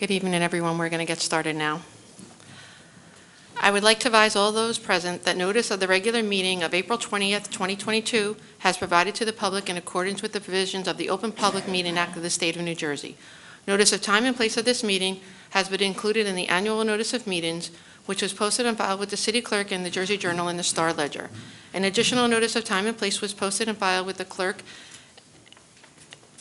Good evening, everyone. We're going to get started now. I would like to advise all those present that notice of the regular meeting of April 20th, 2022 has provided to the public in accordance with the provisions of the Open Public Meeting Act of the State of New Jersey. Notice of time and place of this meeting has been included in the annual notice of meetings, which was posted and filed with the City Clerk in the Jersey Journal and the Star Ledger. An additional notice of time and place was posted and filed with the Clerk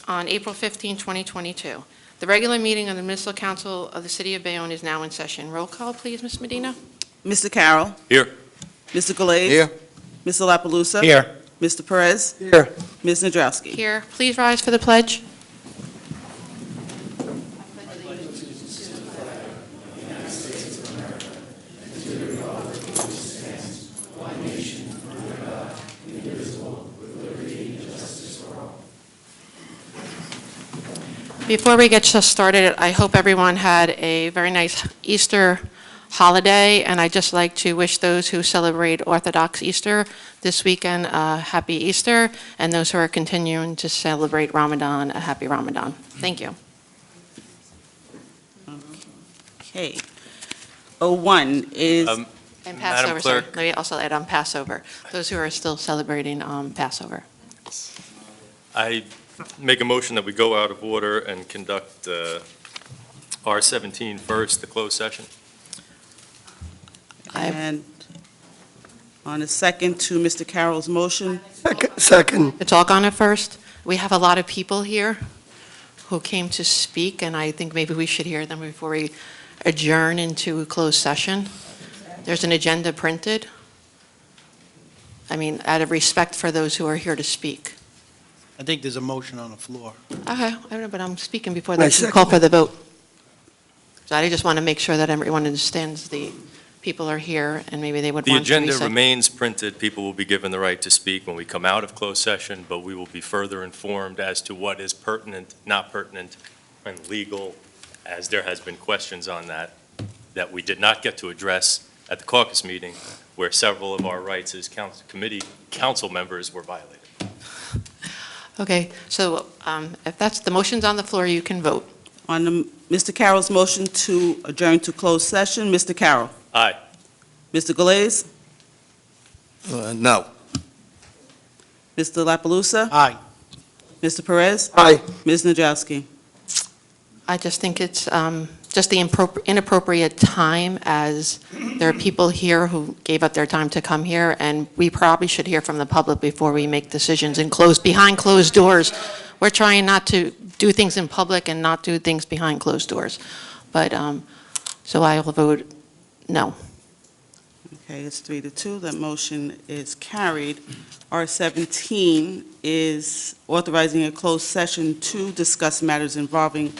on April 15, 2022. The regular meeting of the Municipal Council of the City of Bayonne is now in session. Roll call, please, Ms. Medina. Mr. Carroll. Here. Mr. Galais. Here. Mr. La Palusa. Here. Mr. Perez. Here. Ms. Nadrowski. Here. Please rise for the pledge. Before we get just started, I hope everyone had a very nice Easter holiday, and I'd just like to wish those who celebrate Orthodox Easter this weekend a happy Easter, and those who are continuing to celebrate Ramadan a happy Ramadan. Thank you. Okay. 01 is... And Passover, Madam sorry. Clerk. Let me also add on Passover. Those who are still celebrating Passover. I make a motion that we go out of order and conduct R17 first, the closed session. And on a second to Mr. Carroll's motion. Second. To talk on it first, we have a lot of people here who came to speak, and I think maybe we should hear them before we adjourn into a closed session. There's an agenda printed. I mean, out of respect for those who are here to speak. I think there's a motion on the floor. Okay, I don't know, but I'm speaking before I they second call for it. the vote. So I just want to make sure that everyone understands the people are here, and maybe they would The want to agenda reset. remains printed. People will be given the right to speak when we come out of closed session, but we will be further informed as to what is pertinent, not pertinent, and legal, as there has been questions on that we did not get to address at the caucus meeting, where several of our rights as council members were violated. Okay, so if that's the motion's on the floor, you can vote. On Mr. Carroll's motion to adjourn to closed session, Mr. Carroll. Aye. Mr. Galais. No. Mr. La Palusa. Aye. Mr. Perez. Aye. Ms. Nadrowski. I just think it's just the inappropriate time, as there are people here who gave up their time to come here, and we probably should hear from the public before we make decisions behind closed doors. We're trying not to do things in public and not do things behind closed doors. But, so I will vote no. Okay, it's 3-2. That motion is carried. R17 is authorizing a closed session to discuss matters involving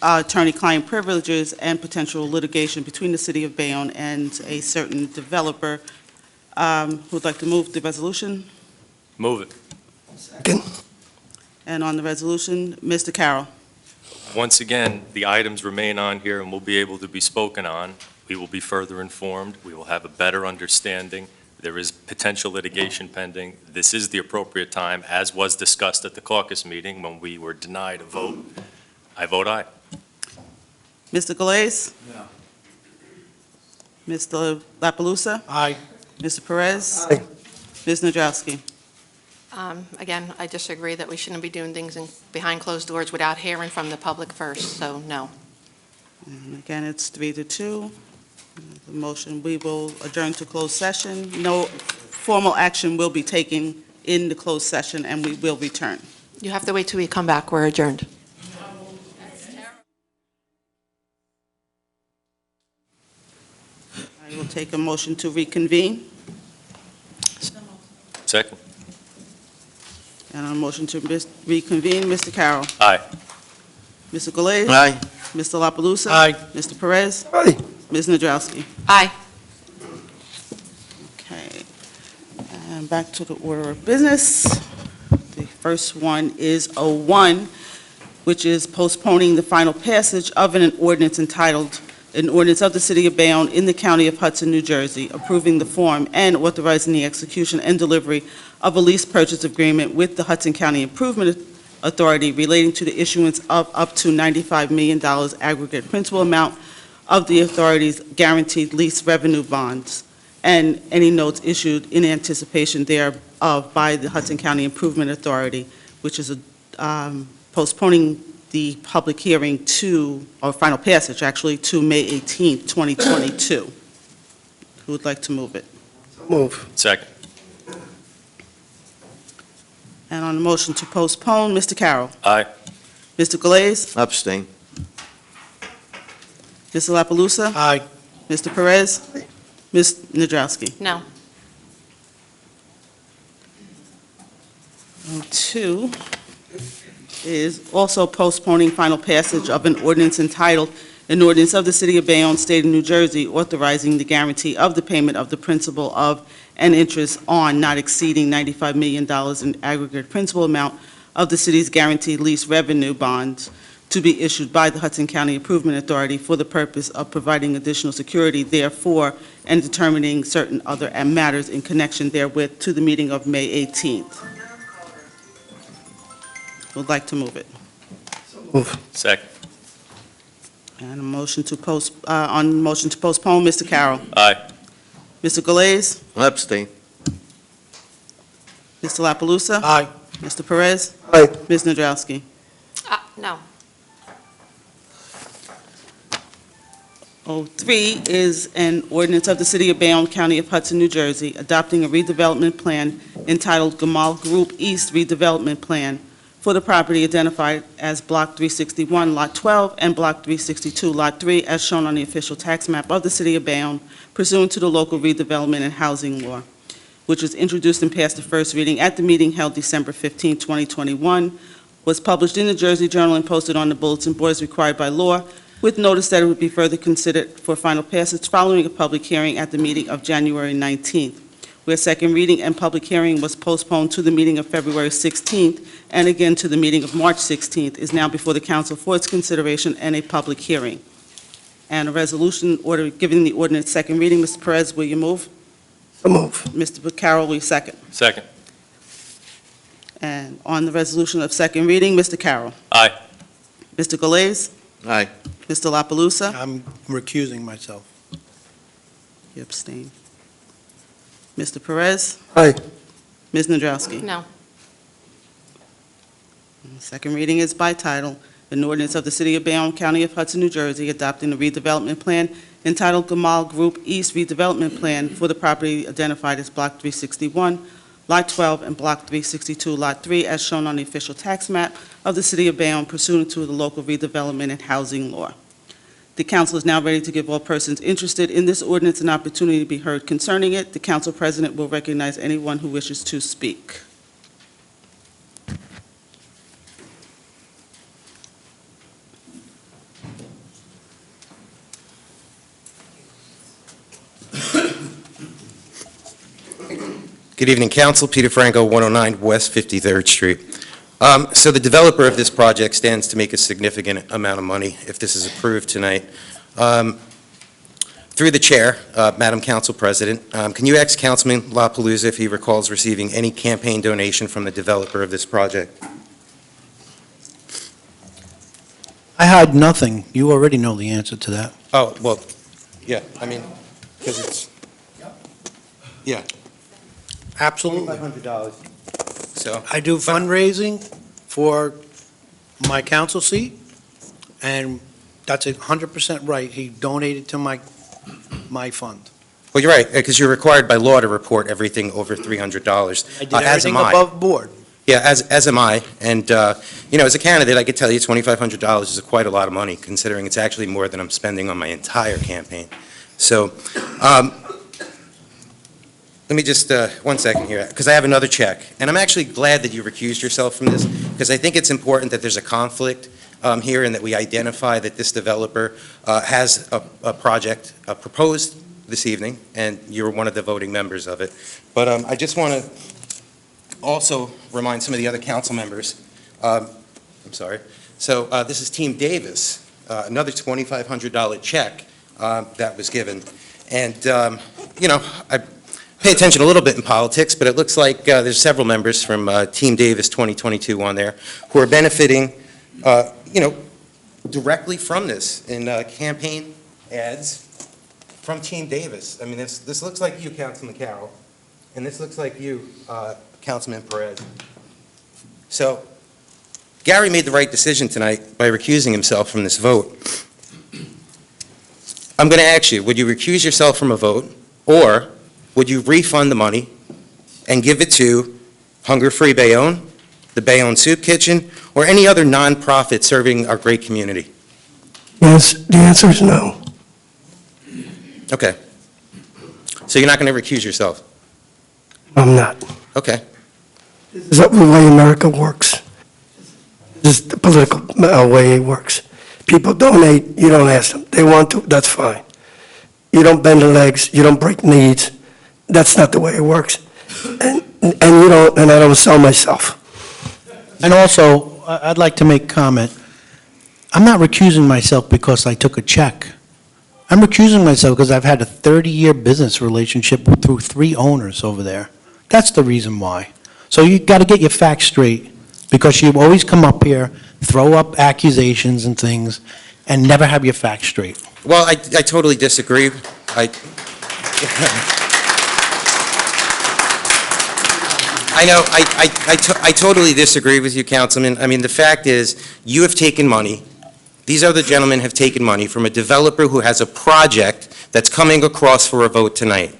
attorney-client privileges and potential litigation between the City of Bayonne and a certain developer. Who'd like to move the resolution? Move it. Second. And on the resolution, Mr. Carroll. Once again, the items remain on here and will be able to be spoken on. We will be further informed. We will have a better understanding. There is potential litigation pending. This is the appropriate time, as was discussed at the caucus meeting when we were denied a vote. I vote aye. Mr. Galais? No. Mr. La Palusa? Aye. Mr. Perez? Aye. Ms. Nadrowski. Again, I disagree that we shouldn't be doing things behind closed doors without hearing from the public first, so no. And again, it's 3-2. The motion, we will adjourn to closed session. No formal action will be taken in the closed session, and we will return. You have to wait till we come back. We're adjourned. I will take a motion to reconvene. Second. And on a motion to reconvene, Mr. Carroll. Aye. Mr. Galais. Aye. Mr. La Palusa. Aye. Mr. Perez. Aye. Ms. Nadrowski. Aye. Okay. And back to the order of business. The first one is 01, which is postponing the final passage of an ordinance entitled, an ordinance of the City of Bayonne in the County of Hudson, New Jersey, approving the form and authorizing the execution and delivery of a lease purchase agreement with the Hudson County Improvement Authority relating to the issuance of up to $95 million aggregate principal amount of the authority's guaranteed lease revenue bonds, and any notes issued in anticipation thereof by the Hudson County Improvement Authority, which is postponing the public hearing to, or final passage, actually, to May 18th, 2022. Who would like to move it? Move. Second. And on the motion to postpone, Mr. Carroll. Aye. Mr. Galais. Abstain. Mr. La Palusa? Aye. Mr. Perez? Ms. Nadrowski? No. 2 is also postponing final passage of an ordinance entitled, "An Ordinance of the City of Bayonne, State of New Jersey, authorizing the guarantee of the payment of the principal of and interest on not exceeding $95 million in aggregate principal amount of the city's guaranteed lease revenue bonds to be issued by the Hudson County Improvement Authority for the purpose of providing additional security therefore and determining certain other matters in connection therewith to the meeting of May 18th. Would like to move it. Move. Second. And a motion to on motion to postpone, Mr. Carroll. Aye. Mr. Galais. Abstain. Mr. La Palusa? Aye. Mr. Perez? Aye. Ms. Nadrowski? No. 03 is an ordinance of the City of Bayonne, County of Hudson, New Jersey, adopting a redevelopment plan entitled Gamal Group East Redevelopment Plan for the property identified as Block 361, Lot 12, and Block 362, Lot 3, as shown on the official tax map of the City of Bayonne pursuant to the local redevelopment and housing law, which was introduced and passed the first reading at the meeting held December 15, 2021, was published in the Jersey Journal and posted on the bulletin board as required by law, with notice that it would be further considered for final passage following a public hearing at the meeting of January 19th, where second reading and public hearing was postponed to the meeting of February 16th and again to the meeting of March 16th, is now before the council for its consideration and a public hearing. And a resolution order giving the ordinance second reading. Mr. Perez, will you move? So move. Mr. Carroll, will you second? Second. And on the resolution of second reading, Mr. Carroll. Aye. Mr. Galais. Aye. Mr. La Palusa. I'm recusing myself. You abstain. Mr. Perez. Aye. Ms. Nadrowski. No. Second reading is by title. An ordinance of the City of Bayonne, County of Hudson, New Jersey, adopting a redevelopment plan entitled Gamal Group East Redevelopment Plan for the property identified as Block 361, Lot 12, and Block 362, Lot 3, as shown on the official tax map of the City of Bayonne pursuant to the local redevelopment and housing law. The council is now ready to give all persons interested in this ordinance an opportunity to be heard concerning it. The council president will recognize anyone who wishes to speak. Good evening, Council. Peter Franco, 109 West 53rd Street. So the developer of this project stands to make a significant amount of money if this is approved tonight. Through the chair, Madam Council President, can you ask Councilman La Palusa if he recalls receiving any campaign donation from the developer of this project? I hide nothing. You already know the answer to that. Oh, well, yeah, I mean, because it's, yeah. Absolutely. $500. So, I do fundraising for my council seat, and that's 100% right. He donated to my fund. well, you're right, because you're required by law to report everything over $300. I did As everything am I. above board. Yeah, as am I, and, as a candidate, I could tell you $2,500 is quite a lot of money, considering it's actually more than I'm spending on my entire campaign. So, let me just, 1 second here, because I have another check, and I'm actually glad that you recused yourself from this, because I think it's important that there's a conflict here, and that we identify that this developer has a project proposed this evening, and you're one of the voting members of it. But I just want to also remind some of the other council members, I'm sorry, so this is Team Davis, another $2,500 check that was given. And, pay attention a little bit in politics, but it looks like there's several members from Team Davis 2022 on there who are benefiting, directly from this in campaign ads from Team Davis. I mean, this looks like you, Councilman Carroll, and this looks like you, Councilman Perez. So Gary made the right decision tonight by recusing himself from this vote. I'm going to ask you, would you recuse yourself from a vote, or would you refund the money and give it to Hunger Free Bayonne, the Bayonne Soup Kitchen, or any other nonprofit serving our great community? Yes, the answer is no. Okay. So you're not going to recuse yourself? I'm not. Okay. This is the way America works. This is the political way it works. People donate, you don't ask them. They want to, that's fine. You don't bend the legs, you don't break knees. That's not the way it works. And you don't, and I don't sell myself. And also, I'd like to make comment. I'm not recusing myself because I took a check. I'm recusing myself because I've had a 30-year business relationship through 3 owners over there. That's the reason why. So you got to get your facts straight, because you always come up here, throw up accusations and things, and never have your facts straight. Well, I totally disagree. I know, I totally disagree with you, Councilman. I mean, the fact is, you have taken money, these other gentlemen have taken money from a developer who has a project that's coming across for a vote tonight.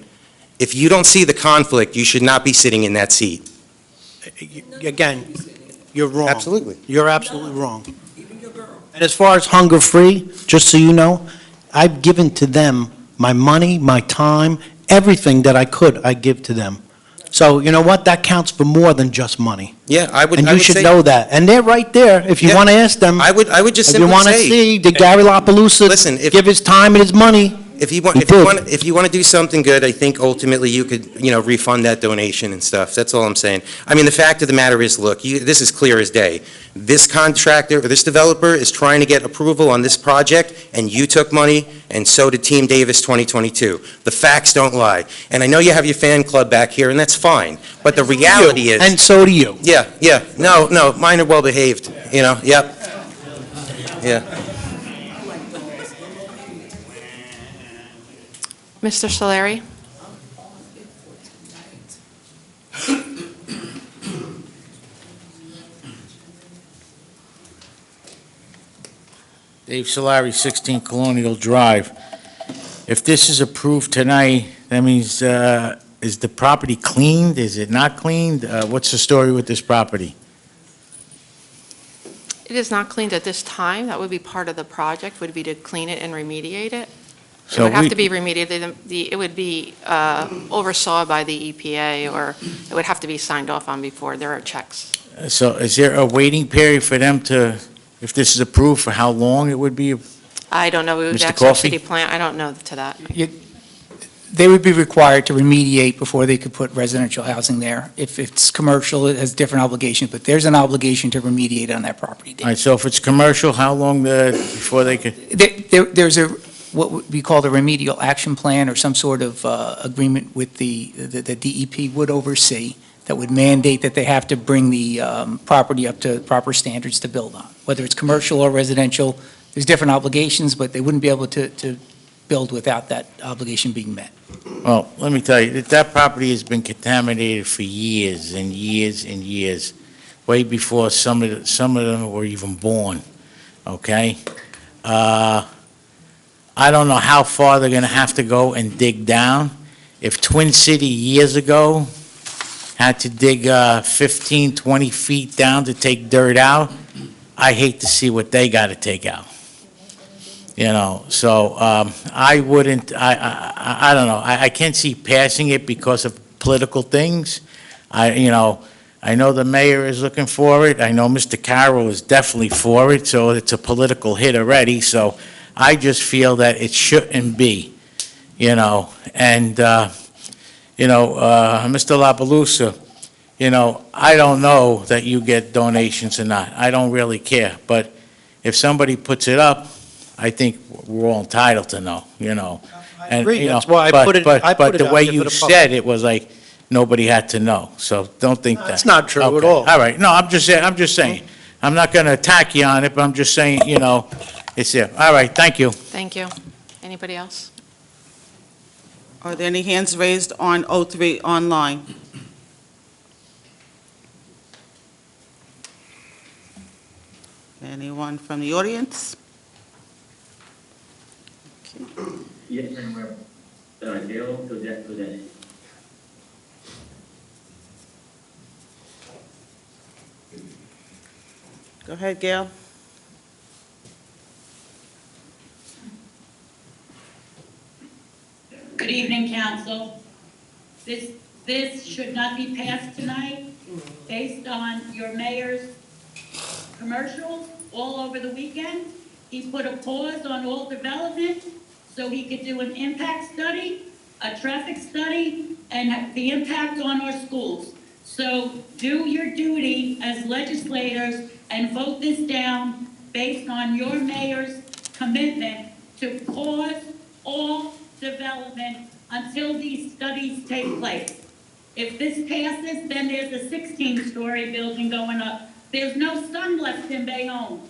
If you don't see the conflict, you should not be sitting in that seat. Again, you're wrong. Absolutely. You're absolutely wrong. And as far as Hunger Free, just so you know, I've given to them my money, my time, everything that I could, I give to them. So, you know what? That counts for more than just money. Yeah, I would And I you would should say- know that. And they're right there. If you Yeah. want to ask them, I would just if you simply want to say, see, did Gary LaPalooza listen, if give his time and his money? if you want He did. if you want to do something good, I think ultimately you could, refund that donation and stuff. That's all I'm saying. I mean, the fact of the matter is, look, this is clear as day. This contractor, or this developer is trying to get approval on this project, and you took money, and so did Team Davis 2022. The facts don't lie. And I know you have your fan club back here, and that's fine. But the reality is... And so do you. Yeah. No, mine are well-behaved, yep. Yeah. Mr. Solari? Dave Solari, 16 Colonial Drive. If this is approved tonight, that means, is the property cleaned? Is it not cleaned? What's the story with this property? It is not cleaned at this time. That would be part of the project, would be to clean it and remediate it. It So would have we- to be remediated. It would be oversaw by the EPA, or it would have to be signed off on before there are checks. So is there a waiting period for them to, if this is approved, for how long it would be? I don't know. We would Mr. ask our Coffey? city plant. I don't know to that. They would be required to remediate before they could put residential housing there. If it's commercial, it has different obligations, but there's an obligation to remediate on that property. All right, so if it's commercial, how long before they could? There's what we call the remedial action plan, or some sort of agreement with the DEP would oversee, that would mandate that they have to bring the property up to proper standards to build on. Whether it's commercial or residential, there's different obligations, but they wouldn't be able to build without that obligation being met. Well, let me tell you, that property has been contaminated for years and years and years, way before some of them were even born, okay? I don't know how far they're gonna have to go and dig down. If Twin City years ago had to dig 15, 20 feet down to take dirt out, I hate to see what they gotta take out. So I wouldn't, I don't know, I can't see passing it because of political things. I know the mayor is looking for it, I know Mr. Carroll is definitely for it, so it's a political hit already, so I just feel that it shouldn't be, and, Mr. LaPalooza, I don't know that you get donations or not, I don't really care, but if somebody puts it up, I think we're all entitled to know, And, agree. you know, That's why I but- put it- but- I put it But the out way there for you the public. said it was like, nobody had to know, so don't think that. That's not true at Okay. all. All right, no, I'm just saying. I'm not going to attack you on it, but I'm just saying, you know, it's there. All right, thank you. Thank you. Anybody else? Are there any hands raised on O3 online? Anyone from the audience? Yes, Madam Mayor. Dale, today. Go ahead, Gail. Good evening, council. This should not be passed tonight based on your mayor's commercials all over the weekend. He put a pause on all development so he could do an impact study, a traffic study, and the impact on our schools. So do your duty as legislators and vote this down based on your mayor's commitment to pause all development until these studies take place. If this passes, then there's a 16-story building going up. There's no sun left in Bayonne.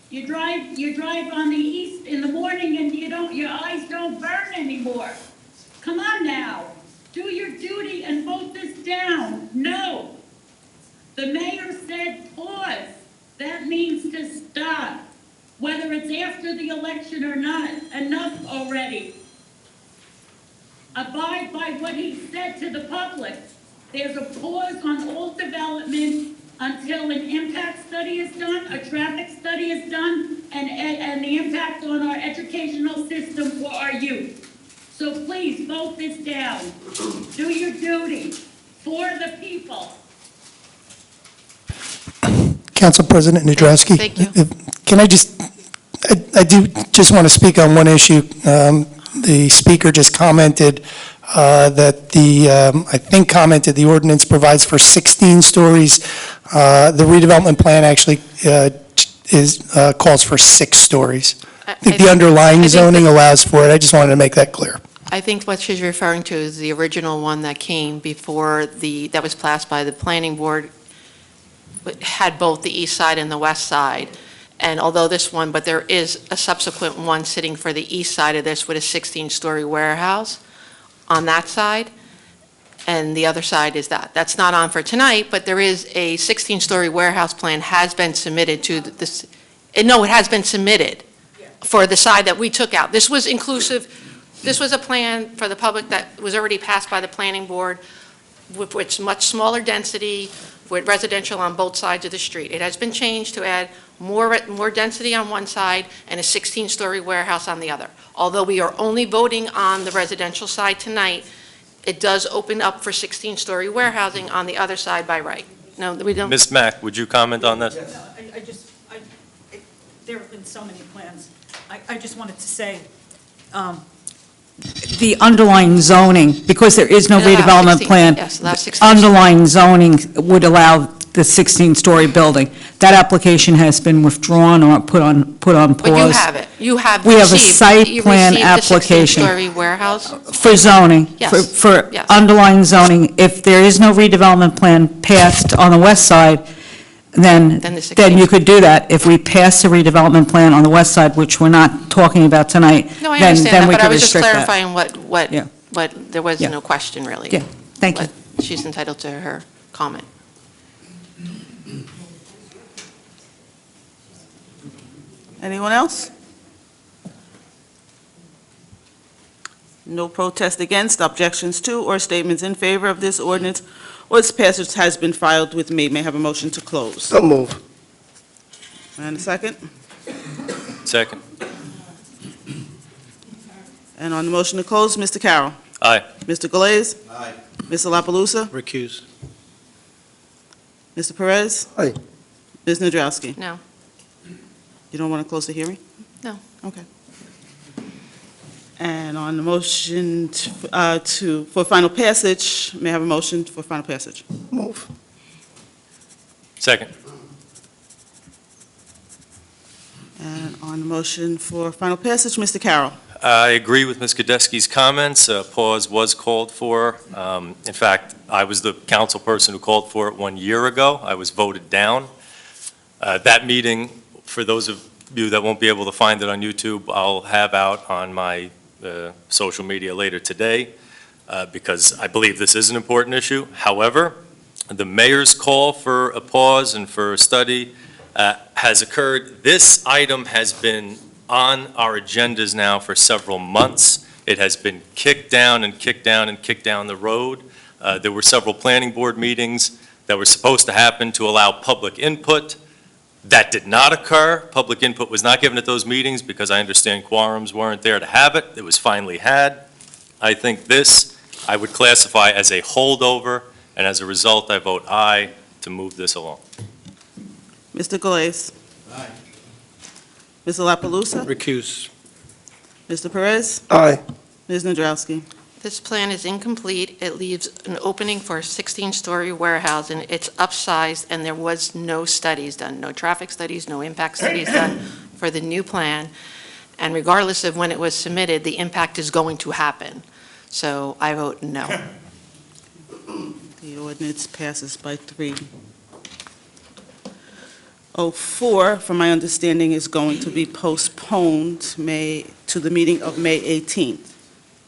You drive on the east in the morning and your eyes don't burn anymore. Come on now, do your duty and vote this down. No. The mayor said pause. That means to stop, whether it's after the election or not. Enough already. Abide by what he said to the public. There's a pause on all development until an impact study is done, a traffic study is done, and the impact on our educational system for our youth. So please vote this down. Do your duty for the people. Council President Nadrowski? Thank you. Can I do just want to speak on one issue. The speaker just commented that the ordinance provides for 16 stories. The redevelopment plan actually calls for 6 stories. I think the underlying zoning allows for it. I just wanted to make that clear. I think what she's referring to is the original one that came before that was passed by the planning board, had both the east side and the west side. And although but there is a subsequent one sitting for the east side of this with a 16-story warehouse on that side, and the other side is that. That's not on for tonight, but there is a 16-story warehouse plan has been submitted to this, no, it has been submitted for the side that we took out. This was inclusive, this was a plan for the public that was already passed by the planning board with much smaller density, with residential on both sides of the street. It has been changed to add more density on one side and a 16-story warehouse on the other. Although we are only voting on the residential side tonight, it does open up for 16-story warehousing on the other side by right. No, we don't. Ms. Mack, would you comment on this? No, there have been so many plans. I just wanted to say, the underlying zoning, because there is no It allows redevelopment 16, plan, yes, allows 16. underlying zoning would allow the 16-story building. That application has been withdrawn or put on pause. But you have it. You have We have a received- site you plan received the application. 16-story warehouse? For zoning. Yes, For yes. underlying zoning, if there is no redevelopment plan passed on the west side, then Then the 16. you could do that. If we pass a redevelopment plan on the west side, which we're not talking about tonight, No, I then understand that, we but I could was just restrict that. clarifying Yeah. what, there was Yeah. no question, really. Yeah, thank you. But she's entitled to her comment. Anyone else? No protest against, objections to, or statements in favor of this ordinance or its passage has been filed with me. May I have a motion to close? So move. And a second? Second. And on the motion to close, Mr. Carroll. Aye. Mr. Galais. Aye. Mr. La Palusa? Recuse. Mr. Perez? Aye. Ms. Nadrowski? No. You don't want to close the hearing? No. Okay. And on the motion for final passage, may I have a motion for final passage? Move. Second. And on the motion for final passage, Mr. Carroll. I agree with Ms. Godesky's comments. A pause was called for. In fact, I was the council person who called for it 1 year ago. I was voted down. That meeting, for those of you that won't be able to find it on YouTube, I'll have out on my social media later today, because I believe this is an important issue. However, the mayor's call for a pause and for a study has occurred. This item has been on our agendas now for several months. It has been kicked down and kicked down and kicked down the road. There were several planning board meetings that were supposed to happen to allow public input. That did not occur. Public input was not given at those meetings because I understand quorums weren't there to have it. It was finally had. I think this I would classify as a holdover, and as a result, I vote aye to move this along. Mr. Galais. Aye. Mr. La Palusa? Recuse. Mr. Perez? Aye. Ms. Nadrowski? This plan is incomplete. It leaves an opening for a 16-story warehouse, and it's upsized, and there was no studies done, no traffic studies, no impact studies done for the new plan. And regardless of when it was submitted, the impact is going to happen. So I vote no. The ordinance passes by 3. 04, from my understanding, is going to be postponed to the meeting of May 18th.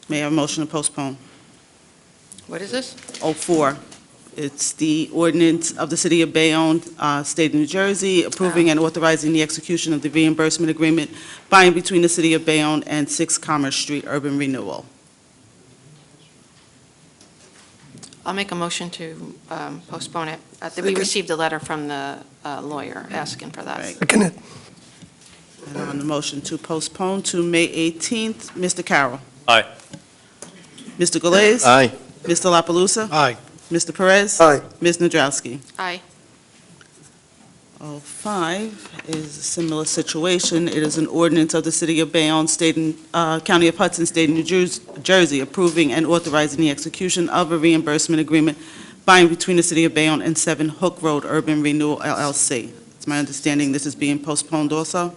May I have a motion to postpone? What is this? 04. It's the ordinance of the City of Bayonne, State of New Jersey, approving and authorizing the execution of the reimbursement agreement by and between the City of Bayonne and 6 Commerce Street Urban Renewal. I'll make a motion to postpone it. We received a letter from the lawyer asking for that. Right. Second it. And on the motion to postpone to May 18th, Mr. Carroll. Aye. Mr. Galais. Aye. Mr. La Palusa? Aye. Mr. Perez? Aye. Ms. Nadrowski? Aye. 05 is a similar situation. It is an ordinance of the City of Bayonne, State and County of Hudson, State of New Jersey, approving and authorizing the execution of a reimbursement agreement by and between the City of Bayonne and 7 Hook Road Urban Renewal LLC. It's my understanding this is being postponed also.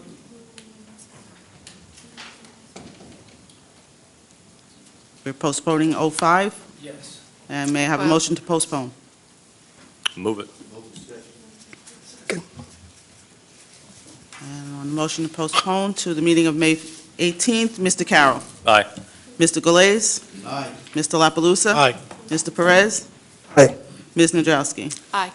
We're postponing 05, Yes. and may I have a Well- motion to postpone? Move it. And on the motion to postpone to the meeting of May 18th, Mr. Carroll. Aye. Mr. Galais. Aye. Mr. La Palusa? Aye. Mr. Perez? Aye. Ms. Nadrowski? Aye.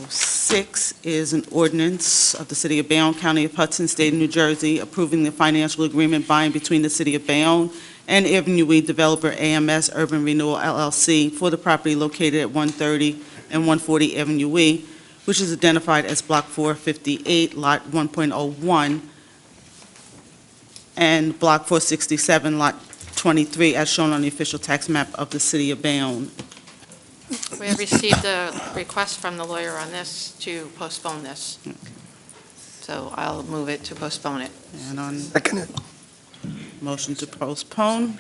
06 is an ordinance of the City of Bayonne, County of Hudson, State of New Jersey, approving the financial agreement by and between the City of Bayonne and Avenue E Developer AMS Urban Renewal LLC for the property located at 130 and 140 Avenue E, which is identified as Block 458, Lot 1.01, and Block 467, Lot 23, as shown on the official tax map of the City of Bayonne. We have received a request from the lawyer on this to postpone this. So I'll move it to postpone it. And on Second it. motion to postpone,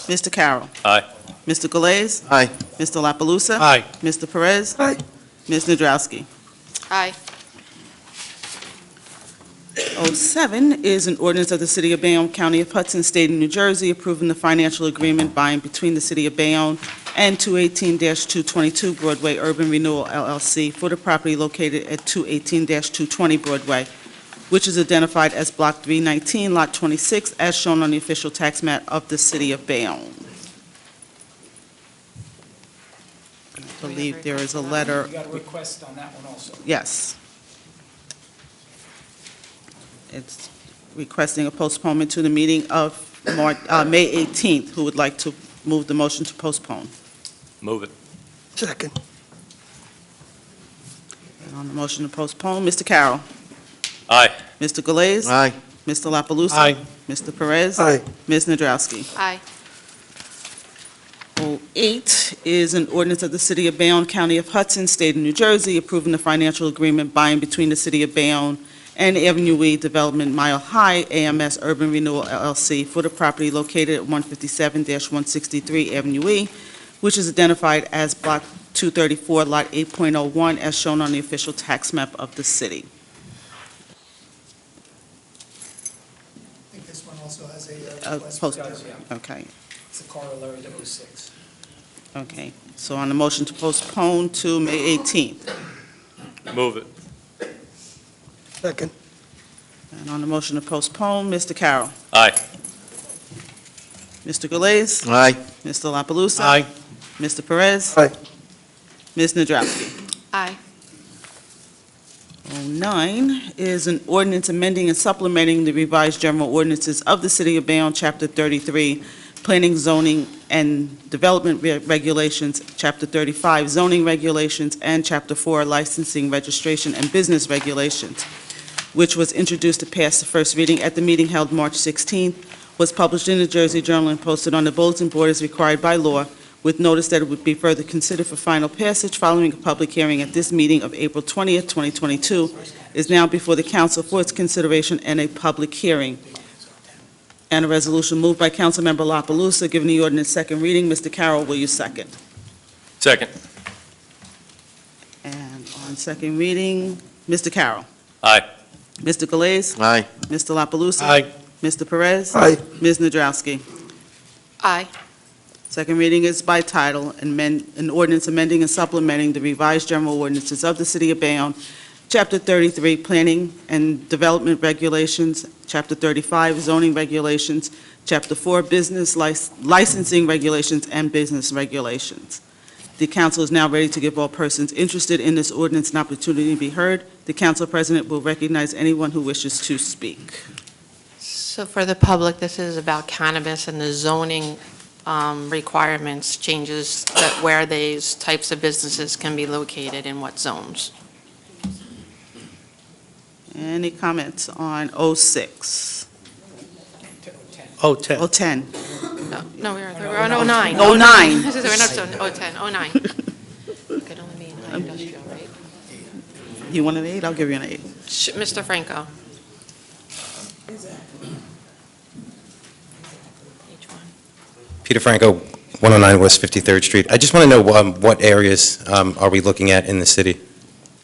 Mr. Carroll. Aye. Mr. Galais. Aye. Mr. La Palusa? Aye. Mr. Perez? Aye. Ms. Nadrowski? Aye. 07 is an ordinance of the City of Bayonne, County of Hudson, State of New Jersey, approving the financial agreement by and between the City of Bayonne and 218-222 Broadway Urban Renewal LLC for the property located at 218-220 Broadway, which is identified as Block 319, Lot 26, as shown on the official tax map of the City of Bayonne. I believe there is a letter, You got a request on that one also. yes. It's requesting a postponement to the meeting of May 18th. Who would like to move the motion to postpone? Move it. Second. And on the motion to postpone, Mr. Carroll. Aye. Mr. Galais. Aye. Mr. La Palusa? Aye. Mr. Perez? Aye. Ms. Nadrowski? Aye. 08 is an ordinance of the City of Bayonne, County of Hudson, State of New Jersey, approving the financial agreement by and between the City of Bayonne and Avenue E Development Mile High AMS Urban Renewal LLC for the property located at 157-163 Avenue E, which is identified as Block 234, Lot 8.01, as shown on the official tax map of the city. post, Yeah. okay, It's a corollary to 06. okay. So on the motion to postpone to May 18th. Move it. Second. And on the motion to postpone, Mr. Carroll. Aye. Mr. Galais. Aye. Mr. La Palusa? Aye. Mr. Perez? Aye. Ms. Nadrowski? Aye. 09 is an ordinance amending and supplementing the revised general ordinances of the City of Bayonne, Chapter 33, Planning, Zoning, and Development Regulations, Chapter 35, Zoning Regulations, and Chapter 4, Licensing, Registration, and Business Regulations, which was introduced to pass the first reading at the meeting held March 16th, was published in the Jersey Journal and posted on the bulletin board as required by law, with notice that it would be further considered for final passage following a public hearing at this meeting of April 20th, 2022, is now before the council for its consideration and a public hearing. And a resolution moved by Councilmember La Palusa, giving the ordinance second reading. Mr. Carroll, will you second? Second. And on second reading, Mr. Carroll. Aye. Mr. Galais. Aye. Mr. La Palusa. Aye. Mr. Perez. Aye. Ms. Nadrowski. Aye. Second reading is by title, an ordinance amending and supplementing the revised general ordinances of the City of Bayonne, Chapter 33, Planning and Development Regulations, Chapter 35, Zoning Regulations, Chapter 4, Business Licensing Regulations, and Business Regulations. The council is now ready to give all persons interested in this ordinance an opportunity to be heard. The council president will recognize anyone who wishes to speak. So for the public, this is about cannabis and the zoning requirements, changes that where these types of businesses can be located in what zones. Any comments on 06? Oh, 10. 010? No, we're on 09. 09. This is, we're not 010, 09. Could only be in light industrial, right? You want an 8? I'll give you an 8. Mr. Franco. Peter Franco, 109 West 53rd Street. I just want to know what areas are we looking at in the city?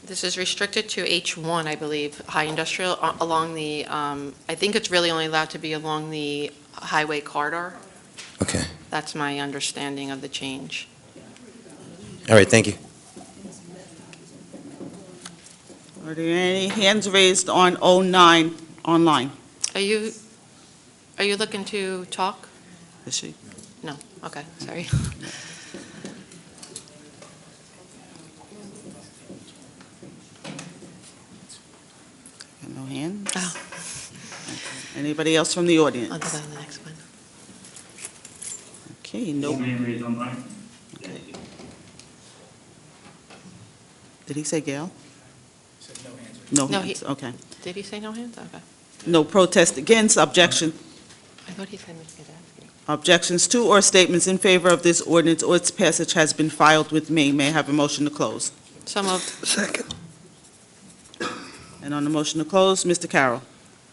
This is restricted to H1, I believe, high industrial, along the, I think it's really only allowed to be along the highway corridor. Okay. That's my understanding of the change. All right, thank you. Are there any hands raised on 09 online? Are you looking to talk? Is she? No, okay, sorry. No hands? Oh. Anybody else from the audience? I'll go to the next one. Okay, No no. hand raised online. Okay. Did he say Gail? No No, hands, okay. Did he say no hands? Okay. No protest against, objection, I thought he said Mr. Gadowski. objections to or statements in favor of this ordinance or its passage has been filed with me. May I have a motion to close? So moved. Second. And on the motion to close, Mr. Carroll.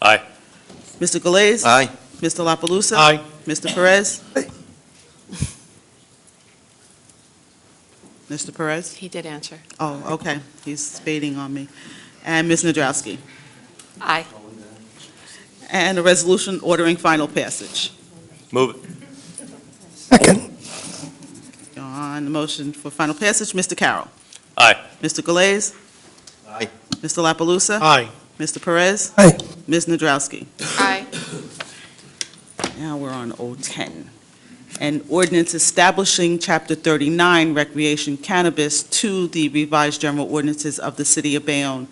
Aye. Mr. Galais. Aye. Mr. La Palusa. Aye. Mr. Perez. Aye. Mr. Perez? He did answer. Oh, okay. He's spading on me. And Ms. Nadrowski. Aye. And a resolution ordering final passage. Move it. Second. On the motion for final passage, Mr. Carroll. Aye. Mr. Galais. Aye. Mr. La Palusa. Aye. Mr. Perez. Aye. Ms. Nadrowski. Aye. Now we're on 010. An ordinance establishing Chapter 39 Recreation Cannabis to the revised general ordinances of the City of Bayonne,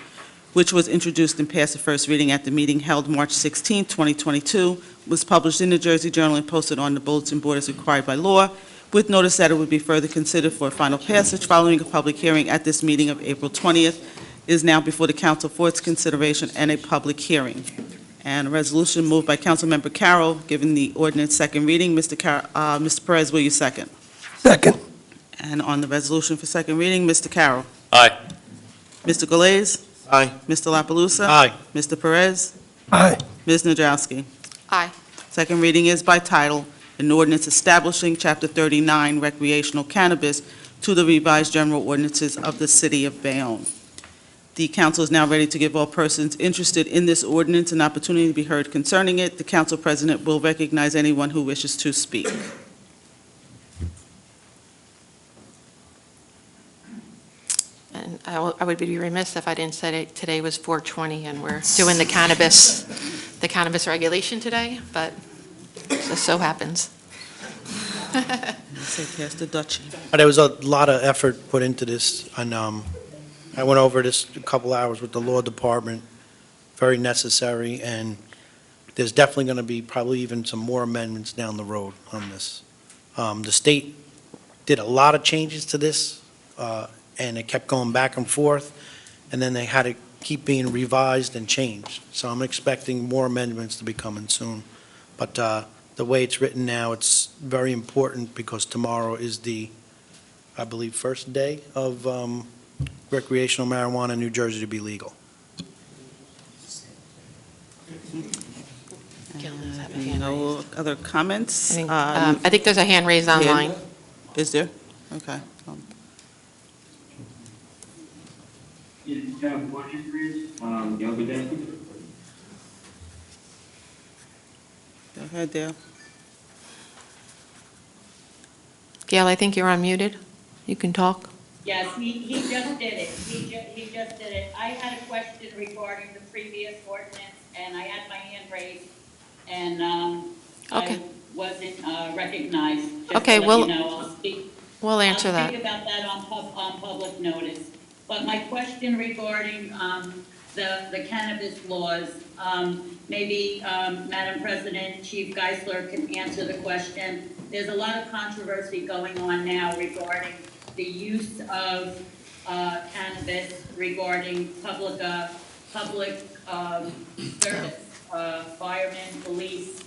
which was introduced and passed the first reading at the meeting held March 16, 2022, was published in the Jersey Journal and posted on the bulletin board as required by law, with notice that it would be further considered for final passage following a public hearing at this meeting of April 20th, is now before the council for its consideration and a public hearing. And a resolution moved by Councilmember Carroll, giving the ordinance second reading. Mr. Perez, will you second? Second. And on the resolution for second reading, Mr. Carroll. Aye. Mr. Galais. Aye. Mr. La Palusa. Aye. Mr. Perez. Aye. Ms. Nadrowski. Aye. Second reading is by title, an ordinance establishing Chapter 39 recreational cannabis to the revised general ordinances of the City of Bayonne. The council is now ready to give all persons interested in this ordinance an opportunity to be heard concerning it. The council president will recognize anyone who wishes to speak. And I would be remiss if I didn't say today was 4/20 and we're doing the cannabis regulation today, but it just so happens. Say pass the duchy. But there was a lot of effort put into this, and I went over this a couple hours with the law department, very necessary, and there's definitely going to be probably even some more amendments down the road on this. The state did a lot of changes to this, and it kept going back and forth, and then they had to keep being revised and changed. So I'm expecting more amendments to be coming soon. But the way it's written now, it's very important because tomorrow is the, I believe, first day of recreational marijuana in New Jersey to be legal. No other comments? I think there's a hand raised online. Is there? Okay. Yes, question, please. Gail Godetsky. Go ahead, Dale. Gail, I think you're unmuted. You can talk. Yes, he just did it. He just did it. I had a question regarding the previous ordinance, and I had my hand raised, and Okay. I wasn't recognized. Just Okay, to let well, you know, we'll answer I'll that. speak about that on public notice. But my question regarding the cannabis laws, maybe Madam President, Chief Geisler can answer the question. There's a lot of controversy going on now regarding the use of cannabis regarding public service, firemen, police.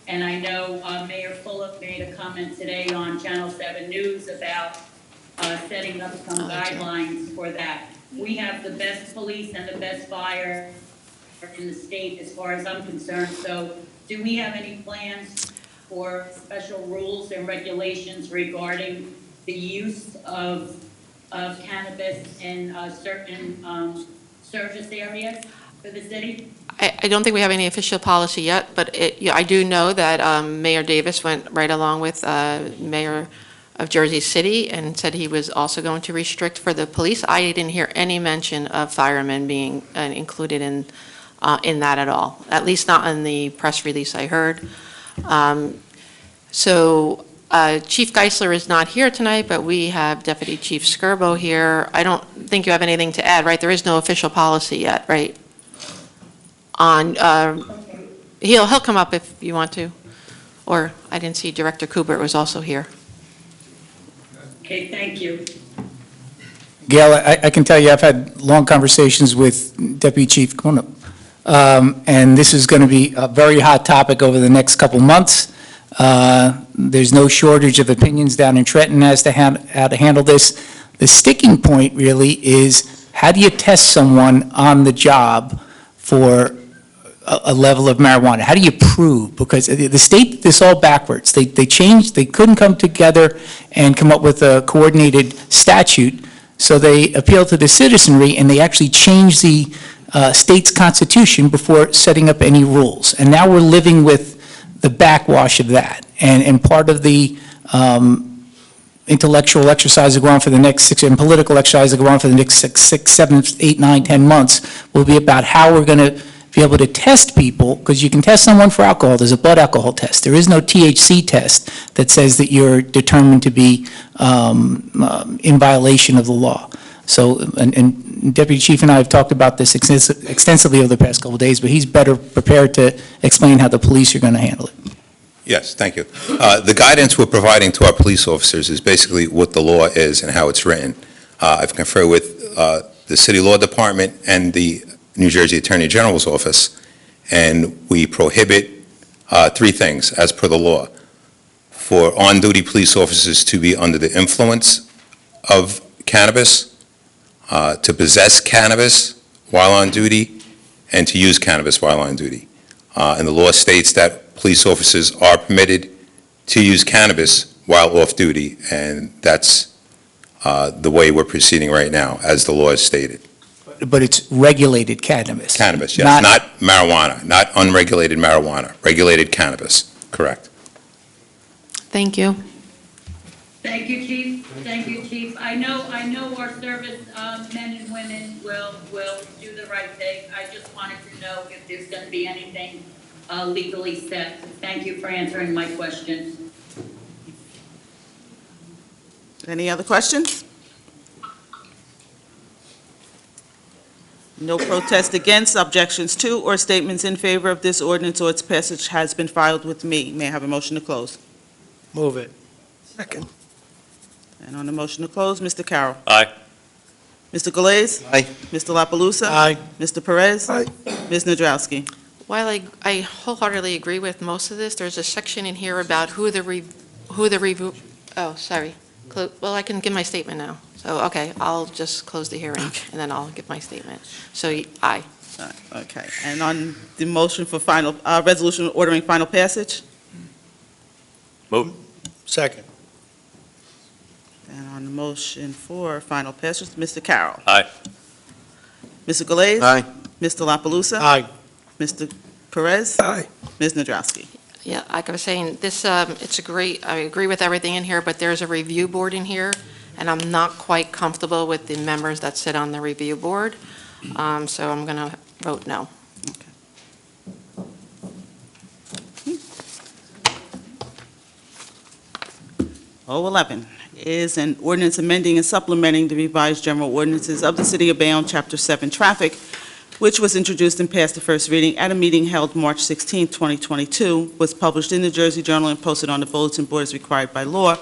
And I know Mayor Fulop made a comment today on Channel 7 News about setting up some guidelines for that. We have the best police and the best fire in the state as far as I'm concerned. So do we have any plans for special rules and regulations regarding the use of cannabis in certain service areas for the city? I don't think we have any official policy yet, but I do know that Mayor Davis went right along with Mayor of Jersey City and said he was also going to restrict for the police. I didn't hear any mention of firemen being included in that at all, at least not in the press release I heard. So Chief Geisler is not here tonight, but we have Deputy Chief Skirbo here. I don't think you have anything to add, right? There is no official policy yet, right? He'll come up if you want to. Or I didn't see Director Kubert was also here. Okay, thank you. Gail, I can tell you, I've had long conversations with Deputy Chief, come on up. And this is going to be a very hot topic over the next couple months. There's no shortage of opinions down in Trenton as to how to handle this. The sticking point really is, how do you test someone on the job for a level of marijuana? How do you prove? Because the state did this all backwards. They changed, they couldn't come together and come up with a coordinated statute, so they appealed to the citizenry, and they actually changed the state's constitution before setting up any rules. And now we're living with the backwash of that. And part of the intellectual exercise to go on for the next 6, and political exercise to go on for the next 6, 7, 8, 9, 10 months will be about how we're going to be able to test people, because you can test someone for alcohol. There's a blood alcohol test. There is no THC test that says that you're determined to be in violation of the law. So, and Deputy Chief and I have talked about this extensively over the past couple of days, but he's better prepared to explain how the police are going to handle it. Yes, thank you. The guidance we're providing to our police officers is basically what the law is and how it's written. I've conferred with the City Law Department and the New Jersey Attorney General's office, and we prohibit 3 things as per the law. For on-duty police officers to be under the influence of cannabis, to possess cannabis while on duty, and to use cannabis while on duty. And the law states that police officers are permitted to use cannabis while off duty, and that's the way we're proceeding right now, as the law is stated. but it's regulated cannabis. Cannabis, yes, not marijuana, not unregulated marijuana, regulated cannabis, correct. Thank you. Thank you, Chief. Thank you, Chief. I know our service men and women will do the right thing. I just wanted to know if there's going to be anything legally set. Thank you for answering my question. Any other questions? No protest against, objections to, or statements in favor of this ordinance or its passage has been filed with me. May I have a motion to close? Move it. Second. And on the motion to close, Mr. Carroll. Aye. Mr. Galais. Aye. Mr. La Palusa? Aye. Mr. Perez? Aye. Ms. Nadrowski? While I wholeheartedly agree with most of this, there's a section in here about who the review, oh, sorry. Well, I can give my statement now. So, okay, I'll just close the hearing, and then I'll give my statement. So, aye. Okay, and on the motion for final, resolution ordering final passage? Move. Second. And on the motion for final passage, Mr. Carroll. Aye. Mr. Galais. Aye. Mr. La Palusa? Aye. Mr. Perez? Aye. Ms. Nadrowski? Yeah, like I was saying, this, it's a great, I agree with everything in here, but there's a review board in here, and I'm not quite comfortable with the members that sit on the review board, so I'm going to vote no. 011 is an ordinance amending and supplementing the revised general ordinances of the City of Bayonne, Chapter 7 Traffic, which was introduced and passed the first reading at a meeting held March 16, 2022, was published in the Jersey Journal and posted on the bulletin board as required by law,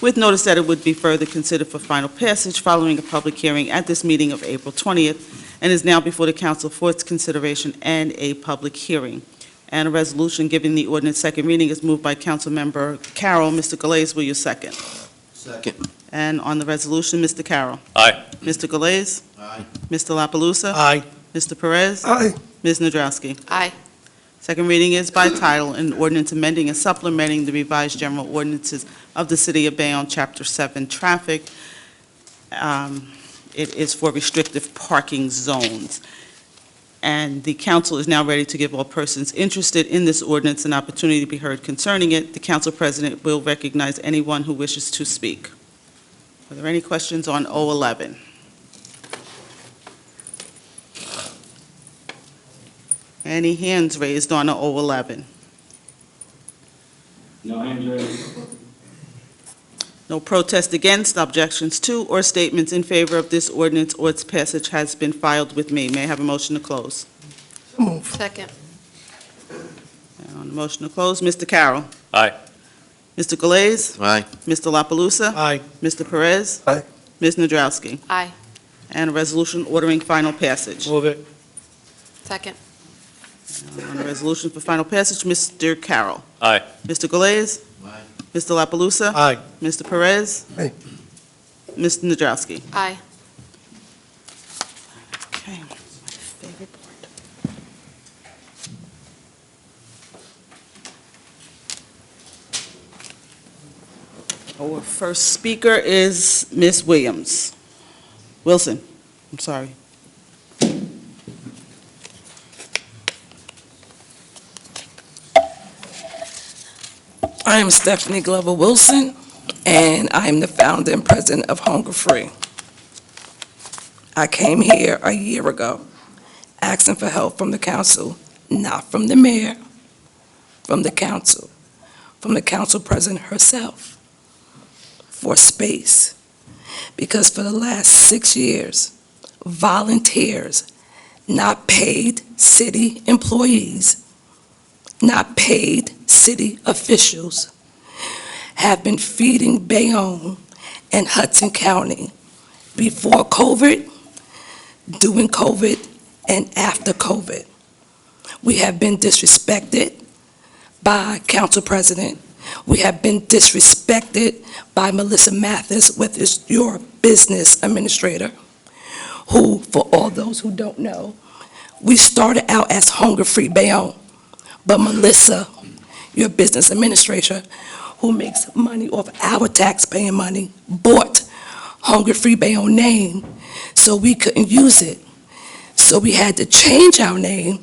with notice that it would be further considered for final passage following a public hearing at this meeting of April 20th, and is now before the council for its consideration and a public hearing. And a resolution giving the ordinance second reading is moved by Councilmember Carroll. Mr. Galais, will you second? Second. And on the resolution, Mr. Carroll. Aye. Mr. Galais. Aye. Mr. La Palusa? Aye. Mr. Perez? Aye. Ms. Nadrowski? Aye. Second reading is by title, an ordinance amending and supplementing the revised general ordinances of the City of Bayonne, Chapter 7 Traffic. It is for restrictive parking zones. And the council is now ready to give all persons interested in this ordinance an opportunity to be heard concerning it. The council president will recognize anyone who wishes to speak. Are there any questions on 011? Any hands raised on 011? No hands raised. No protest against, objections to, or statements in favor of this ordinance or its passage has been filed with me. May I have a motion to close? So move. Second. And on the motion to close, Mr. Carroll. Aye. Mr. Galais. Aye. Mr. La Palusa? Aye. Mr. Perez? Aye. Ms. Nadrowski? Aye. And a resolution ordering final passage. Move it. Second. On the resolution for final passage, Mr. Carroll. Aye. Mr. Galais. Aye. Mr. La Palusa? Aye. Mr. Perez? Aye. Ms. Nadrowski? Aye. Okay. My favorite part. Our first speaker is Ms. Williams. Wilson, I'm sorry. I am Stephanie Glover Wilson, and I am the founder and president of Hunger Free. I came here a year ago asking for help from the council, not from the mayor, from the council president herself, for space. Because for the last 6 years, volunteers, not paid city employees, not paid city officials, have been feeding Bayonne and Hudson County before COVID, during COVID, and after COVID. We have been disrespected by Council President. We have been disrespected by Melissa Mathis, your business administrator, who, for all those who don't know, we started out as Hunger Free Bayonne. But Melissa, your business administrator, who makes money off our taxpaying money, bought Hunger Free Bayonne name so we couldn't use it. So we had to change our name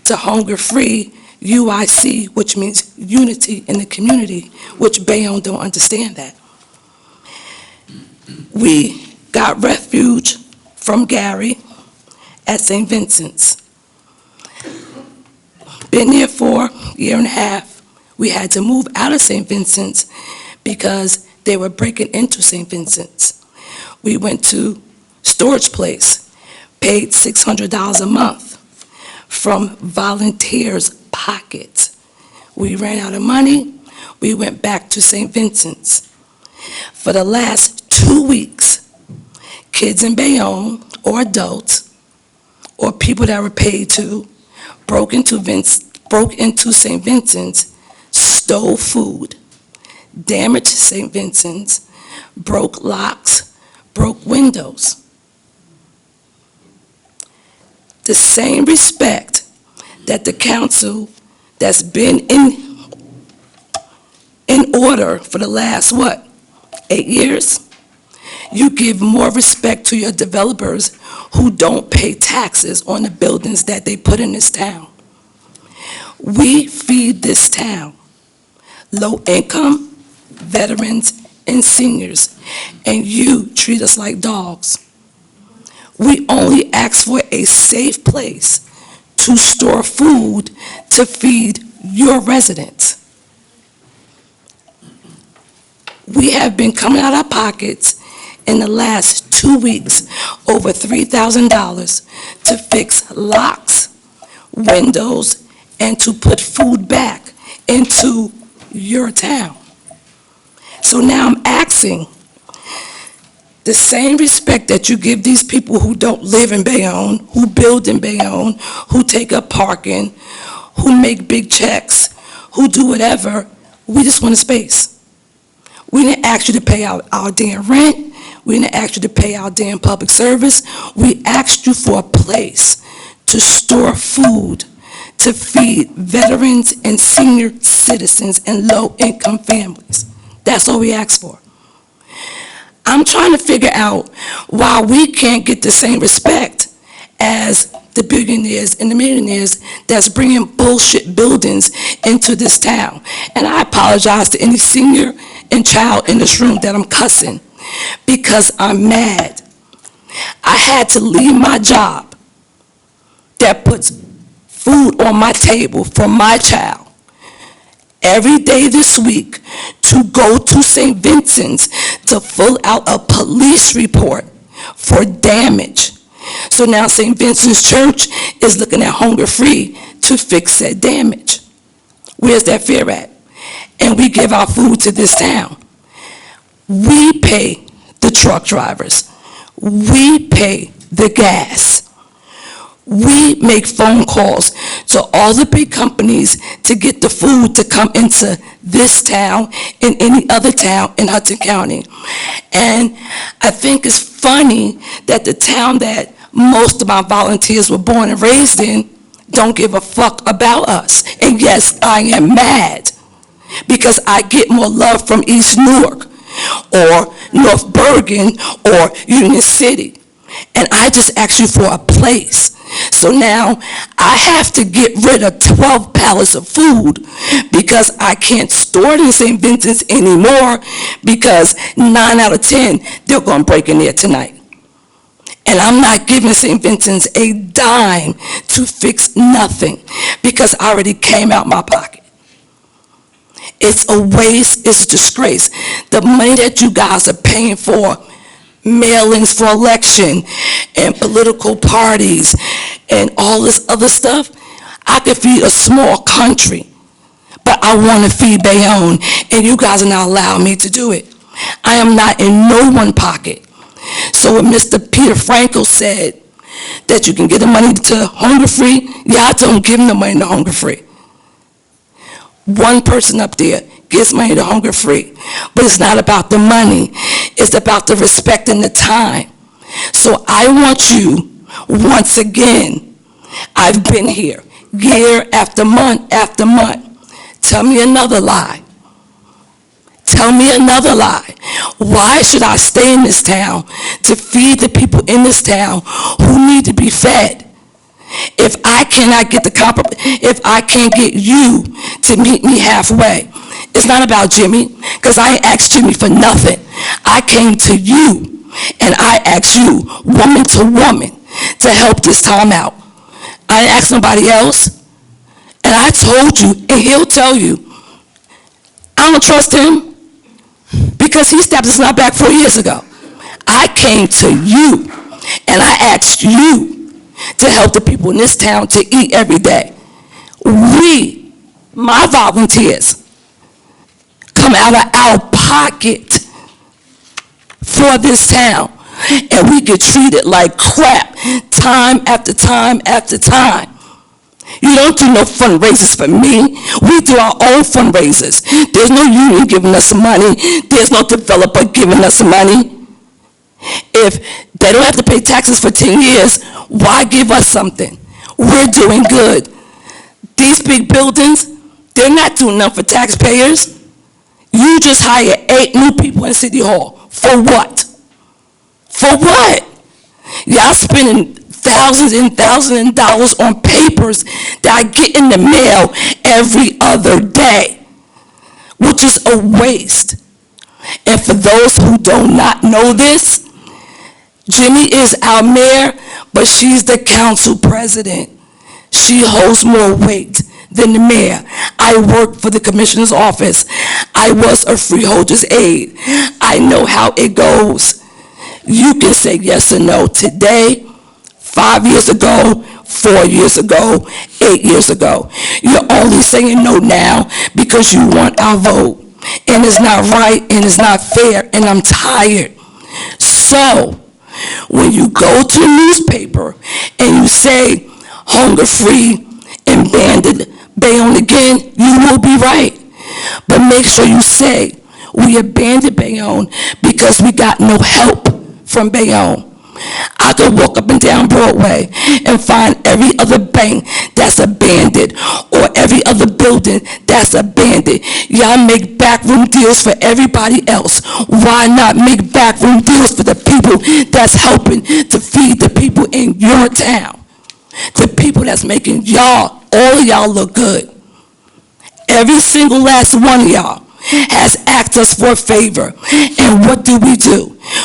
to Hunger Free UIC, which means unity in the community, which Bayonne don't understand that. We got refuge from Gary at St. Vincent's. Been there for a year and a half. We had to move out of St. Vincent's because they were breaking into St. Vincent's. We went to storage place, paid $600 a month from volunteers' pockets. We ran out of money. We went back to St. Vincent's. For the last 2 weeks, kids in Bayonne or adults or people that were paid to broke into St. Vincent's, stole food, damaged St. Vincent's, broke locks, broke windows. The same respect that the council that's been in order for the last, 8 years? You give more respect to your developers who don't pay taxes on the buildings that they put in this town. We feed this town, low income, veterans, and seniors, and you treat us like dogs. We only ask for a safe place to store food to feed your residents. We have been coming out of our pockets in the last 2 weeks over $3,000 to fix locks, windows, and to put food back into your town. So now I'm asking the same respect that you give these people who don't live in Bayonne, who build in Bayonne, who take up parking, who make big checks, who do whatever. We just want a space. We didn't ask you to pay our damn rent. We didn't ask you to pay our damn public service. We asked you for a place to store food, to feed veterans and senior citizens and low-income families. That's all we asked for. I'm trying to figure out why we can't get the same respect as the billionaires and the millionaires that's bringing bullshit buildings into this town. And I apologize to any senior and child in this room that I'm cussing because I'm mad. I had to leave my job that puts food on my table for my child every day this week to go to St. Vincent's to fill out a police report for damage. So now St. Vincent's Church is looking at Hunger Free to fix that damage. Where's that fear at? And we give our food to this town. We pay the truck drivers. We pay the gas. We make phone calls to all the big companies to get the food to come into this town and any other town in Hudson County. And I think it's funny that the town that most of my volunteers were born and raised in don't give a fuck about us. And yes, I am mad because I get more love from East Newark or North Bergen or Union City. And I just asked you for a place. So now I have to get rid of 12 pallets of food because I can't store it in St. Vincent's anymore because 9 out of 10, they're going to break in there tonight. And I'm not giving St. Vincent's a dime to fix nothing because I already came out my pocket. It's a waste, it's a disgrace. The money that you guys are paying for mailings for election and political parties and all this other stuff, I could feed a small country, but I want to feed Bayonne, and you guys are not allowing me to do it. I am not in no one's pocket. So when Mr. Peter Frankel said that you can get the money to Hunger Free, yeah, I don't give him the money to Hunger Free. One person up there gives money to Hunger Free, but it's not about the money. It's about the respect and the time. So I want you, once again, I've been here year after month after month. Tell me another lie. Tell me another lie. Why should I stay in this town to feed the people in this town who need to be fed? If I cannot get if I can't get you to meet me halfway, it's not about Jimmy, because I ain't asked Jimmy for nothing. I came to you, and I asked you, woman to woman, to help this time out. I didn't ask nobody else, and I told you, and he'll tell you, I don't trust him, because he stabbed us in our back 4 years ago. I came to you, and I asked you to help the people in this town to eat every day. We, my volunteers, come out of our pocket for this town, and we get treated like crap time after time after time. You don't do no fundraisers for me. We do our own fundraisers. There's no union giving us money. There's no developer giving us money. If they don't have to pay taxes for 10 years, why give us something? We're doing good. These big buildings, they're not doing nothing for taxpayers. You just hired 8 new people in City Hall. For what? For what? Y'all spending thousands and thousands of dollars on papers that I get in the mail every other day, which is a waste. And for those who do not know this, Jimmy is our mayor, but she's the council president. She holds more weight than the mayor. I work for the commissioner's office. I was a freeholder's aide. I know how it goes. You can say yes or no today, 5 years ago, 4 years ago, 8 years ago. You're only saying no now because you want our vote. And it's not right, and it's not fair, and I'm tired. So, when you go to the newspaper and you say hunger-free and abandoned Bayonne again, you will be right. But make sure you say we abandoned Bayonne because we got no help from Bayonne. I could walk up and down Broadway and find every other bank that's abandoned or every other building that's abandoned. Y'all make backroom deals for everybody else. Why not make backroom deals for the people that's helping to feed the people in your town? The people that's making y'all, all of y'all look good. Every single last one of y'all has asked us for a favor. And what do?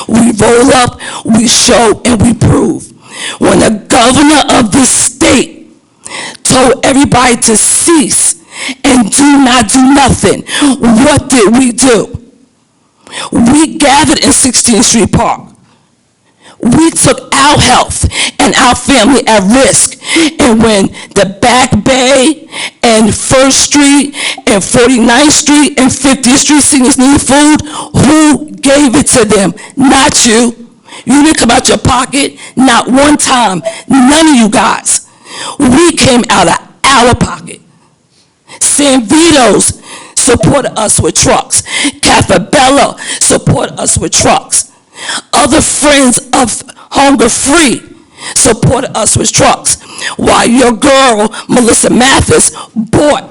We roll up, we show, and we prove. When the governor of this state told everybody to cease and do not do nothing, what did we do? We gathered in 16th Street Park. We took our health and our family at risk. And when the Back Bay and 1st Street and 49th Street and 50th Street seniors needed food, who gave it to them? Not you. You didn't come out your pocket, not one time. None of you guys. We came out of our pocket. San Vito's supported us with trucks. Cafabella supported us with trucks. Other friends of Hunger Free supported us with trucks, while your girl, Melissa Mathis, bought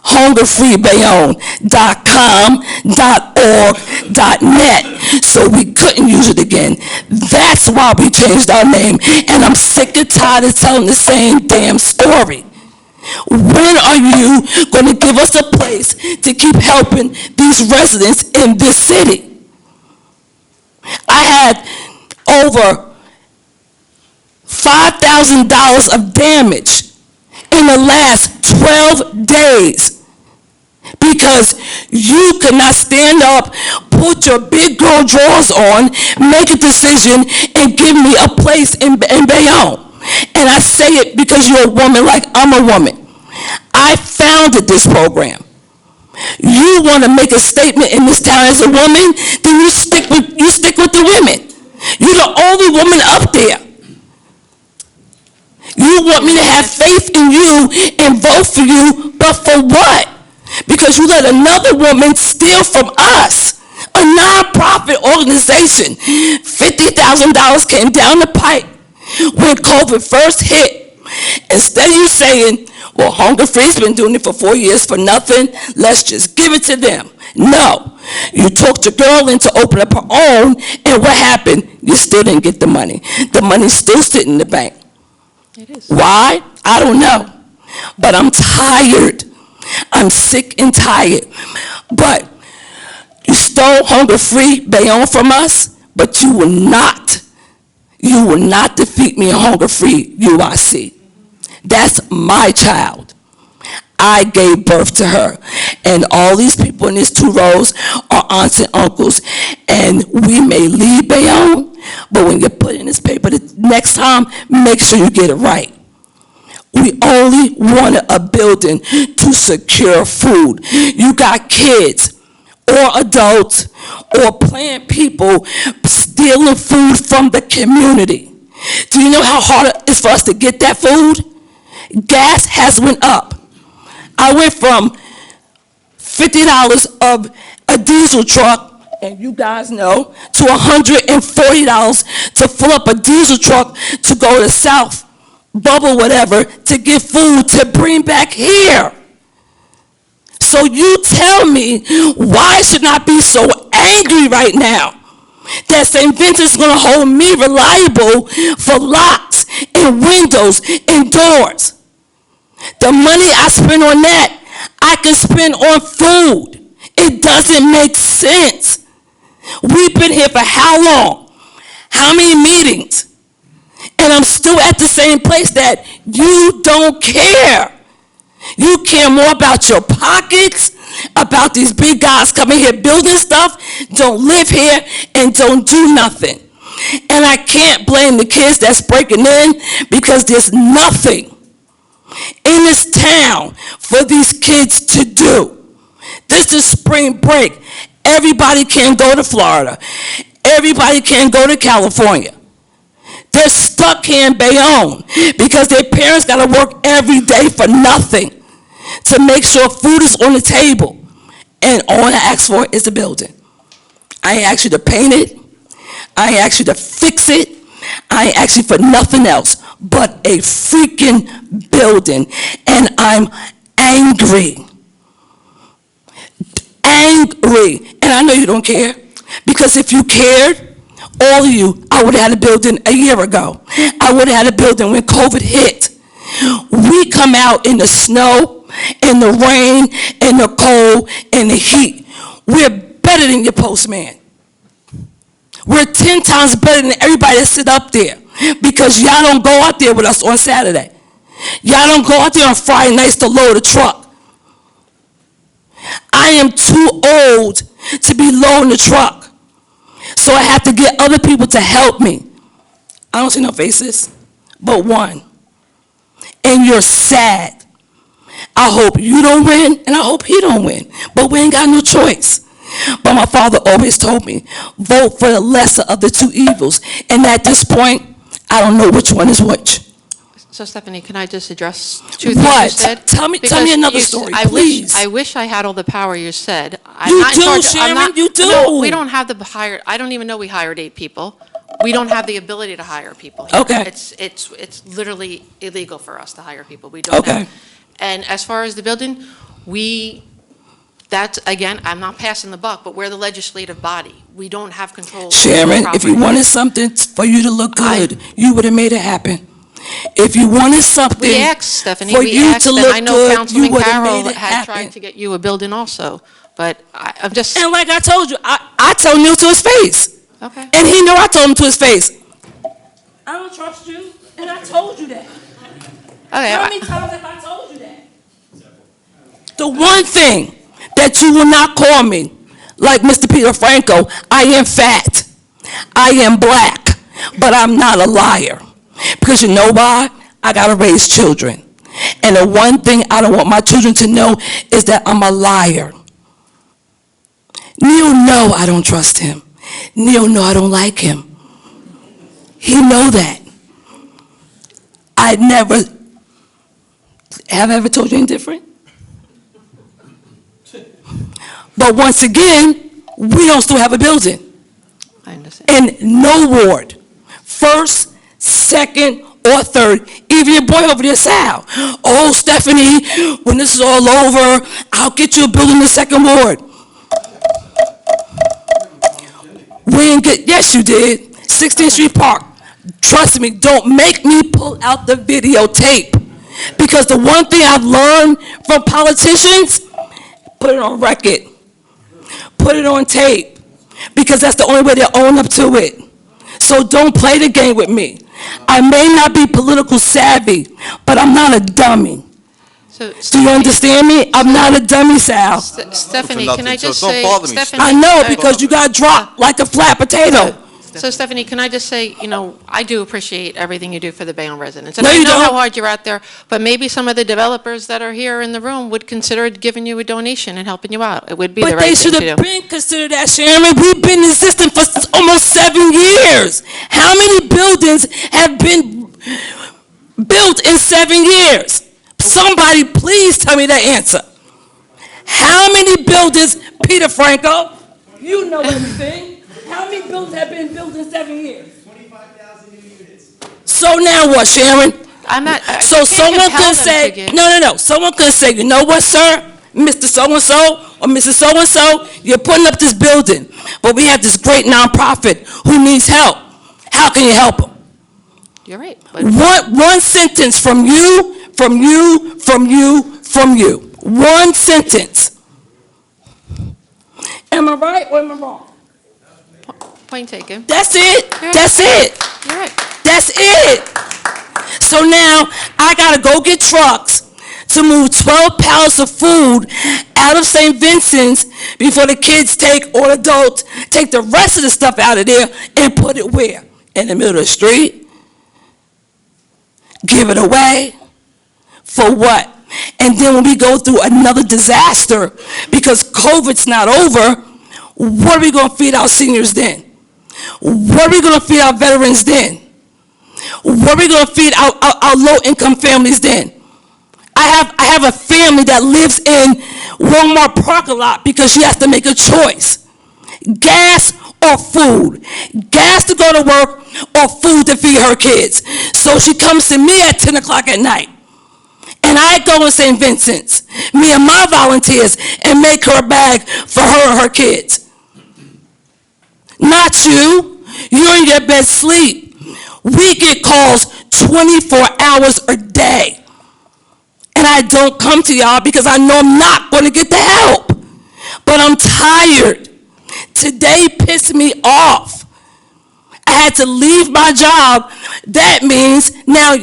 hungerfreebayonne.com.org.net, so we couldn't use it again. That's why we changed our name, and I'm sick and tired of telling the same damn story. When are you going to give us a place to keep helping these residents in this city? I had over $5,000 of damage in the last 12 days because you could not stand up, put your big girl drawers on, make a decision, and give me a place in Bayonne. And I say it because you're a woman like I'm a woman. I founded this program. You want to make a statement in this town as a woman, then you stick with the women. You're the only woman up there. You want me to have faith in you and vote for you, but for what? Because you let another woman steal from us, a nonprofit organization. $50,000 came down the pipe when COVID first hit. Instead of you saying, well, Hunger Free's been doing it for 4 years for nothing, let's just give it to them. No. You talked your girl into open up her own, and what happened? You still didn't get the money. The money's still sitting in the bank. It is. Why? I don't know. But I'm tired. I'm sick and tired. But you stole hunger-free Bayonne from us, but you will not defeat me in hunger-free UIC. That's my child. I gave birth to her. And all these people in these 2 rows are aunts and uncles. And we may leave Bayonne, but when you put in this paper the next time, make sure you get it right. We only wanted a building to secure food. You got kids or adults or planned people stealing food from the community. Do you know how hard it is for us to get that food? Gas has went up. I went from $50 of a diesel truck, and you guys know, to $140 to fill up a diesel truck to go to South Bubble, whatever, to get food to bring back here. So you tell me why I should not be so angry right now that St. Vincent's going to hold me reliable for locks and windows and doors. The money I spend on that, I can spend on food. It doesn't make sense. We've been here for how long? How many meetings? And I'm still at the same place that you don't care. You care more about your pockets, about these big guys coming here building stuff, don't live here, and don't do nothing. And I can't blame the kids that's breaking in because there's nothing in this town for these kids to do. This is spring break. Everybody can go to Florida. Everybody can go to California. They're stuck here in Bayonne because their parents got to work every day for nothing to make sure food is on the table. And all I ask for is a building. I ain't ask you to paint it. I ain't ask you to fix it. I ain't ask you for nothing else but a freaking building. And I'm angry. Angry. And I know you don't care, because if you cared, all of you, I would have had a building a year ago. I would have had a building when COVID hit. We come out in the snow, in the rain, in the cold, in the heat. We're better than your postman. We're 10 times better than everybody that sit up there, because y'all don't go out there with us on Saturday. Y'all don't go out there on Friday nights to load a truck. I am too old to be loading the truck, so I have to get other people to help me. I don't see no faces, but one. And you're sad. I hope you don't win, and I hope he don't win, but we ain't got no choice. But my father always told me, vote for the lesser of the 2 evils. And at this point, I don't know which one is which. So Stephanie, can I just address 2 things you What? said? Tell me another story, please. I wish I had all the power you said. You do, Sharon, you do. No, we don't have I don't even know we hired 8 people. We don't have the ability to hire people here. Okay. It's literally illegal for us to hire people. We don't Okay. have. And as far as the building, that's, again, I'm not passing the buck, but we're the legislative body. We don't have control. over the Sharon, if property. you wanted something for you to look good, you would have made it happen. If you wanted something We asked, Stephanie, for we you asked, to and look I know good, you Councilman would have Carroll made it had happen. tried to get you a building also, but I'm just, And like I told you, I told Neil to his face. okay. And he knew I told him to his face. I don't trust you, and I told you that. Okay, How many times have I told you that? The one thing that you will not call me, like Mr. Peter Franco, I am fat, I am black, but I'm not a liar. Because you know why? I gotta raise children. And the one thing I don't want my children to know is that I'm a liar. Neil know I don't trust him. Neil know I don't like him. He know that. Have I ever told you anything different? But once again, we don't still have a building. I understand. And no ward, first, second, or third. Even your boy over there, Sal. Oh, Stephanie, when this is all over, I'll get you a building in the second ward. We didn't get, yes, you did. 16th Street Park. Trust me, don't make me pull out the videotape. Because the one thing I've learned from politicians, put it on record. Put it on tape. Because that's the only way they own up to it. So don't play the game with me. I may not be political savvy, but I'm not a dummy. So, Do you understand me? I'm not a dummy, Sal. Stephanie, can I just So don't say, bother me, Stephanie, I know, because you got dropped like a flat potato. So Stephanie, can I just say, I do appreciate everything you do for the Bayonne residents. And No, I you know how don't. hard you're out there, but maybe some of the developers that are here in the room would consider giving you a donation and helping you out. It would be the But they right thing should to have do. been considered that, Sharon. We've been in existence for almost 7 years. How many buildings have been built in 7 years? Somebody please tell me that answer. How many buildings, Peter Franco, you know everything. How many buildings have been built in 7 years? 25,000 new units. So now what, Sharon? I'm not, So you can't someone compel could them say, to give. no. Someone could say, you know what, sir? Mr. So-and-so or Mrs. So-and-so, you're putting up this building, but we have this great nonprofit who needs help. How can you help them? You're right. But One sentence from you. One sentence. Am I right or am I wrong? point taken. That's it. You're right. That's it. You're right. That's it. So now I gotta go get trucks to move 12 pallets of food out of St. Vincent's before the kids or adults take the rest of the stuff out of there and put it where? In the middle of the street? Give it away? For what? And then when we go through another disaster because COVID's not over, what are we gonna feed our seniors then? What are we going to feed our veterans then? What are we going to feed our low-income families then? I have a family that lives in Walmart parking lot because she has to make a choice. Gas or food. Gas to go to work or food to feed her kids. So she comes to me at 10 o'clock at night. And I go in St. Vincent's, me and my volunteers, and make her a bag for her and her kids. Not you. You're in your bed sleep. We get calls 24 hours a day. And I don't come to y'all because I know I'm not going to get the help. But I'm tired. Today pissed me off. I had to leave my job. That means now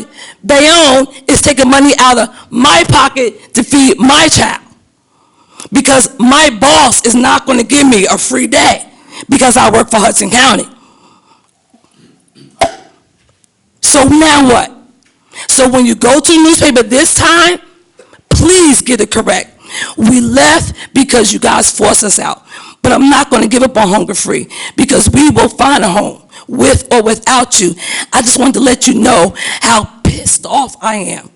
Bayonne is taking money out of my pocket to feed my child. Because my boss is not going to give me a free day. Because I work for Hudson County. So now what? So when you go to the newspaper this time, please get it correct. We left because you guys forced us out. But I'm not going to give up on Hunger Free because we will find a home with or without you. I just wanted to let you know how pissed off I am.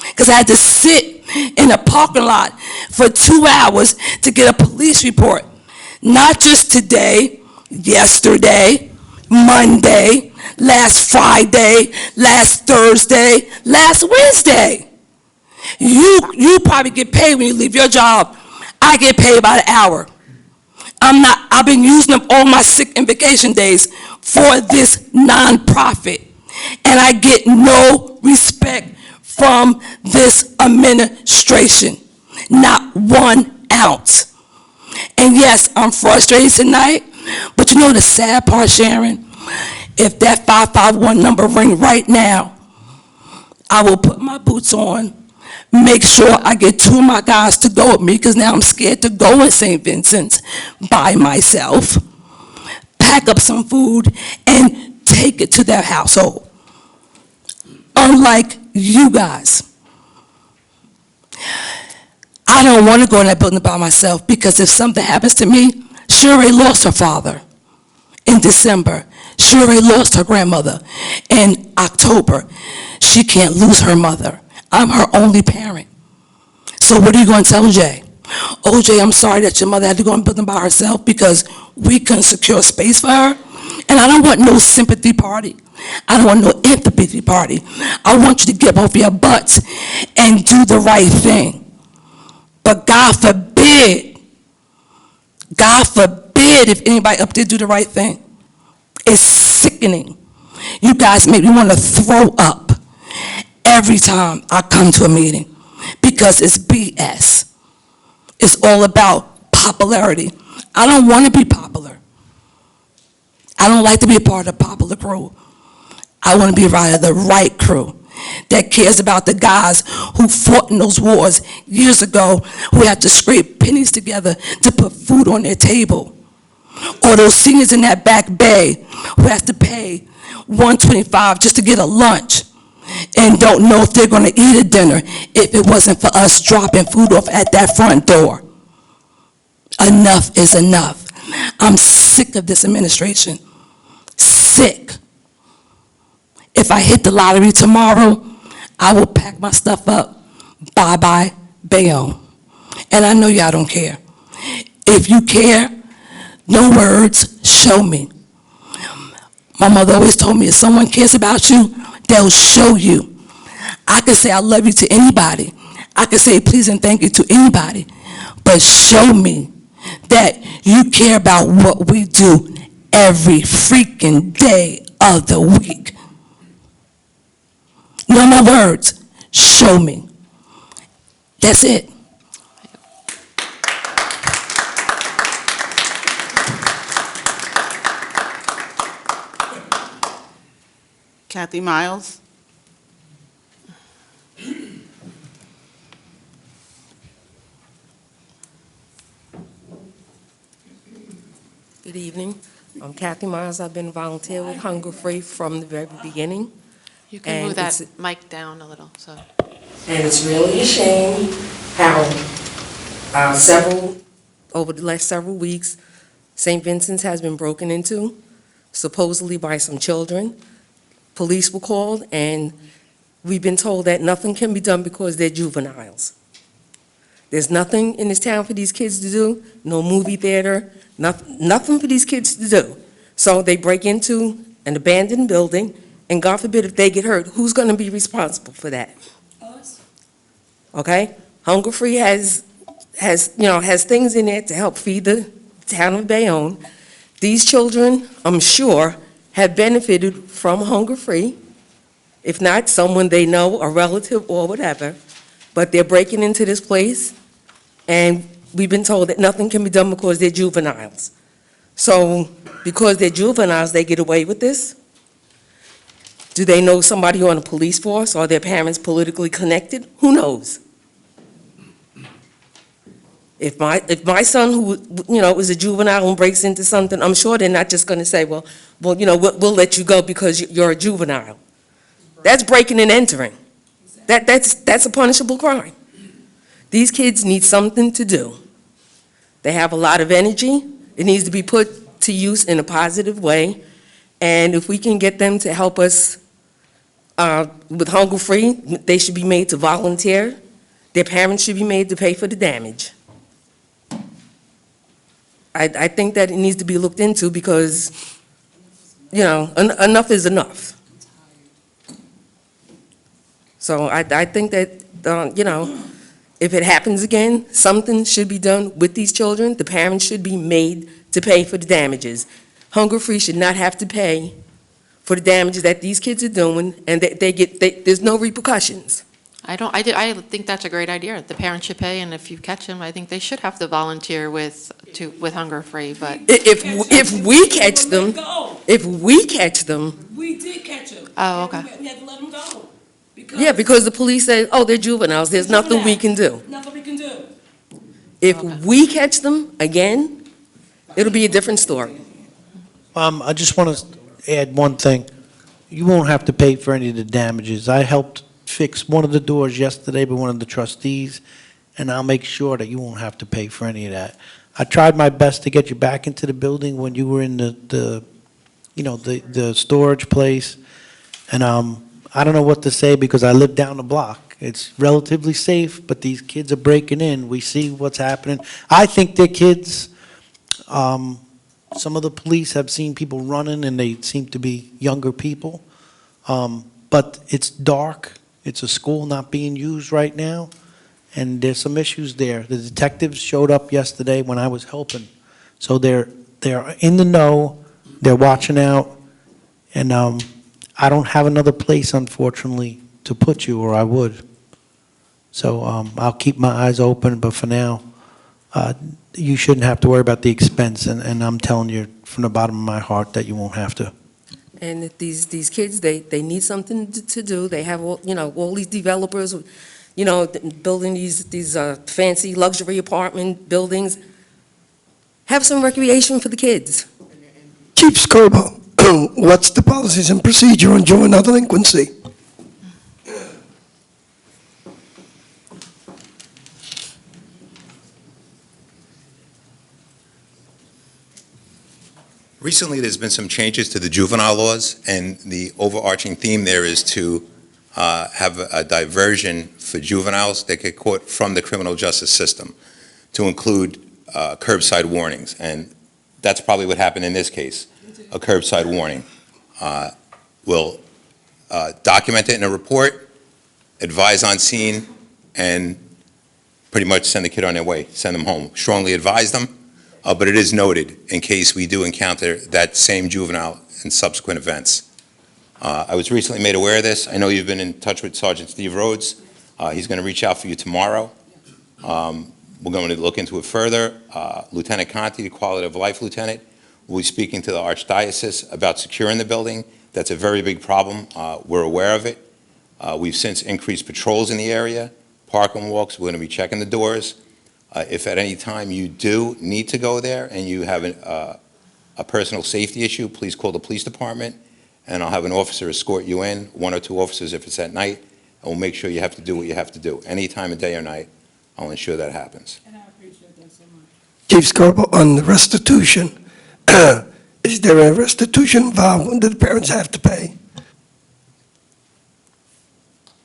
Because I had to sit in a parking lot for 2 hours to get a police report. Not just today, yesterday, Monday, last Friday, last Thursday, last Wednesday. You probably get paid when you leave your job. I get paid by the hour. I've been using up all my sick and vacation days for this nonprofit. And I get no respect from this administration. Not 1 ounce. And yes, I'm frustrated tonight, but you know the sad part, Sharon? If that 551 number ring right now, I will put my boots on, make sure I get 2 of my guys to go with me, because now I'm scared to go in St. Vincent's by myself, pack up some food, and take it to their household. Unlike you guys. I don't want to go in that building by myself because if something happens to me, Sheree lost her father in December. Sheree lost her grandmother in October. She can't lose her mother. I'm her only parent. So what are you going to tell OJ? OJ, I'm sorry that your mother had to go in the building by herself because we couldn't secure space for her. And I don't want no sympathy party. I don't want no empathy party. I want you to get off your butts and do the right thing. But God forbid if anybody up there do the right thing. It's sickening You guys make me want to throw up every time I come to a meeting because it's BS. It's all about popularity. I don't want to be popular. I don't like to be a part of the popular crew. I want to be a part of the right crew that cares about the guys who fought in those wars years ago, who had to scrape pennies together to put food on their table. Or those seniors in that back bay who have to pay $125 just to get a lunch and don't know if they're going to eat a dinner if it wasn't for us dropping food off at that front door. Enough is enough. I'm sick of this administration. Sick. If I hit the lottery tomorrow, I will pack my stuff up. Bye-bye, Bayonne. And I know y'all don't care. If you care, no words, show me. My mother always told me, if someone cares about you, they'll show you. I can say I love you to anybody. I can say please and thank you to anybody. But show me that you care about what we do every freaking day of the week. No more words. Show me. That's it. Kathy Miles? Good evening. I'm Kathy Miles. I've been a volunteer with Hunger Free from the very beginning. You can move that mic down a little, so. And it's really a shame how over the last several weeks, St. Vincent's has been broken into, supposedly by some children. Police were called, and we've been told that nothing can be done because they're juveniles. There's nothing in this town for these kids to do, no movie theater, nothing for these kids to do. So they break into an abandoned building, and God forbid if they get hurt, who's going to be responsible for that? Us. Okay? Hunger Free has things in it to help feed the town of Bayonne. These children, I'm sure, have benefited from Hunger Free. If not, someone they know, a relative or whatever. But they're breaking into this place, and we've been told that nothing can be done because they're juveniles. So because they're juveniles, they get away with this? Do they know somebody on a police force? Are their parents politically connected? Who knows? If my son, who is a juvenile and breaks into something, I'm sure they're not just going to say, well, we'll let you go because you're a juvenile. That's breaking and entering. That's a punishable crime. These kids need something to do. They have a lot of energy. It needs to be put to use in a positive way. And if we can get them to help us with Hunger Free, they should be made to volunteer. Their parents should be made to pay for the damage. I think that it needs to be looked into because, enough is enough. So I think that, if it happens again, something should be done with these children. The parents should be made to pay for the damages. Hunger Free should not have to pay for the damages that these kids are doing, and there's no repercussions. I think that's a great idea. The parents should pay, and if you catch them, I think they should have to volunteer with Hunger Free, but. If we catch them. We did catch them. Oh, okay. We had to let them go. Yeah, because the police say, oh, they're juveniles, there's nothing we can do. Nothing we can do. If we catch them again, it'll be a different story. I just want to add one thing. You won't have to pay for any of the damages. I helped fix one of the doors yesterday by one of the trustees, and I'll make sure that you won't have to pay for any of that. I tried my best to get you back into the building when you were in the storage place, and I don't know what to say because I live down the block. It's relatively safe, but these kids are breaking in. We see what's happening. I think they're kids. Some of the police have seen people running, and they seem to be younger people. But it's dark. It's a school not being used right now, and there's some issues there. The detectives showed up yesterday when I was helping. So they're in the know. They're watching out, and I don't have another place, unfortunately, to put you, or I would. So I'll keep my eyes open, but for now, you shouldn't have to worry about the expense, and I'm telling you from the bottom of my heart that you won't have to. And if these kids, they need something to do. They have, all these developers, building these fancy luxury apartment buildings. Have some recreation for the kids. Chief Skirbo, what's the policies and procedure on juvenile delinquency? Recently, there's been some changes to the juvenile laws, and the overarching theme there is to have a diversion for juveniles that get caught from the criminal justice system, to include curbside warnings. And that's probably what happened in this case, a curbside warning. We'll document it in a report, advise on scene, and pretty much send the kid on their way, send them home. Strongly advise them. But it is noted in case we do encounter that same juvenile in subsequent events. I was recently made aware of this. I know you've been in touch with Sergeant Steve Rhodes. He's going to reach out for you tomorrow. We're going to look into it further. Lieutenant Conti, the quality of life lieutenant, will be speaking to the Archdiocese about securing the building. That's a very big problem. We're aware of it. We've since increased patrols in the area, parking walks. We're going to be checking the doors. If at any time you do need to go there and you have a personal safety issue, please call the police department, and I'll have an officer escort you in, 1 or 2 officers if it's at night, and we'll make sure you have to do what you have to do. Any time of day or night, I'll ensure that happens. And I appreciate that so much. Chief Skirbo, on the restitution, is there a restitution involved that the parents have to pay?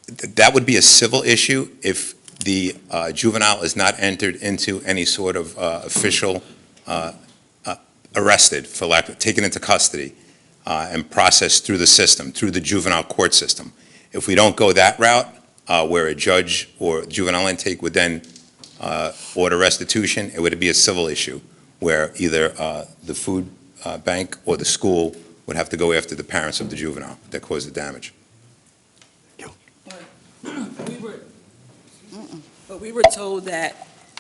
That would be a civil issue if the juvenile is not entered into any sort of official, arrested, for lack of, taken into custody and processed through the system, through the juvenile court system. If we don't go that route, where a judge or juvenile intake would then order restitution, it would be a civil issue, where either the food bank or the school would have to go after the parents of the juvenile that caused the damage. But we were told that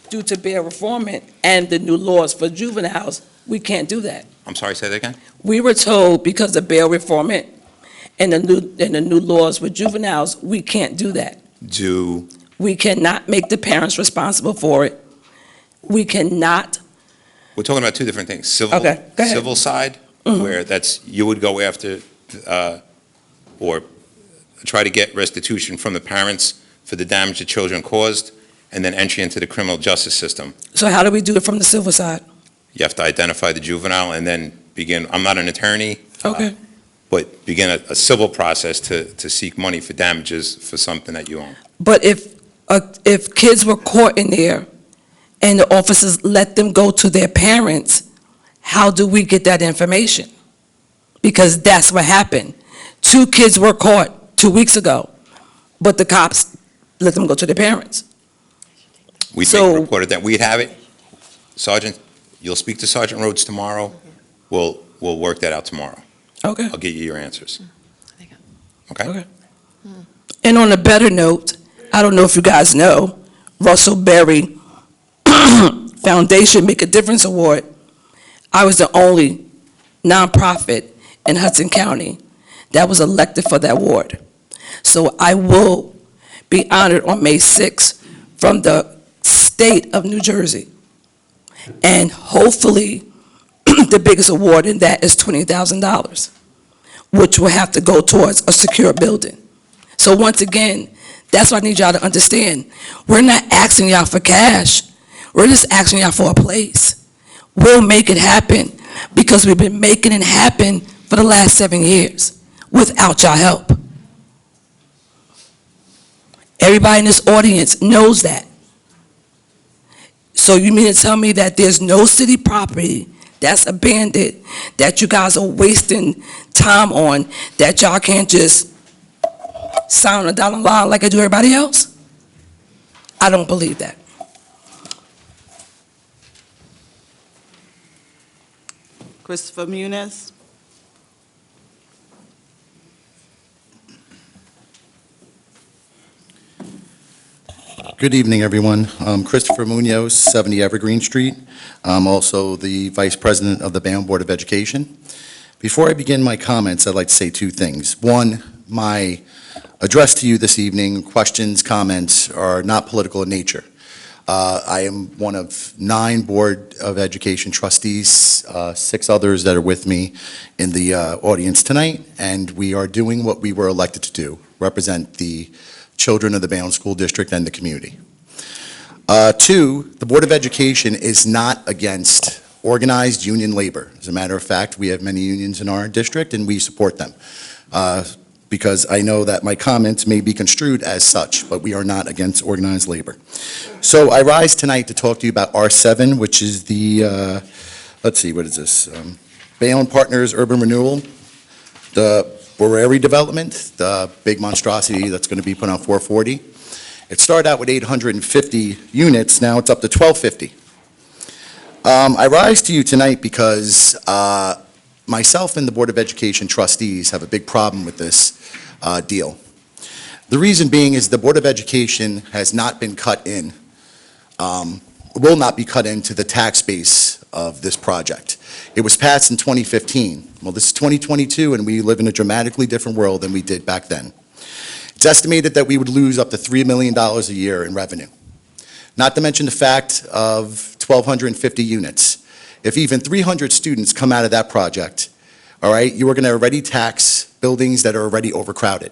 due to bail reform and the new laws for juveniles, we can't do that. I'm sorry, say that again? We were told because of bail reform and the new laws with juveniles, we can't do that. We cannot make the parents responsible for it. We cannot. We're talking about 2 different things. Okay, go ahead. Civil side, where you would go after or try to get restitution from the parents for the damage the children caused, and then entry into the criminal justice system. So how do we do it from the civil side? You have to identify the juvenile and then begin, I'm not an attorney. Okay. But begin a civil process to seek money for damages for something that you own. But if kids were caught in there and the officers let them go to their parents, how do we get that information? Because that's what happened. 2 kids were caught 2 weeks ago, but the cops let them go to their parents. We reported that. We'd have it. Sergeant, you'll speak to Sergeant Rhodes tomorrow. We'll work that out tomorrow. Okay. I'll get you your answers. Okay? And on a better note, I don't know if you guys know, Russell Berry Foundation Make a Difference Award. I was the only nonprofit in Hudson County that was elected for that award. So I will be honored on May 6th from the state of New Jersey. And hopefully, the biggest award in that is $20,000, which will have to go towards a secure building. So once again, that's what I need y'all to understand. We're not asking y'all for cash. We're just asking y'all for a place. We'll make it happen because we've been making it happen for the last 7 years without y'all help. Everybody in this audience knows that. So you mean to tell me that there's no city property that's abandoned, that you guys are wasting time on, that y'all can't just sign a dollar line like I do everybody else? I don't believe that. Christopher Muniz? Good evening, everyone. I'm Christopher Munoz, 70 Evergreen Street. I'm also the Vice President of the Bayonne Board of Education. Before I begin my comments, I'd like to say two things. One, my address to you this evening, questions, comments, are not political in nature. I am one of 9 Board of Education trustees, 6 others that are with me in the audience tonight, and we are doing what we were elected to do, represent the children of the Bayonne School District and the community. 2, the Board of Education is not against organized union labor. As a matter of fact, we have many unions in our district, and we support them. Because I know that my comments may be construed as such, but we are not against organized labor. So I rise tonight to talk to you about R7, which is the, let's see, what is this? Bayonne Partners Urban Renewal, the Boreri development, the big monstrosity that's going to be put on 440. It started out with 850 units, now it's up to 1250. I rise to you tonight because myself and the Board of Education trustees have a big problem with this deal. The reason being is the Board of Education has not been cut in, will not be cut into the tax base of this project. It was passed in 2015. Well, this is 2022, and we live in a dramatically different world than we did back then. It's estimated that we would lose up to $3 million a year in revenue. Not to mention the fact of 1,250 units. If even 300 students come out of that project, all right, you are going to already tax buildings that are already overcrowded.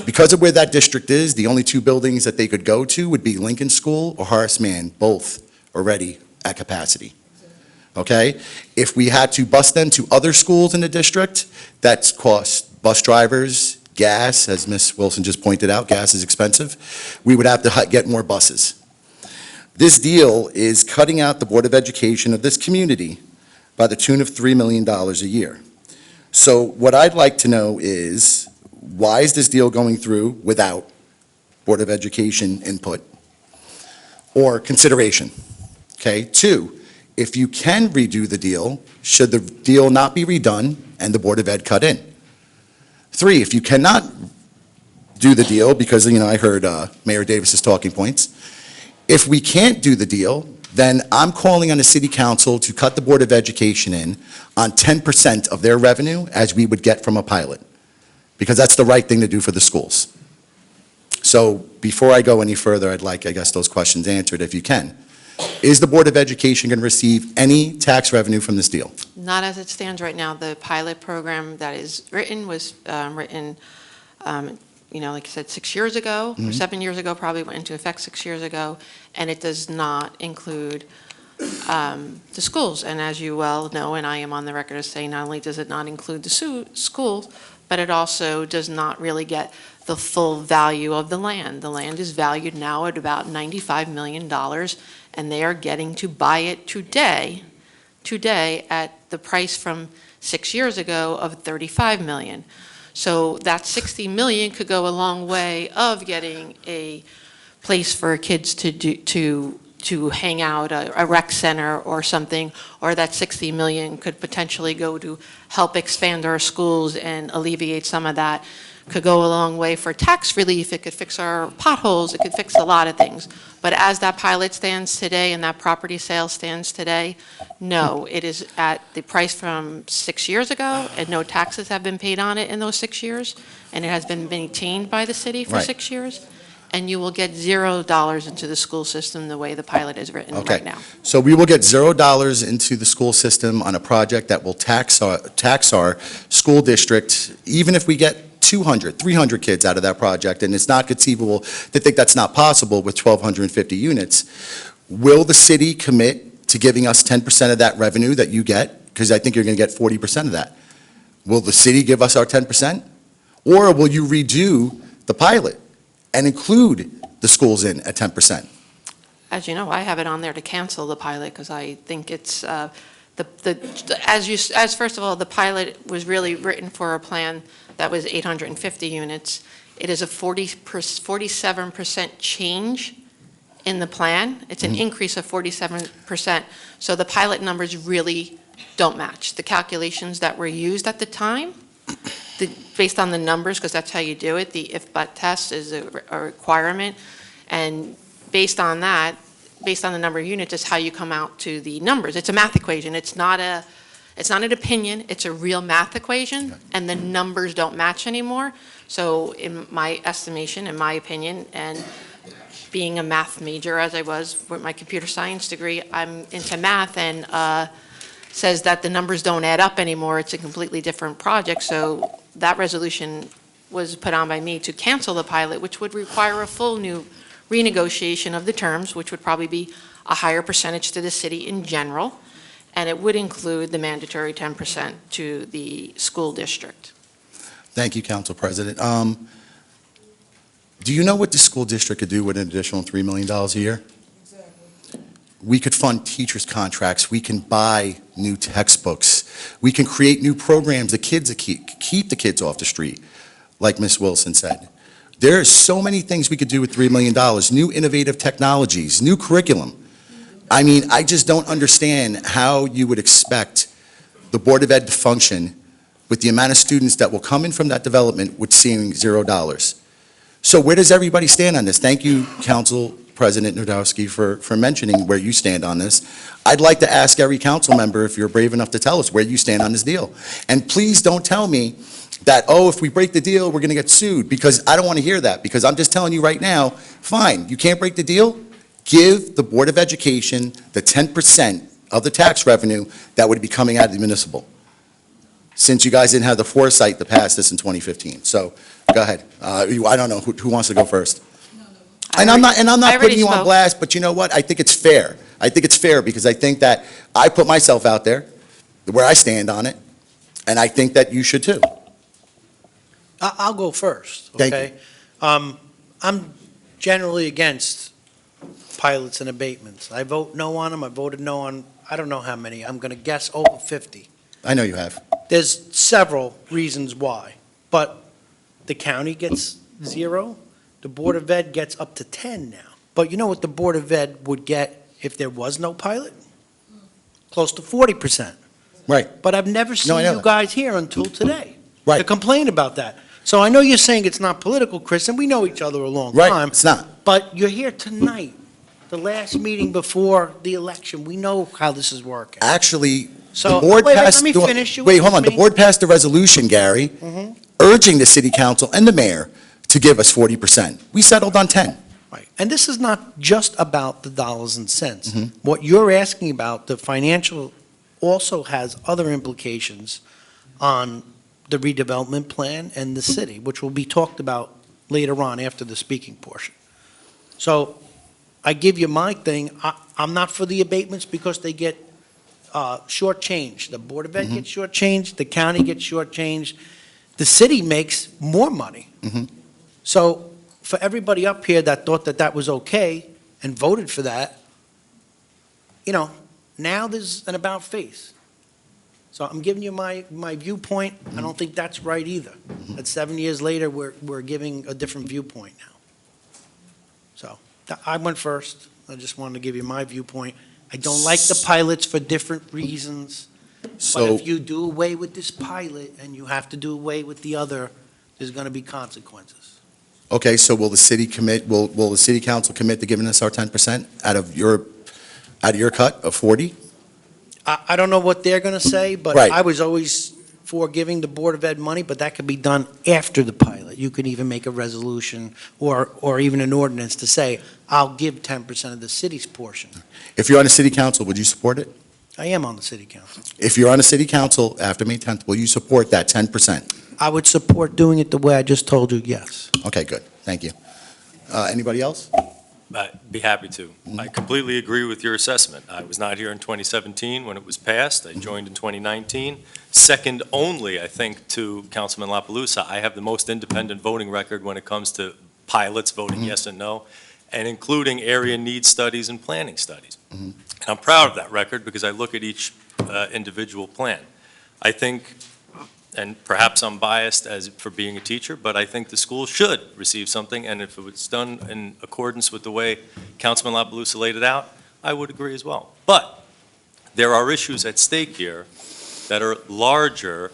Because of where that district is, the only 2 buildings that they could go to would be Lincoln School or Horace Mann, both already at capacity. Okay? If we had to bus them to other schools in the district, that's cost bus drivers, gas, as Ms. Wilson just pointed out, gas is expensive. We would have to get more buses. This deal is cutting out the Board of Education of this community by the tune of $3 million a year. So what I'd like to know is, why is this deal going through without Board of Education input or consideration? Okay, 2, if you can redo the deal, should the deal not be redone and the Board of Ed cut in? 3, if you cannot do the deal, because, I heard Mayor Davis's talking points, if we can't do the deal, then I'm calling on the City Council to cut the Board of Education in on 10% of their revenue as we would get from a pilot, because that's the right thing to do for the schools. So before I go any further, I'd like, I guess, those questions answered if you can. Is the Board of Education going to receive any tax revenue from this deal? Not as it stands right now. The pilot program that is written was written, like I said, 6 years ago, or 7 years ago, probably went into effect 6 years ago, and it does not include the schools. And as you well know, and I am on the record as saying, not only does it not include the schools, but it also does not really get the full value of the land. The land is valued now at about $95 million, and they are getting to buy it today at the price from 6 years ago of $35 million. So that $60 million could go a long way of getting a place for kids to hang out, a rec center or something, or that $60 million could potentially go to help expand our schools and alleviate some of that. Could go a long way for tax relief. It could fix our potholes. It could fix a lot of things. But as that pilot stands today and that property sale stands today, no, it is at the price from 6 years ago, and no taxes have been paid on it in those 6 years, and it has been maintained by the city for Right. 6 years, and you will get $0 into the school system the way the pilot is written right now. So we will get $0 into the school system on a project that will tax our school district, even if we get 200, 300 kids out of that project, and it's not conceivable to think that's not possible with 1,250 units. Will the city commit to giving us 10% of that revenue that you get? Because I think you're going to get 40% of that. Will the city give us our 10%? Or will you redo the pilot and include the schools in at 10%? As you know, I have it on there to cancel the pilot because I think it's, first of all, the pilot was really written for a plan that was 850 units. It is a 47% change in the plan. It's an increase of 47%. So the pilot numbers really don't match. The calculations that were used at the time, based on the numbers, because that's how you do it, the if-but test is a requirement, and based on that, based on the number of units, is how you come out to the numbers. It's a math equation. It's not an opinion, it's a real math equation, and the numbers don't match anymore. So in my estimation, in my opinion, and being a math major as I was with my computer science degree, I'm into math, and says that the numbers don't add up anymore. It's a completely different project. So that resolution was put on by me to cancel the pilot, which would require a full new renegotiation of the terms, which would probably be a higher percentage to the city in general, and it would include the mandatory 10% to the school district. Thank you, Council President. Do you know what the school district could do with an additional $3 million a year? We could fund teachers' contracts, we can buy new textbooks, we can create new programs that keep the kids off the street, like Ms. Wilson said. There are so many things we could do with $3 million, new innovative technologies, new curriculum. I mean, I just don't understand how you would expect the Board of Ed to function with the amount of students that will come in from that development with seeing $0. So where does everybody stand on this? Thank you, Council President Nudowski, for mentioning where you stand on this. I'd like to ask every council member, if you're brave enough to tell us where you stand on this deal. And please don't tell me that, oh, if we break the deal, we're going to get sued, because I don't want to hear that, because I'm just telling you right now, fine, you can't break the deal? Give the Board of Education the 10% of the tax revenue that would be coming out of the municipal, since you guys didn't have the foresight to pass this in 2015. So, go ahead. I don't know, who wants to go first? And I'm not putting you on blast, but you know what? I think it's fair. I think it's fair because I think that I put myself out there, where I stand on it, and I think that you should too. I'll go first, Thank okay? I'm generally against pilots and abatements. I vote no on them. I voted no on, I don't know how many. I'm going to guess over 50. I know you have. There's several reasons why, but the county gets 0. The Board of Ed gets up to 10 now. But you know what the Board of Ed would get if there was no pilot? Close to 40%. Right. But I've never seen know you that. guys here until today to Right. complain about that. So I know you're saying it's not political, Chris, and we know each other a long Right, time. it's not. But you're here tonight, the last meeting before the election. We know how this is working. Actually, So, the board wait, passed... let me finish. You Wait, were hold on. with The me. board passed a resolution, Gary, Mhm. urging the city council and the mayor to give us 40%. We settled on 10. Right. And this is not just about the dollars and cents. Mhm. What you're asking about, the financial, also has other implications on the redevelopment plan and the city, which will be talked about later on after the speaking portion. So I give you my thing. I'm not for the abatements because they get shortchanged. The Board of Ed gets shortchanged, the county gets shortchanged, the city makes more money. Mhm. So for everybody up here that thought that that was okay and voted for that, you know, now there's an about face. So I'm giving you my viewpoint. I don't think that's right either. That 7 years later, we're giving a different viewpoint now. So I went first. I just wanted to give you my viewpoint. I don't like the pilots for different reasons. But So, if you do away with this pilot and you have to do away with the other, there's going to be consequences. okay, so will the city commit, will the city council commit to giving us our 10% out of your cut of 40? I don't know what they're going to say, but Right. I was always for giving the Board of Ed money, but that could be done after the pilot. You could even make a resolution or even an ordinance to say, I'll give 10% of the city's portion. If you're on the city council, would you support it? I am on the city council. If you're on the city council after May 10th, will you support that 10%? I would support doing it the way I just told you, yes. Okay, good. Thank you. Anybody else? I'd be happy to. I completely agree with your assessment. I was not here in 2017 when it was passed. I joined in 2019. Second only, I think, to Councilman La Palusa, I have the most independent voting record when it comes to pilots voting yes and no, and including area need studies and planning studies. And I'm proud of that record because I look at each individual plan. I think, and perhaps I'm biased for being a teacher, but I think the school should receive something, and if it was done in accordance with the way Councilman La Palusa laid it out, I would agree as well. But there are issues at stake here that are larger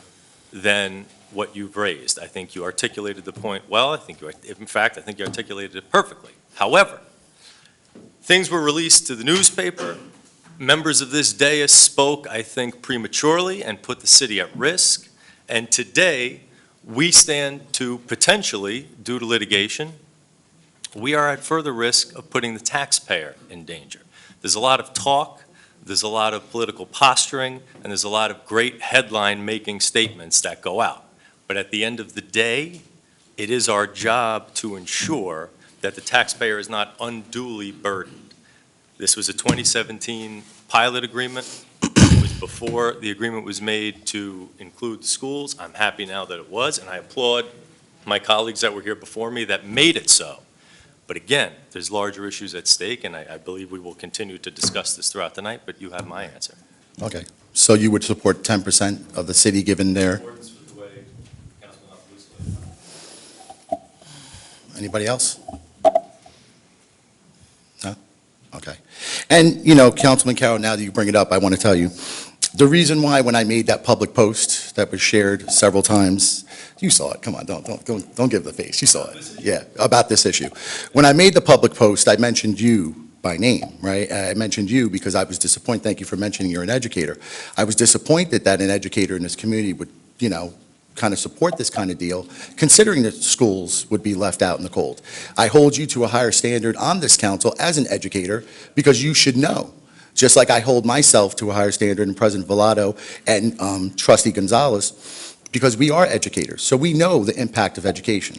than what you've raised. I think you articulated the point well. In fact, I think you articulated it perfectly. However, Things were released to the newspaper. Members of this dais spoke, I think, prematurely and put the city at risk. And today, we stand to potentially, due to litigation, we are at further risk of putting the taxpayer in danger. There's a lot of talk, there's a lot of political posturing, and there's a lot of great headline-making statements that go out. But at the end of the day, it is our job to ensure that the taxpayer is not unduly burdened. This was a 2017 pilot agreement. It was before the agreement was made to include the schools. I'm happy now that it was, and I applaud my colleagues that were here before me that made it so. But again, there's larger issues at stake, and I believe we will continue to discuss this throughout the night, but you have my answer. Okay. So you would support 10% of the city given their, In accordance with the way Councilman Alfonso laid it out. anybody else? No? Okay. And, you know, Councilman Carroll, now that you bring it up, I want to tell you, the reason why when I made that public post that was shared several times, you saw it, come on, don't give the face, you saw it, yeah, about this issue. When I made the public post, I mentioned you by name, right? I mentioned you because I was disappointed, thank you for mentioning you're an educator. I was disappointed that an educator in this community would, you know, kind of support this kind of deal, considering that schools would be left out in the cold. I hold you to a higher standard on this council as an educator because you should know. Just like I hold myself to a higher standard in President Vallado and Trustee Gonzalez, because we are educators, so we know the impact of education.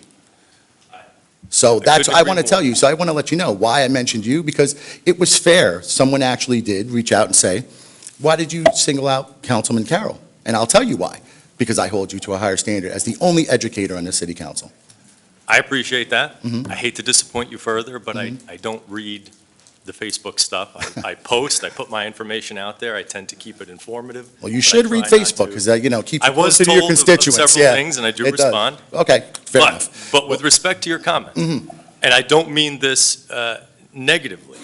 So that's, I want to tell you, so I want to let you know why I mentioned you, because it was fair. Someone actually did reach out and say, why did you single out Councilman Carroll? And I'll tell you why, because I hold you to a higher standard as the only educator on the city council. I appreciate that. Mhm. I hate to disappoint you further, but I don't read the Facebook stuff. I post, I put my information out there, I tend to keep it informative. Well, you but should I read try not Facebook, to. because, you know, keep I you was closer to your told of constituents. several Yeah, things, and I do it does. respond. Okay, fair enough. But with respect to your comment, and I don't mean this negatively,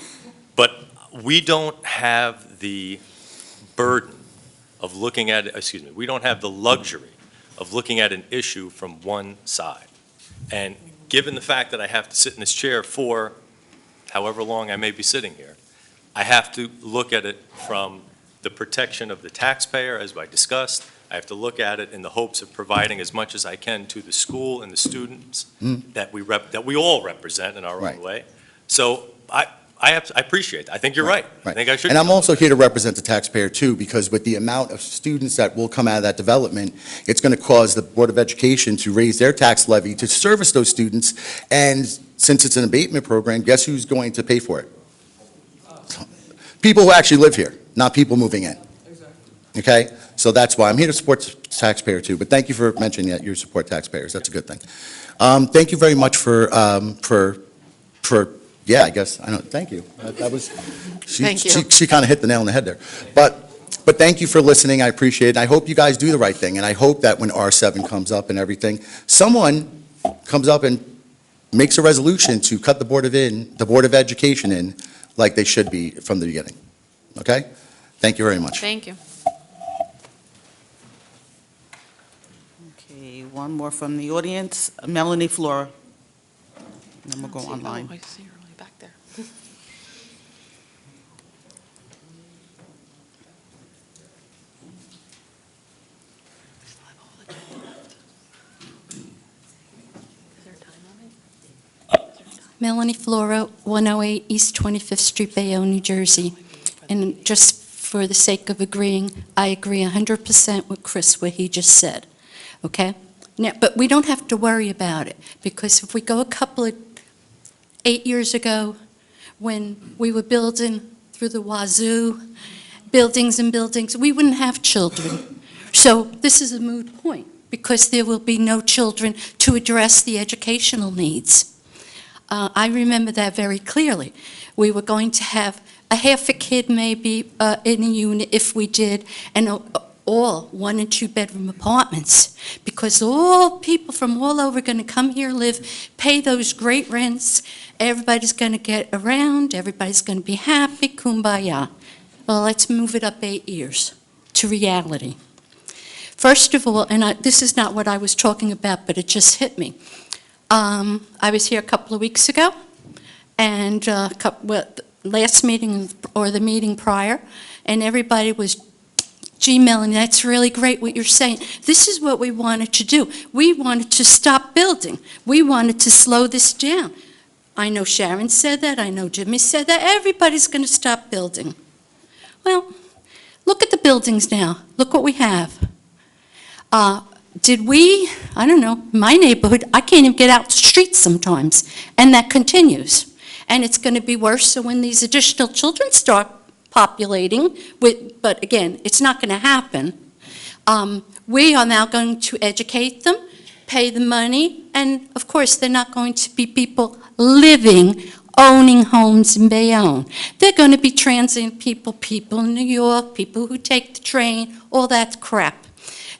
but we don't have the burden of looking at, we don't have the luxury of looking at an issue from one side. And given the fact that I have to sit in this chair for however long I may be sitting here, I have to look at it from the protection of the taxpayer, as I discussed. I have to look at it in the hopes of providing as much as I can to the school and the students that we all represent in our own way. So I appreciate that. I think you're right. I think I should. And I'm also here to represent the taxpayer too, because with the amount of students that will come out of that development, it's going to cause the Board of Education to raise their tax levy to service those students. And since it's an abatement program, guess who's going to pay for it? People who actually live here, not people moving in. Okay? So that's why I'm here to support the taxpayer too. But thank you for mentioning that you support taxpayers. That's a good thing. Thank you very much for yeah, I guess, I know, thank you. That was, Thank you. she kind of hit the nail on the head there. But thank you for listening, I appreciate it. I hope you guys do the right thing, and I hope that when R7 comes up and everything, someone comes up and makes a resolution to cut the Board of Education in like they should be from the beginning. Okay? Thank you very much. Thank you. Okay, one more from the audience, Melanie Flora. And then we'll go online. Oh, I see her really back there. Melanie Flora, 108 East 25th Street, Bayonne, New Jersey. And just for the sake of agreeing, I agree 100% with Chris, what he just said, okay? Now, but we don't have to worry about it, because if we go 8 years ago, when we were building through the wazoo, buildings and buildings, we wouldn't have children. So this is a moot point, because there will be no children to address the educational needs. I remember that very clearly. We were going to have a half a kid maybe in a unit if we did, and all 1- and 2-bedroom apartments, because all people from all over are going to come here, live, pay those great rents. Everybody's going to get around. Everybody's going to be happy. Kumbaya. Well, let's move it up 8 years to reality. First of all, and this is not what I was talking about, but it just hit me. I was here a couple of weeks ago, and last meeting or the meeting prior, and everybody was, gee, Melanie, that's really great what you're saying. This is what we wanted to do. We wanted to stop building. We wanted to slow this down. I know Sharon said that. I know Jimmy said that. Everybody's going to stop building. Well, look at the buildings now. Look what we have. I don't know, my neighborhood, I can't even get out the streets sometimes, and that continues. And it's going to be worse, so when these additional children start populating, but again, it's not going to happen, we are now going to educate them, pay the money, and of course, they're not going to be people living, owning homes in Bayonne. They're going to be transient people in New York, people who take the train, all that crap.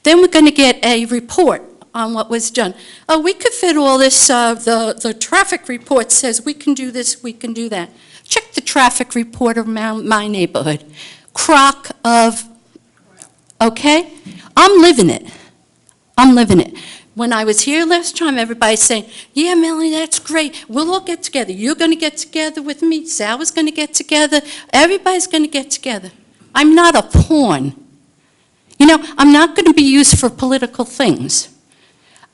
Then we're going to get a report on what was done. Oh, we could fit all this, the traffic report says we can do this, we can do that. Check the traffic report around my neighborhood. Crock of, okay? I'm living it. I'm living it. When I was here last time, everybody's saying, yeah, Melanie, that's great. We'll all get together. You're going to get together with me. Sal was going to get together. Everybody's going to get together. I'm not a pawn. You know, I'm not going to be used for political things.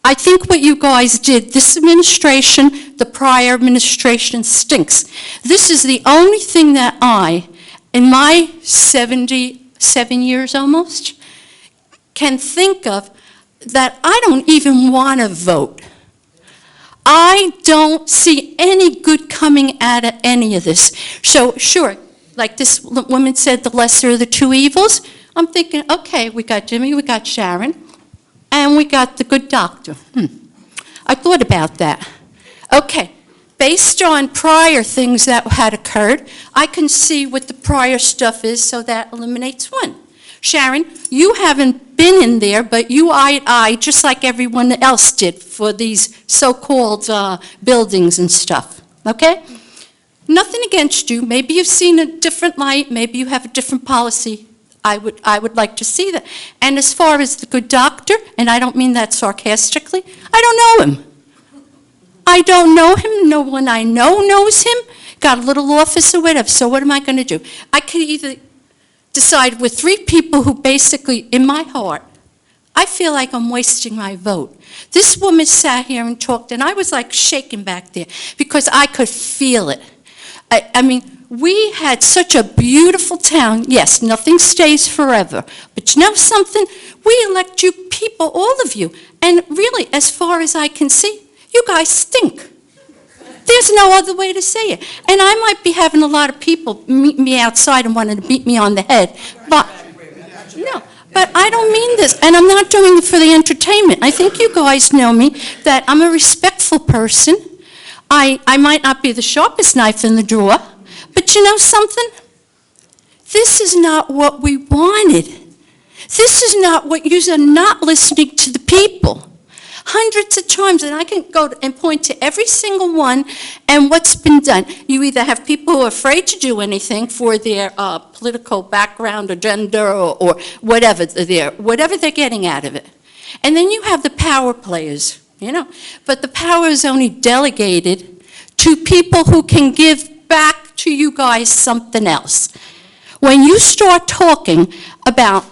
I think what you guys did, this administration, the prior administration stinks. This is the only thing that I, in my 77 years almost, can think of that I don't even want to vote. I don't see any good coming out of any of this. So, sure, like this woman said, the lesser of the two evils, I'm thinking, okay, we got Jimmy, we got Sharon, and we got the good doctor. I thought about that. Okay, based on prior things that had occurred, I can see what the prior stuff is, so that eliminates one. Sharon, you haven't been in there, but you eyed just like everyone else did for these so-called buildings and stuff, okay? Nothing against you. Maybe you've seen a different light. Maybe you have a different policy. I would like to see that. And as far as the good doctor, and I don't mean that sarcastically, I don't know him. I don't know him. No one I know knows him. Got a little office or whatever. So what am I going to do? I could either decide with three people who basically, in my heart, I feel like I'm wasting my vote. This woman sat here and talked, and I was like shaking back there because I could feel it. I mean, we had such a beautiful town. Yes, nothing stays forever. But you know something? We elect you people, all of you. And really, as far as I can see, you guys stink. There's no other way to say it. And I might be having a lot of people meet me outside and wanting to beat me on the head. But, no, but I don't mean this. And I'm not doing it for the entertainment. I think you guys know me, that I'm a respectful person. I might not be the sharpest knife in the drawer. But you know something? This is not what we wanted. This is not what you are not listening to the people. Hundreds of times, and I can go and point to every single one and what's been done. You either have people who are afraid to do anything for their political background or gender or whatever they're getting out of it. And then you have the power players, you know. But the power is only delegated to people who can give back to you guys something else. When you start talking about,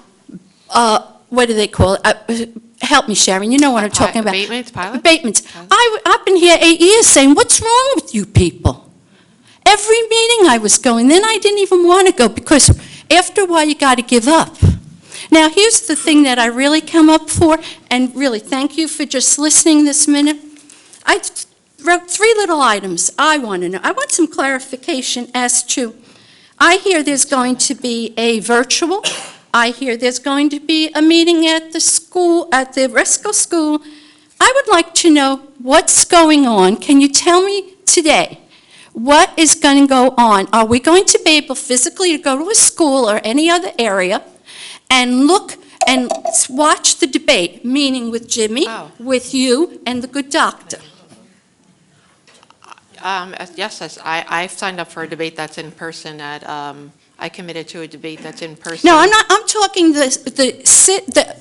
what do they call it? Help me, Sharon, you know what I'm talking about. Abatements, pilot? Abatements. I've been here 8 years saying, what's wrong with you people? Every meeting I was going, then I didn't even want to go because after a while you got to give up. Now, here's the thing that I really come up for, and really thank you for just listening this minute. I wrote 3 little items I want to know. I want some clarification as to, I hear there's going to be a virtual, I hear there's going to be a meeting at the school, at the Resco School. I would like to know what's going on. Can you tell me today what is going to go on? Are we going to be able physically to go to a school or any other area and look and watch the debate, meaning with Jimmy, with you, and the good doctor? Yes, I've signed up for a debate that's in person at, I committed to a debate that's in person. No, I'm talking the debate.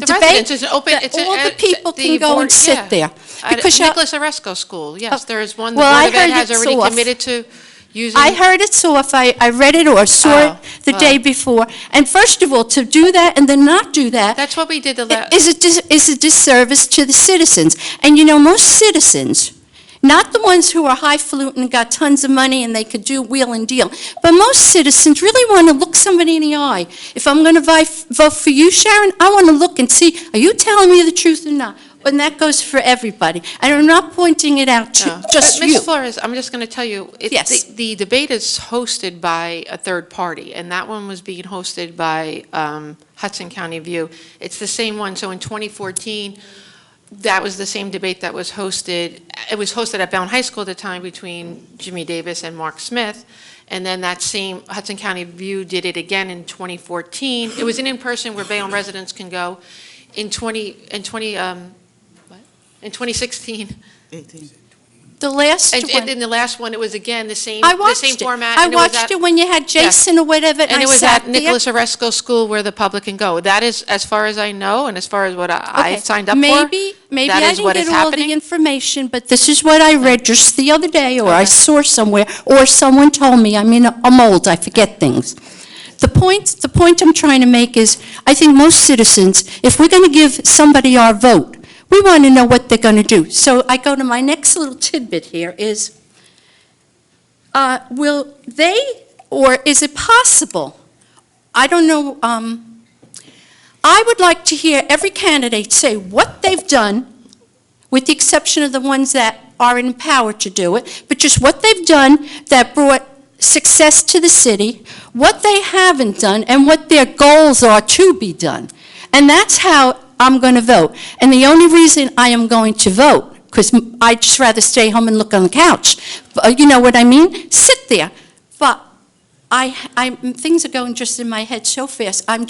Residence is open. That all the people can go and sit there. At Because Nicholas Oresco School, yes, there is one. The Well, I Board of Ed heard has it's already off. committed using... I heard it off, I read it or saw Oh, it the day before. And first of all, to do that and then not do that That's what we did the last... is a disservice to the citizens. And you know, most citizens, not the ones who are highfalutin and got tons of money and they could do wheel and deal, but most citizens really want to look somebody in the eye. If I'm going to vote for you, Sharon, I want to look and see, are you telling me the truth or not? And that goes for everybody. And I'm not pointing it out to just But you. Ms. Flores, I'm just going to tell you, Yes. the debate is hosted by a third party, and that one was being hosted by Hudson County View. It's the same one, so in 2014, that was the same debate that was hosted. It was hosted at Bayonne High School at the time between Jimmy Davis and Mark Smith, and then that same Hudson County View did it again in 2014. It was an in-person where Bayonne residents can go. In 2016. 18. The last And one. in the last one, it was again the same I watched same it. format. I and it was watched at- it when you had Jason or whatever, and And I it was sat at there. Nicholas Oresco School where the public can go. That is, as far as I know, and as far as what I Okay. signed up for, Maybe that I is didn't what get is all happening. the information, but this is what I read just the other day, or I Okay. saw somewhere, or someone told me. I mean, I'm old, I forget things. The point I'm trying to make is, I think most citizens, if we're going to give somebody our vote, we want to know what they're going to do. So I go to my next little tidbit here is, will they, or is it possible, I don't know, I would like to hear every candidate say what they've done, with the exception of the ones that are in power to do it, but just what they've done that brought success to the city, what they haven't done, and what their goals are to be done. And that's how I'm going to vote. And the only reason I am going to vote, because I'd just rather stay home and look on the couch, you know what I mean? Sit there. But things are going just in my head so fast. I'll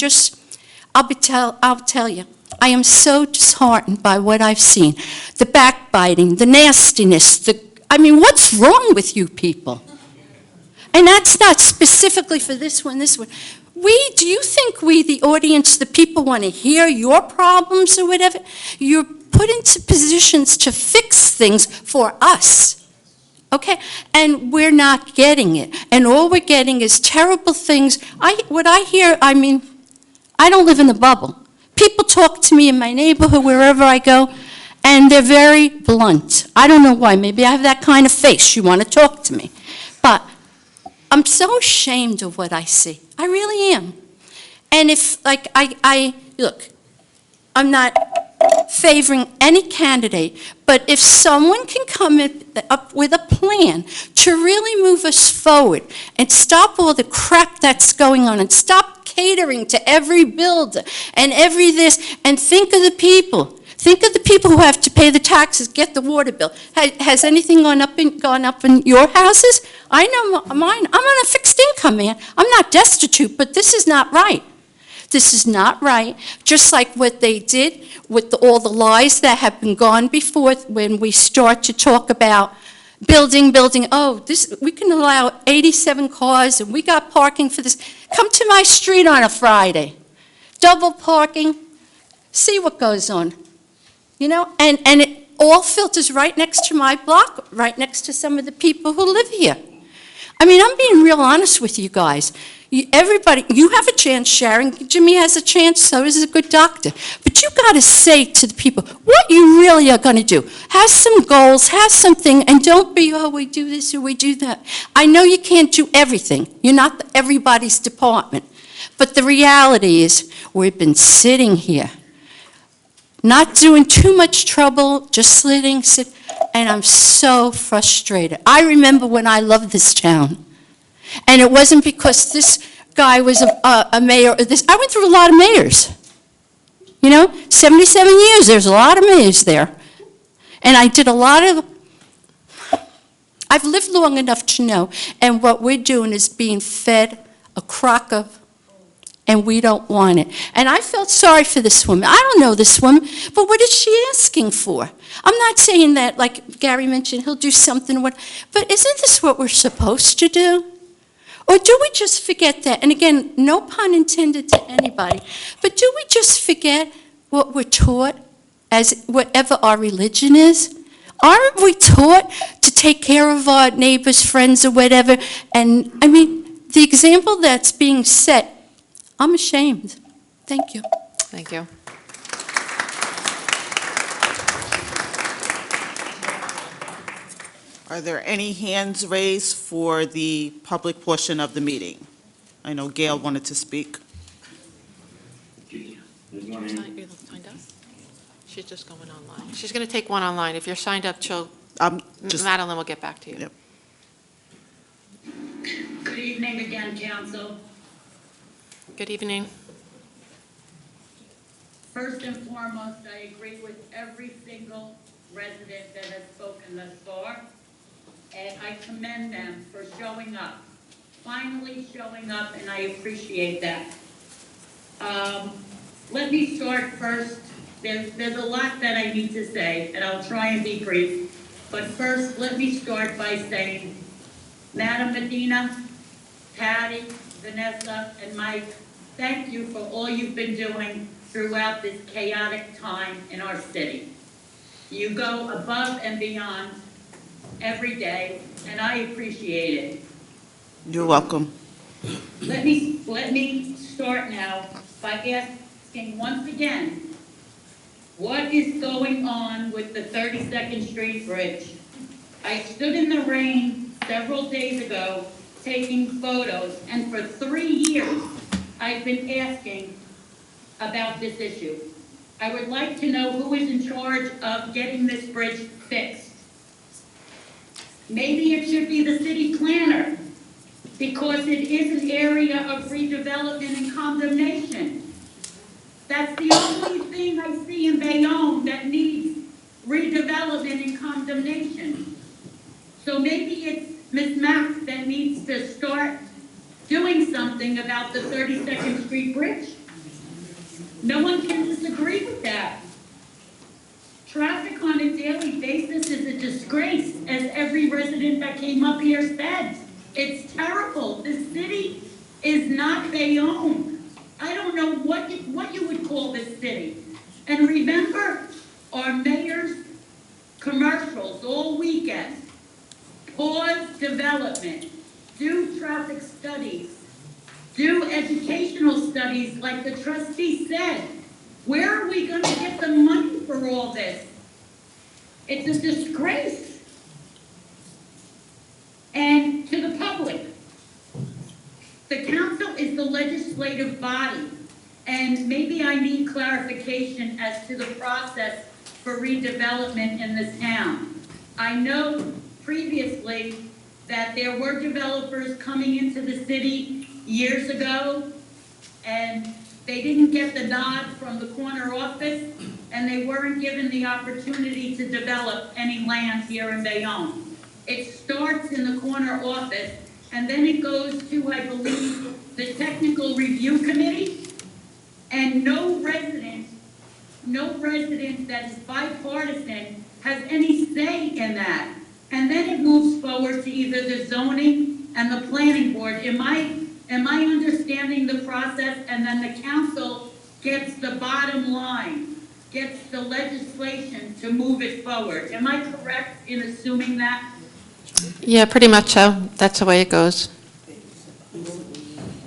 tell you, I am so disheartened by what I've seen. The backbiting, the nastiness, I mean, what's wrong with you people? And that's not specifically for this one. Do you think we, the audience, the people, want to hear your problems or whatever? You're put into positions to fix things for us, okay? And we're not getting it. And all we're getting is terrible things. What I hear, I mean, I don't live in a bubble. People talk to me in my neighborhood, wherever I go, and they're very blunt. I don't know why. Maybe I have that kind of face. You want to talk to me. But I'm so ashamed of what I see. I really am. And if, like, look, I'm not favoring any candidate, but if someone can come up with a plan to really move us forward and stop all the crap that's going on and stop catering to every builder and every this, and think of the people. Think of the people who have to pay the taxes, get the water bill. Has anything gone up in your houses? I know mine. I'm on a fixed income, man. I'm not destitute, but this is not right. This is not right. Just like what they did with all the lies that have been gone before, when we start to talk about building. Oh, we can allow 87 cars, and we got parking for this. Come to my street on a Friday. Double parking. See what goes on. You know, and it all filters right next to my block, right next to some of the people who live here. I mean, I'm being real honest with you guys. Everybody, you have a chance, Sharon. Jimmy has a chance, so is a good doctor. But you got to say to the people what you really are going to do. Have some goals, have something, and don't be, oh, we do this or we do that. I know you can't do everything. You're not everybody's department. But the reality is, we've been sitting here, not doing too much trouble, just sitting, and I'm so frustrated. I remember when I loved this town, and it wasn't because this guy was a mayor. I went through a lot of mayors. You know, 77 years, there's a lot of mayors there. And I did a lot of, I've lived long enough to know, and what we're doing is being fed a crock of, and we don't want it. And I felt sorry for this woman. I don't know this woman, but what is she asking for? I'm not saying that, like Gary mentioned, he'll do something, but isn't this what we're supposed to do? Or do we just forget that? And again, no pun intended to anybody, but do we just forget what we're taught as whatever our religion is? Aren't we taught to take care of our neighbors, friends, or whatever. And, I mean, the example that's being set, I'm ashamed. Thank you. Thank you. Are there any hands raised for the public portion of the meeting? I know Gail wanted to speak. Good morning. You're signed up? She's just going online. She's going to take one online. If you're signed up, Madeline will get back to you. Yep. Good evening again, council. Good evening. First and foremost, I agree with every single resident that has spoken thus far, and I commend them for showing up, finally showing up, and I appreciate that. Let me start first. There's a lot that I need to say, and I'll try and be brief. But first, let me start by saying, Madam Medina, Patty, Vanessa, and Mike, thank you for all you've been doing throughout this chaotic time in our city. You go above and beyond every day, and I appreciate it. You're welcome. Let me start now by asking once again, what is going on with the 32nd Street Bridge? I stood in the rain several days ago taking photos, and for 3 years, I've been asking about this issue. I would like to know who is in charge of getting this bridge fixed. Maybe it should be the city planner, because it is an area of redevelopment and condemnation. That's the only thing I see in Bayonne that needs redevelopment and condemnation. So maybe it's Ms. Mack that needs to start doing something about the 32nd Street Bridge. No one can disagree with that. Traffic on a daily basis is a disgrace, as every resident that came up here said. It's terrible. The city is not Bayonne. I don't know what you would call this city. And remember our mayor's commercials all weekend. Pause development, do traffic studies, do educational studies like the trustee said. Where are we going to get the money for all this? It's a disgrace. And to the public, the council is the legislative body, and maybe I need clarification as to the process for redevelopment in this town. I know previously that there were developers coming into the city years ago, and they didn't get the nod from the corner office, and they weren't given the opportunity to develop any land here in Bayonne. It starts in the corner office, and then it goes to, I believe, the technical review committee, and no resident that is bipartisan has any say in that. And then it moves forward to either the zoning and the planning board. Am I understanding the process? And then the council gets the bottom line, gets the legislation to move it forward. Am I correct in assuming that? Yeah, pretty much so. That's the way it goes.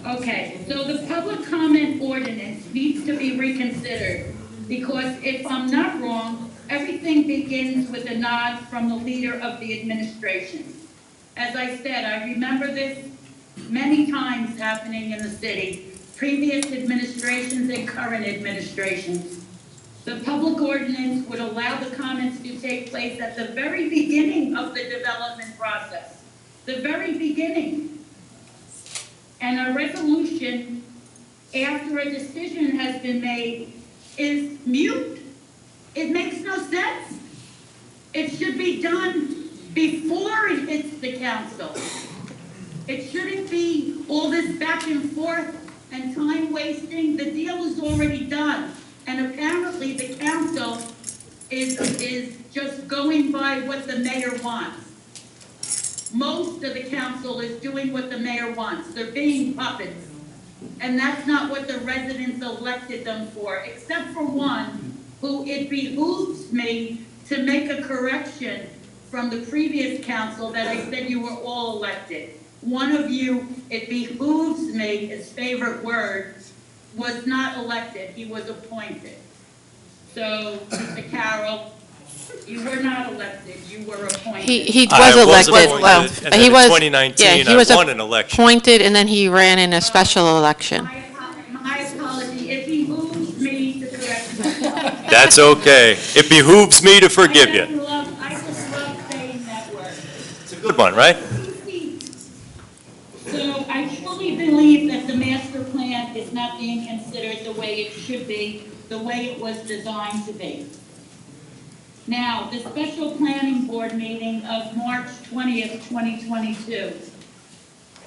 Okay, so the public comment ordinance needs to be reconsidered, because if I'm not wrong, everything begins with a nod from the leader of the administration. As I said, I remember this many times happening in the city, previous administrations and current administrations. The public ordinance would allow the comments to take place at the very beginning of the development process, the very beginning. And a resolution, after a decision has been made, is mute. It makes no sense. It should be done before it hits the council. It shouldn't be all this back and forth and time wasting. The deal is already done. And apparently the council is just going by what the mayor wants. Most of the council is doing what the mayor wants. They're being puppets. And that's not what the residents elected them for, except for one who it behooves me to make a correction from the previous council that I said you were all elected. One of you, it behooves me, his favorite word, was not elected, he was appointed. So, Mr. Carroll, you were not elected, you were appointed. He I was was elected. appointed, Well, and then he in was, 2019, he I was won an election. appointed, and then he ran in a special election. My apology, it behooves me to correct myself. That's okay. It behooves me to forgive you. I just love saying that word. It's a good one, right? So I truly believe that the master plan is not being considered the way it should be, the way it was designed to be. Now, the special planning board meeting of March 20th, 2022.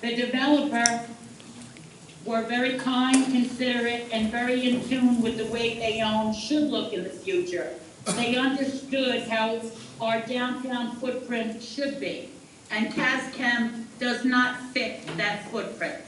The developer were very kind, considerate, and very in tune with the way Bayonne should look in the future. They understood how our downtown footprint should be, and CASCAM does not fit that footprint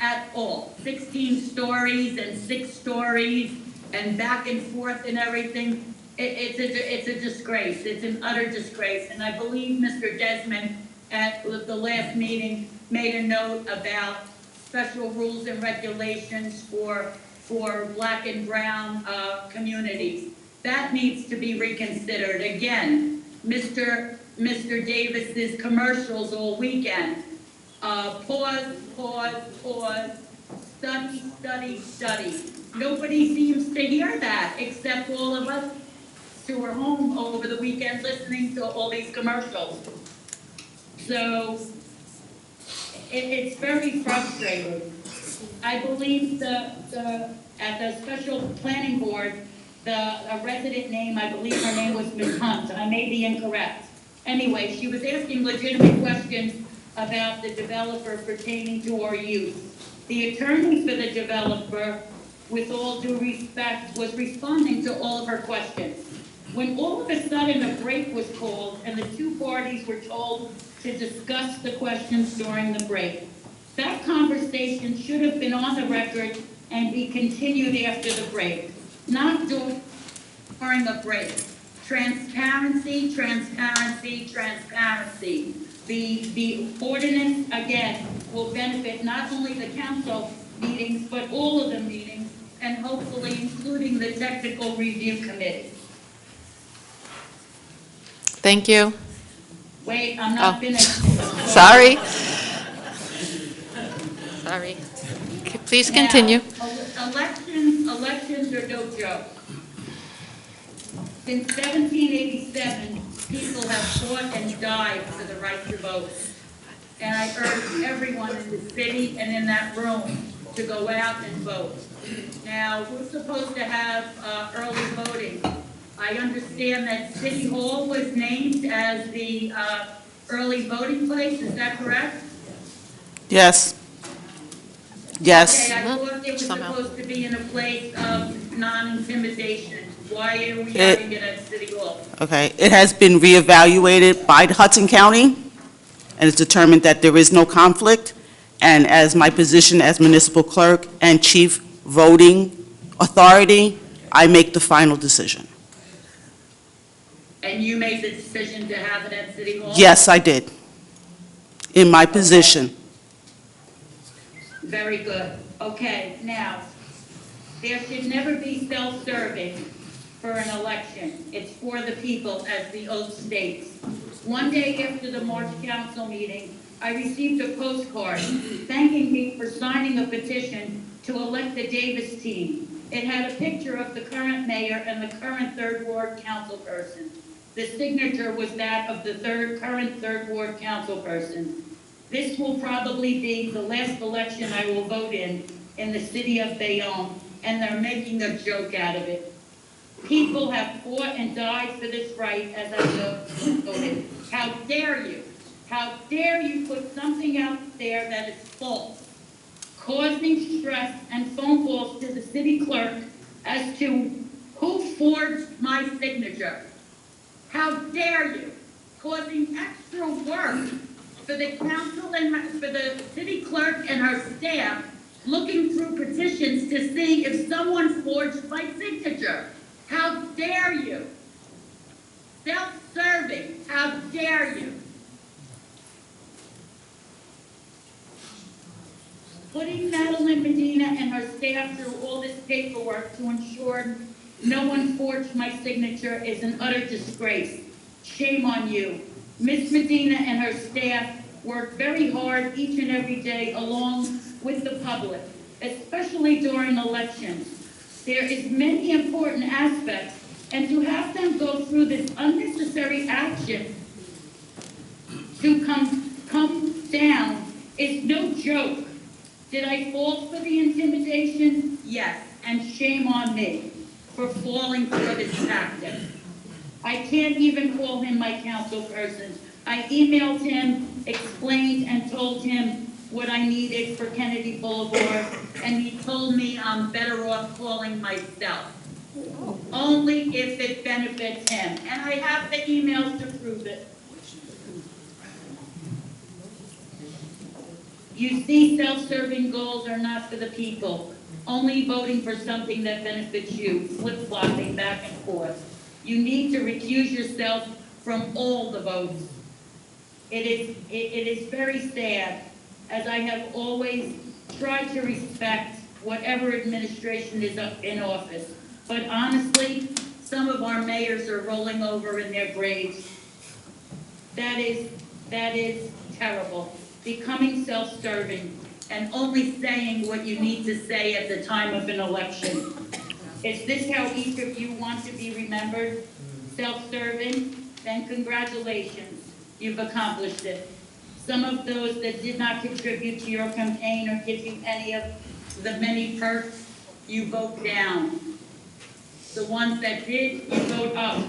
at all. 16 stories and 6 stories and back and forth and everything. It's a disgrace. It's an utter disgrace. And I believe Mr. Desmond at the last meeting made a note about special rules and regulations for black and brown communities. That needs to be reconsidered. Again, Mr. Davis's commercials all weekend. Pause, study. Nobody seems to hear that except all of us who were home over the weekend listening to all these commercials. So it's very frustrating. I believe at the special planning board, a resident name, I believe her name was Ms. Hunt, I may be incorrect. Anyway, she was asking legitimate questions about the developer pertaining to our youth. The attorney for the developer, with all due respect, was responding to all of her questions. When all of a sudden a break was called and the two parties were told to discuss the questions during the break, that conversation should have been on the record and be continued after the break, not during a break. Transparency. The ordinance, again, will benefit not only the council meetings, but all of the meetings, and hopefully including the technical review committee. Thank you. Wait, I'm not finished. Sorry. Please continue. Now, elections are no joke. Since 1787, people have fought and died for the right to vote. And I urge everyone in the city and in that room to go out and vote. Now, we're supposed to have early voting. I understand that City Hall was named as the early voting place, is that correct? Yes. Okay, I thought it was Somehow. supposed to be in a place of non-intimidation. Why are we having it at City Hall? Okay, it has been reevaluated by Hudson County, and it's determined that there is no conflict. And as my position as municipal clerk and chief voting authority, I make the final decision. And you made the decision to have it at City Hall? Yes, I did, in my position. Very good. Okay, now, there should never be self-serving for an election. It's for the people, as the oath states. One day after the March Council meeting, I received a postcard thanking me for signing a petition to elect the Davis team. It had a picture of the current mayor and the current third ward council person. The signature was that of the current third ward council person. This will probably be the last election I will vote in the city of Bayonne, and they're making a joke out of it. People have fought and died for this right as I voted. How dare you? How dare you put something out there that is false, causing stress and phone calls to the city clerk as to who forged my signature. How dare you? Causing extra work for the council and for the city clerk and her staff, looking through petitions to see if someone forged my signature. How dare you? self-serving. How dare you? Putting Madeline Medina and her staff through all this paperwork to ensure no one forged my signature is an utter disgrace. Shame on you. Ms. Medina and her staff work very hard each and every day along with the public, especially during elections. There is many important aspects, and to have them go through this unnecessary action to come down is no joke. Did I fall for the intimidation? Yes, and shame on me for falling for this tactic. I can't even call him my council person. I emailed him, explained and told him what I needed for Kennedy Boulevard, and he told me I'm better off calling myself. Only if it benefits him. And I have the emails to prove it. You see, self-serving goals are not for the people, only voting for something that benefits you, flip-flopping back and forth. You need to recuse yourself from all the votes. It is very sad, as I have always tried to respect whatever administration is up in office. But honestly, some of our mayors are rolling over in their graves. That is terrible. Becoming self-serving and only saying what you need to say at the time of an election. Is this how each of you want to be remembered? Self-serving? Then congratulations, you've accomplished it. Some of those that did not contribute to your campaign or give you any of the many perks, you vote down. The ones that did, you vote up.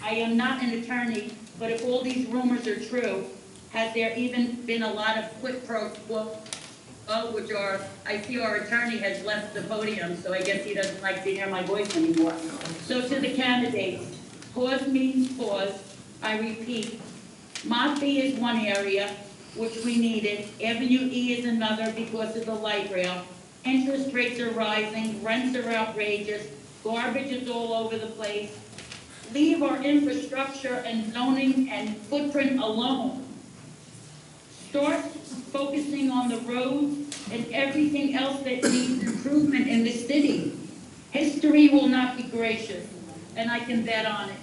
I am not an attorney, but if all these rumors are true, has there even been a lot of quid pro quo, which are, I see our attorney has left the podium, so I guess he doesn't like to hear my voice anymore. So to the candidates, pause means pause. I repeat, Mod B is one area, which we needed. Avenue E is another because of the light rail. Interest rates are rising, rents are outrageous, garbage is all over the place. Leave our infrastructure and zoning and footprint alone. Start focusing on the roads and everything else that needs improvement in the city. History will not be gracious, and I can bet on it.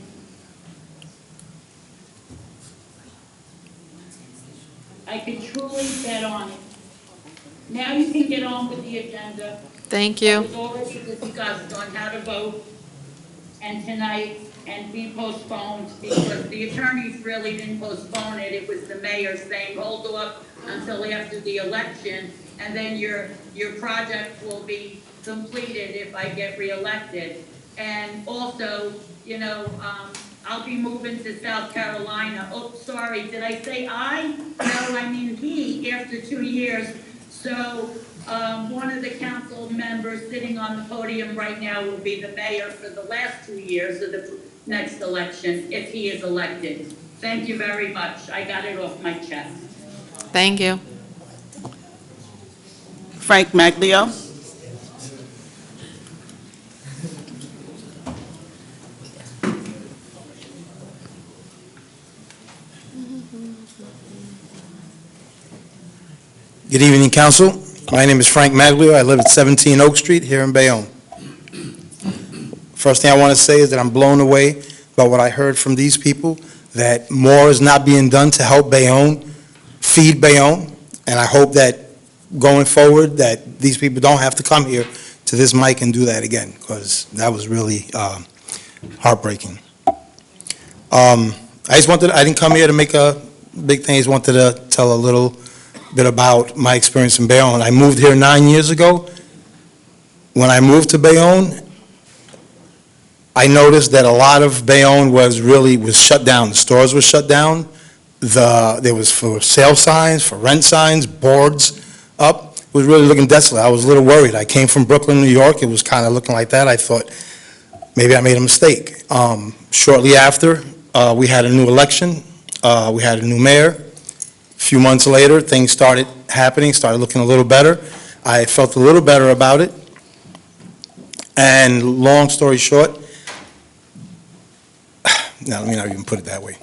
I can truly bet on it. Now you can get on with the agenda. Thank you. It was already discussed on how to vote, and tonight, and be postponed, because the attorneys really didn't postpone it. It was the mayor saying, hold off until after the election, and then your project will be completed if I get reelected. And also, you know, I'll be moving to South Carolina. Oh, sorry, did I say I? No, I mean he, after 2 years. So one of the council members sitting on the podium right now will be the mayor for the last 2 years of the next election, if he is elected. Thank you very much. I got it off my chest. Thank you. Frank Maglio. Good evening, Council. My name is Frank Maglio. I live at 17 Oak Street here in Bayonne. First thing I want to say is that I'm blown away by what I heard from these people, that more is not being done to help Bayonne, feed Bayonne, and I hope that going forward that these people don't have to come here to this mic and do that again, because that was really heartbreaking. I didn't come here to make a big thing. I just wanted to tell a little bit about my experience in Bayonne. I moved here 9 years ago. When I moved to Bayonne, I noticed that a lot of Bayonne was shut down. The stores were shut down. There was for sale signs, for rent signs, boards up. It was really looking desolate. I was a little worried. I came from Brooklyn, New York. It was kind of looking like that. I thought maybe I made a mistake. Shortly after, we had a new election. We had a new mayor. A few months later, things started happening, started looking a little better. I felt a little better about it. And long story short, Now, let me not even put it that way.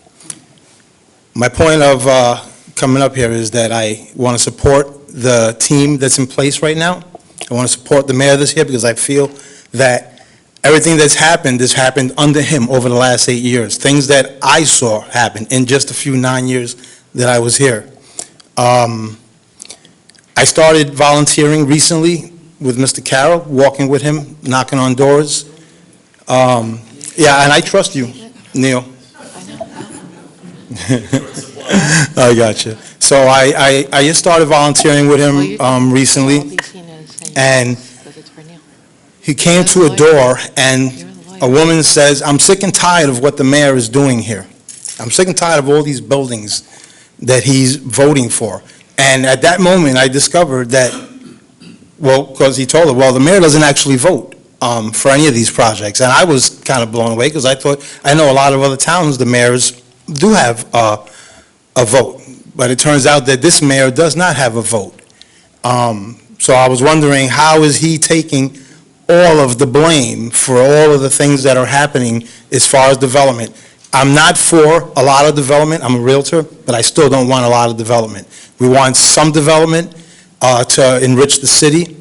My point of coming up here is that I want to support the team that's in place right now. I want to support the mayor this year because I feel that everything that's happened has happened under him over the last 8 years. Things that I saw happen in just a few 9 years that I was here. I started volunteering recently with Mr. Carroll, walking with him, knocking on doors. Yeah, and I trust you, Neil. I got you. So I just started volunteering with him recently, and he came to a door, and a woman says, "I'm sick and tired of what the mayor is doing here. I'm sick and tired of all these buildings that he's voting for." And at that moment, I discovered that, well, because he told her, well, the mayor doesn't actually vote for any of these projects. And I was kind of blown away because I know a lot of other towns, the mayors do have a vote. But it turns out that this mayor does not have a vote. So I was wondering, how is he taking all of the blame for all of the things that are happening as far as development? I'm not for a lot of development. I'm a realtor, but I still don't want a lot of development. We want some development to enrich the city.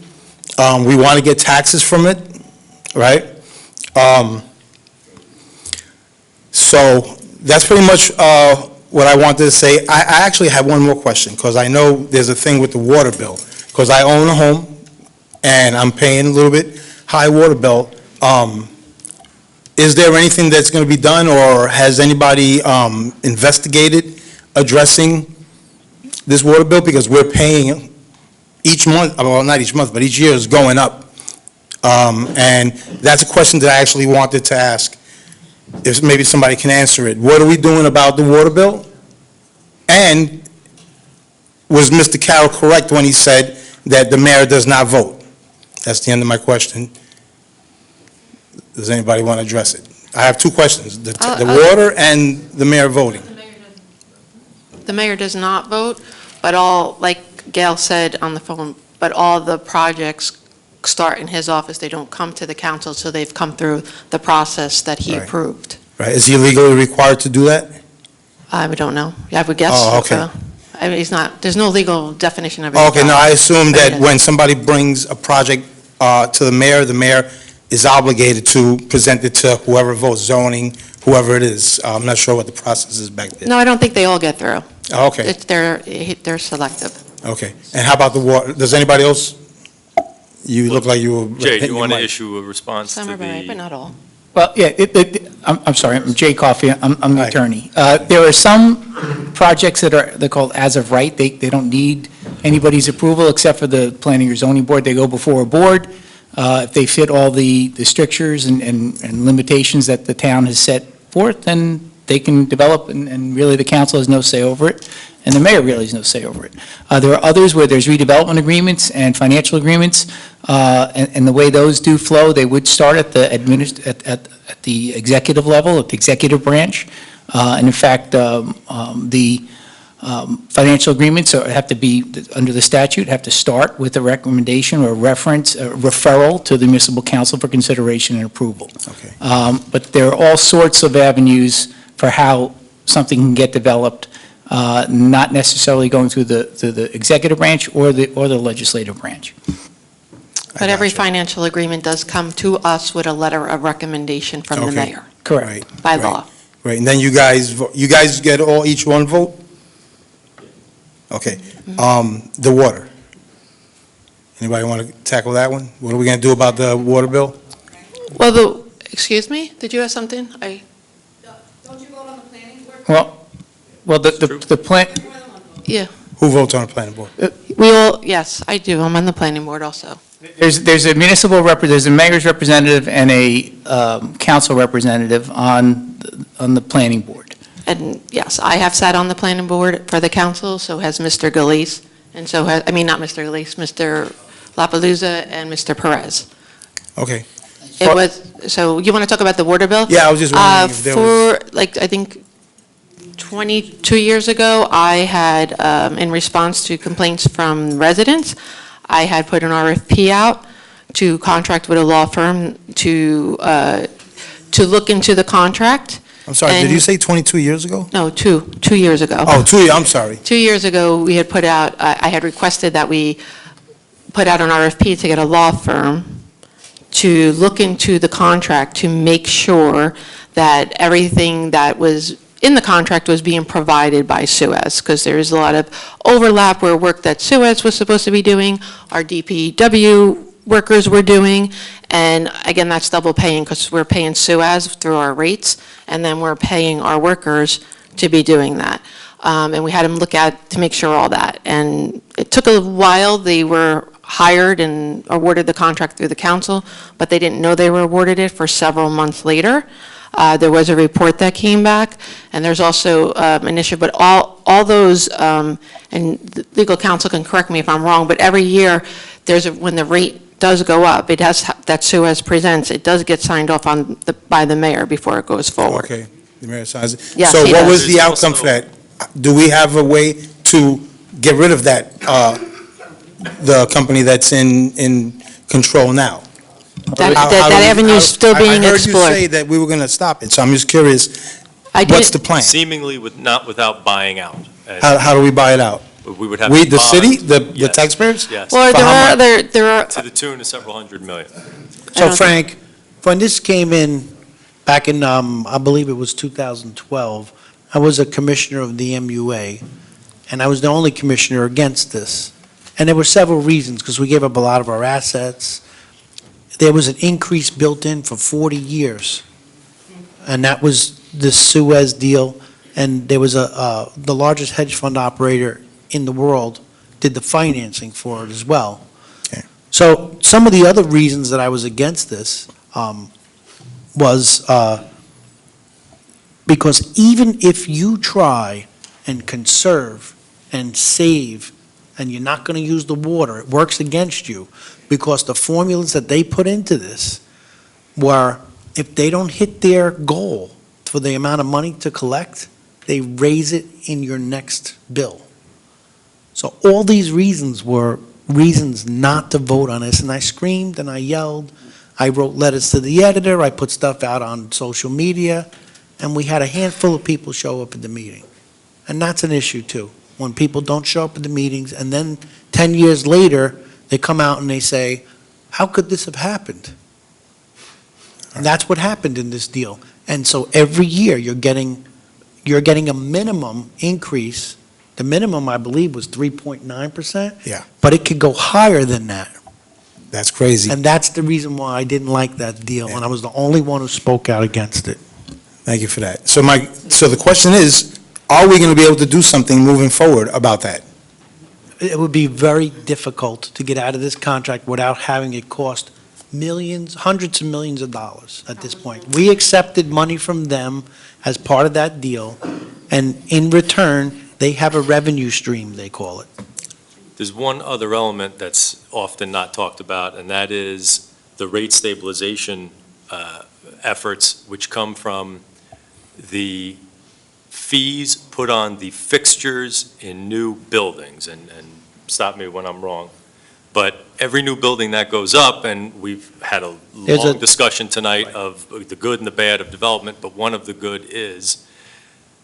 We want to get taxes from it, right? So that's pretty much what I wanted to say. I actually have one more question, because I know there's a thing with the water bill, because I own a home, and I'm paying a little bit high water bill. Is there anything that's going to be done, or has anybody investigated addressing this water bill? Because we're paying each month, well, not each month, but each year is going up. And that's a question that I actually wanted to ask, if maybe somebody can answer it. What are we doing about the water bill? And was Mr. Carroll correct when he said that the mayor does not vote? That's the end of my question. Does anybody want to address it? I have two questions, the water and the mayor voting. The mayor does not vote, but all, like Gail said on the phone, but all the projects start in his office. They don't come to the council, so they've come through the process that he Right. approved. Right, is he legally required to do that? I don't know. I would guess. Oh, okay. So. I mean, he's not, there's no legal definition of it. Okay, no, I assume But that yes. when somebody brings a project to the mayor is obligated to present it to whoever votes, zoning, whoever it is. I'm not sure what the process is back there. No, I don't think they all get through. Okay, They're selective. okay. And how about the water? Does anybody else? You look like you were. Jay, do hitting you your want to mic. issue a response to Some are right, but the, not all. Well, yeah, I'm sorry, I'm Jay Coffey, I'm the Hi. attorney. There are some projects they're called as of right, they don't need anybody's approval except for the planning or zoning board, they go before a board. If they fit all the strictures and limitations that the town has set forth, then they can develop, and really the council has no say over it, and the mayor really has no say over it. There are others where there's redevelopment agreements and financial agreements, and the way those do flow, they would start at the executive level, at the executive branch. And in fact, the financial agreements have to be, under the statute, have to start with a recommendation or reference, a referral to the municipal council for consideration and approval. Okay. But there are all sorts of avenues for how something can get developed, not necessarily going through the executive branch or the legislative branch. But every financial agreement does come to us with a letter of recommendation from the Okay. mayor, Right, by right. law. Right, and then you guys get each one vote? Okay. The water. Anybody want to tackle that one? What are we going to do about the water bill? Well, excuse me, did you have something? Don't you vote on the planning board? Well, the plan, Yeah, Who votes on the planning board? yes, I do, I'm on the planning board also. there's a municipal there's a mayor's representative and a council representative on the planning board. And yes, I have sat on the planning board for the council, so has Mr. Galise, and so has, I mean, not Mr. Galise, Mr. La Palusa and Mr. Perez. Okay. It was, so you want to talk about the water bill? Yeah, I was just wondering if there was... For, like, I think 22 years ago, I had, in response to complaints from residents, I had put an RFP out to contract with a law firm to look into the contract I'm sorry, did And- you say 22 years ago? No, 2 years ago. Oh, 2 years, I'm sorry. 2 years ago, we had put out, I had requested that we put out an RFP to get a law firm to look into the contract to make sure that everything that was in the contract was being provided by Suez, because there's a lot of overlap where work that Suez was supposed to be doing, our DPW workers were doing, and again, that's double paying, because we're paying Suez through our rates, and then we're paying our workers to be doing that. And we had them look at, to make sure all that. And it took a while. They were hired and awarded the contract through the council, but they didn't know they were awarded it for several months later. There was a report that came back, and there's also an issue, but all those, and the legal counsel can correct me if I'm wrong, but every year, when the rate does go up, it has, that Suez presents, it does get signed off by the mayor before it goes forward. Okay, the mayor signs it. Yes, So he what does. was the outcome for that? Do we have a way to get rid of that, the company that's in control now? That How do we- avenue is still being I heard explored. you say that we were going to stop it, so I'm just curious, I what's did- the plan? Seemingly not without buying out. And How do we buy it out? we would have We, to the city, bond. the Yes. taxpayers? Yes. Well, For there how are much? there are, To the tune of several hundred million. So Frank, when this came in back in, I believe it was 2012, I was a commissioner of the MUA, and I was the only commissioner against this. And there were several reasons, because we gave up a lot of our assets. There was an increase built in for 40 years, and that was the Suez deal. And there was the largest hedge fund operator in the world did the financing for it as well. Okay. So some of the other reasons that I was against this was because even if you try and conserve and save, and you're not going to use the water, it works against you, because the formulas that they put into this were, if they don't hit their goal for the amount of money to collect, they raise it in your next bill. So all these reasons were reasons not to vote on this, and I screamed and I yelled. I wrote letters to the editor, I put stuff out on social media, and we had a handful of people show up at the meeting. And that's an issue too, when people don't show up at the meetings, and then 10 years later, they come out and they say, how could this have happened? And that's what happened in this deal. And so every year, you're getting a minimum increase. The minimum, I believe, was 3.9%. Yeah. But it could go higher than that. That's crazy. And that's the reason why I didn't like that deal, and I was the only one who spoke out against it. Thank you for that. So the question is, are we going to be able to do something moving forward about that? It would be very difficult to get out of this contract without having it cost millions, hundreds of millions of dollars at this point. We accepted money from them as part of that deal, and in return, they have a revenue stream, they call it. There's one other element that's often not talked about, and that is the rate stabilization efforts, which come from the fees put on the fixtures in new buildings, and stop me when I'm wrong, but every new building that goes up, and we've had a long discussion tonight of the good and the bad of development, but one of the good is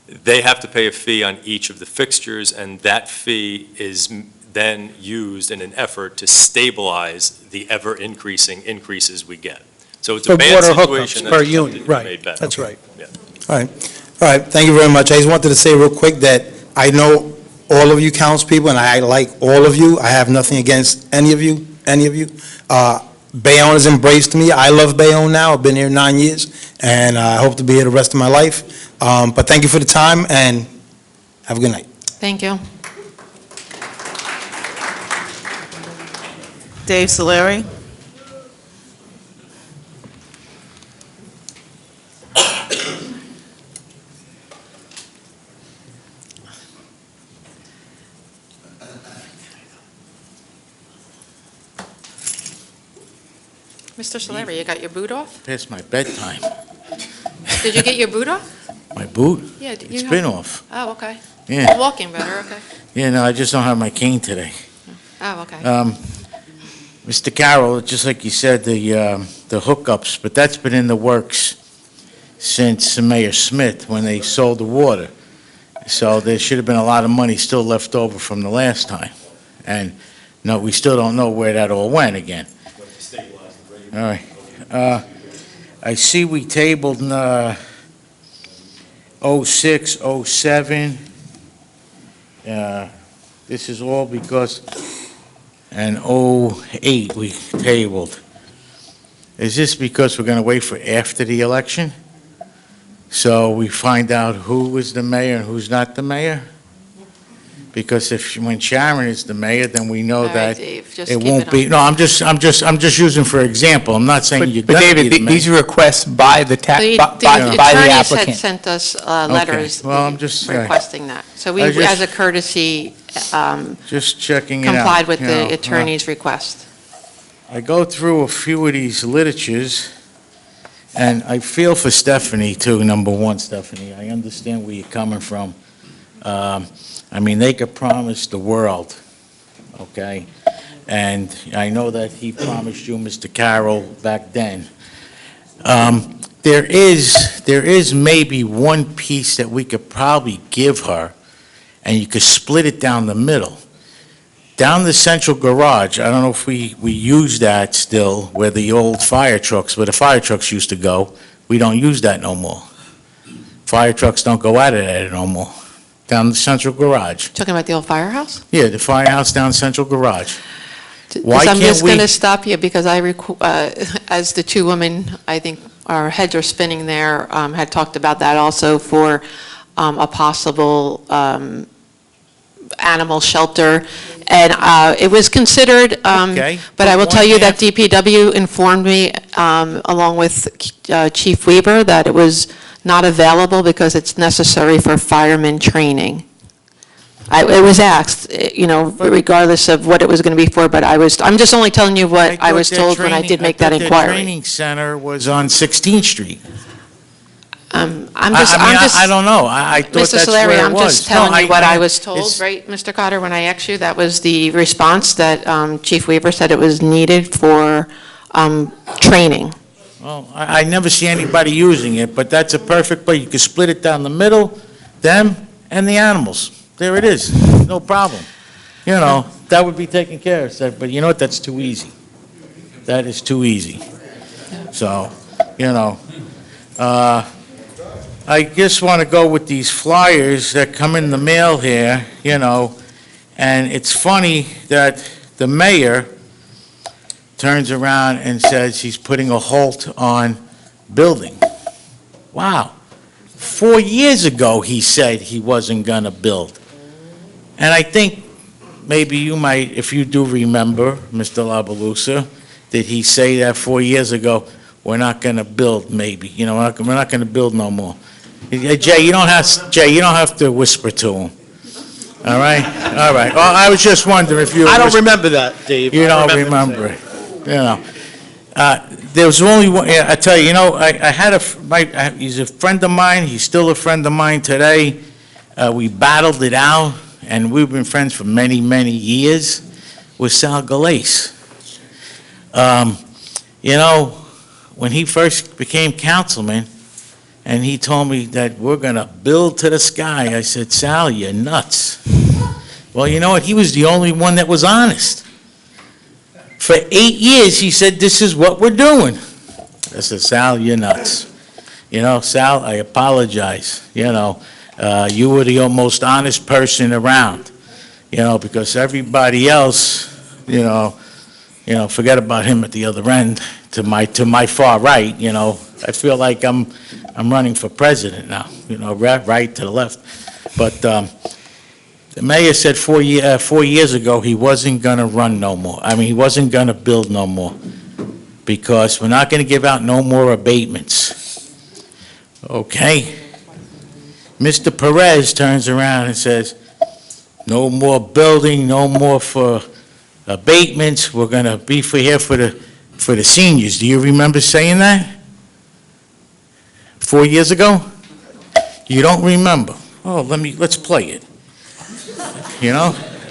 they have to pay a fee on each of the fixtures, and that fee is then used in an effort to stabilize the ever-increasing increases we get. So it's a For bad water situation hookups that's per made unit, right, better. that's right. All right, thank you very much. I just wanted to say real quick that I know all of you councilpeople, and I like all of you. I have nothing against any of you. Bayonne has embraced me. I love Bayonne now. I've been here 9 years, and I hope to be here the rest of my life. But thank you for the time, and have a good night. Thank you. Dave Solari. Mr. Solari, you got your boot off? Past my bedtime. Did you get your boot off? My boot? Yeah. It's been off. Oh, okay. Yeah. You're walking better, okay. Yeah, no, I just don't have my cane today. Oh, okay. Mr. Carroll, just like you said, the hookups, but that's been in the works since Mayor Smith, when they sold the water. So there should have been a lot of money still left over from the last time. And no, we still don't know where that all went again. All right. I see we tabled 06, 07. This is all because, and 08 we tabled. Is this because we're going to wait for after the election? So we find out who is the mayor and who's not the mayor? Because when Sharon is the mayor, then we know All right, that Dave, just it keep won't it be, on. no, I'm just using for example. I'm not saying you're But going to be David, the mayor. these are requests by the The by the attorneys had applicant. sent us letters Well, I'm just saying. requesting that. So we, I just- as a courtesy, Just checking it out. complied with you know, the attorney's request. I go through a few of these literatures, and I feel for Stephanie too, number one, Stephanie. I understand where you're coming from. I mean, they could promise the world, okay? And I know that he promised you, Mr. Carroll, back then. There is maybe one piece that we could probably give her, and you could split it down the middle. Down the central garage, I don't know if we use that still, where the where the fire trucks used to go. We don't use that no more. Fire trucks don't go out of there no more. Down the central garage. Talking about the old firehouse? Yeah, the firehouse down central garage. Why I'm can't just we- going to stop you because as the two women, I think our heads are spinning there, had talked about that also for a possible animal shelter. And it was considered, Okay, but I will tell you that one DPW informed me, along with Chief Weber, that it was not available because it's necessary for fireman training. It was asked, regardless of what it was going to be for, but I'm just only telling you what I thought was their told when I did make that thought their inquiry. training center was on 16th Street. I'm I just, mean, I don't know. I thought Mr. that's where Solari, it I'm was. just telling No, you what I was told, it's- right, Mr. Cotter, when I asked you? That was the response that Chief Weber said it was needed for training. Well, I never see anybody using it, but that's a perfect place. You can split it down the middle, them and the animals. There it is, no problem. That would be taken care of, but you know what, that's too easy. That is too easy. So, I just want to go with these flyers that come in the mail here, and it's funny that the mayor turns around and says he's putting a halt on building. Wow. 4 years ago, he said he wasn't going to build. And I think maybe you might, if you do remember, Mr. La Balusa, did he say that 4 years ago, we're not going to build maybe, we're not going to build no more. Jay, you don't have to whisper to him. All right? All right. Well, I was just wondering if you... I don't remember that, Dave. You I don't him remember saying it. There was only one, I tell you, I had he's a friend of mine, he's still a friend of mine today. We battled it out, and we've been friends for many, many years, with Sal Galais. When he first became councilman, and he told me that we're going to build to the sky, I said, Sal, you're nuts. Well, you know what? He was the only one that was honest. For 8 years, he said, this is what we're doing. I said, Sal, you're nuts. Sal, I apologize. You were the most honest person around, because everybody else, forget about him at the other end, to my far right, I feel like I'm running for president now, right to the left. But the mayor said 4 years ago he wasn't going to run no more. I mean, he wasn't going to build no more because we're not going to give out no more abatements. Okay? Mr. Perez turns around and says, no more building, no more for abatements. We're going to be here for the seniors. Do you remember saying that? 4 years ago? You don't remember? Oh, let's play it.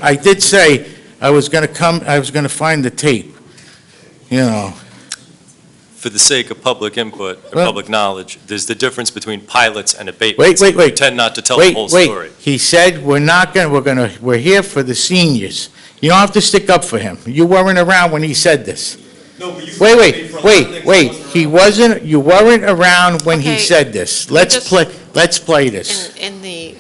I did say I was going to find the tape. for the sake of public input, or Well- public knowledge, there's the difference between pilots and abatements. Wait. We tend not to tell the whole story. He said, we're here for the seniors. You don't have to stick up for him. You weren't around when he said this. No, but you. Wait. You weren't around when he Okay. said this. Let's play this. In the,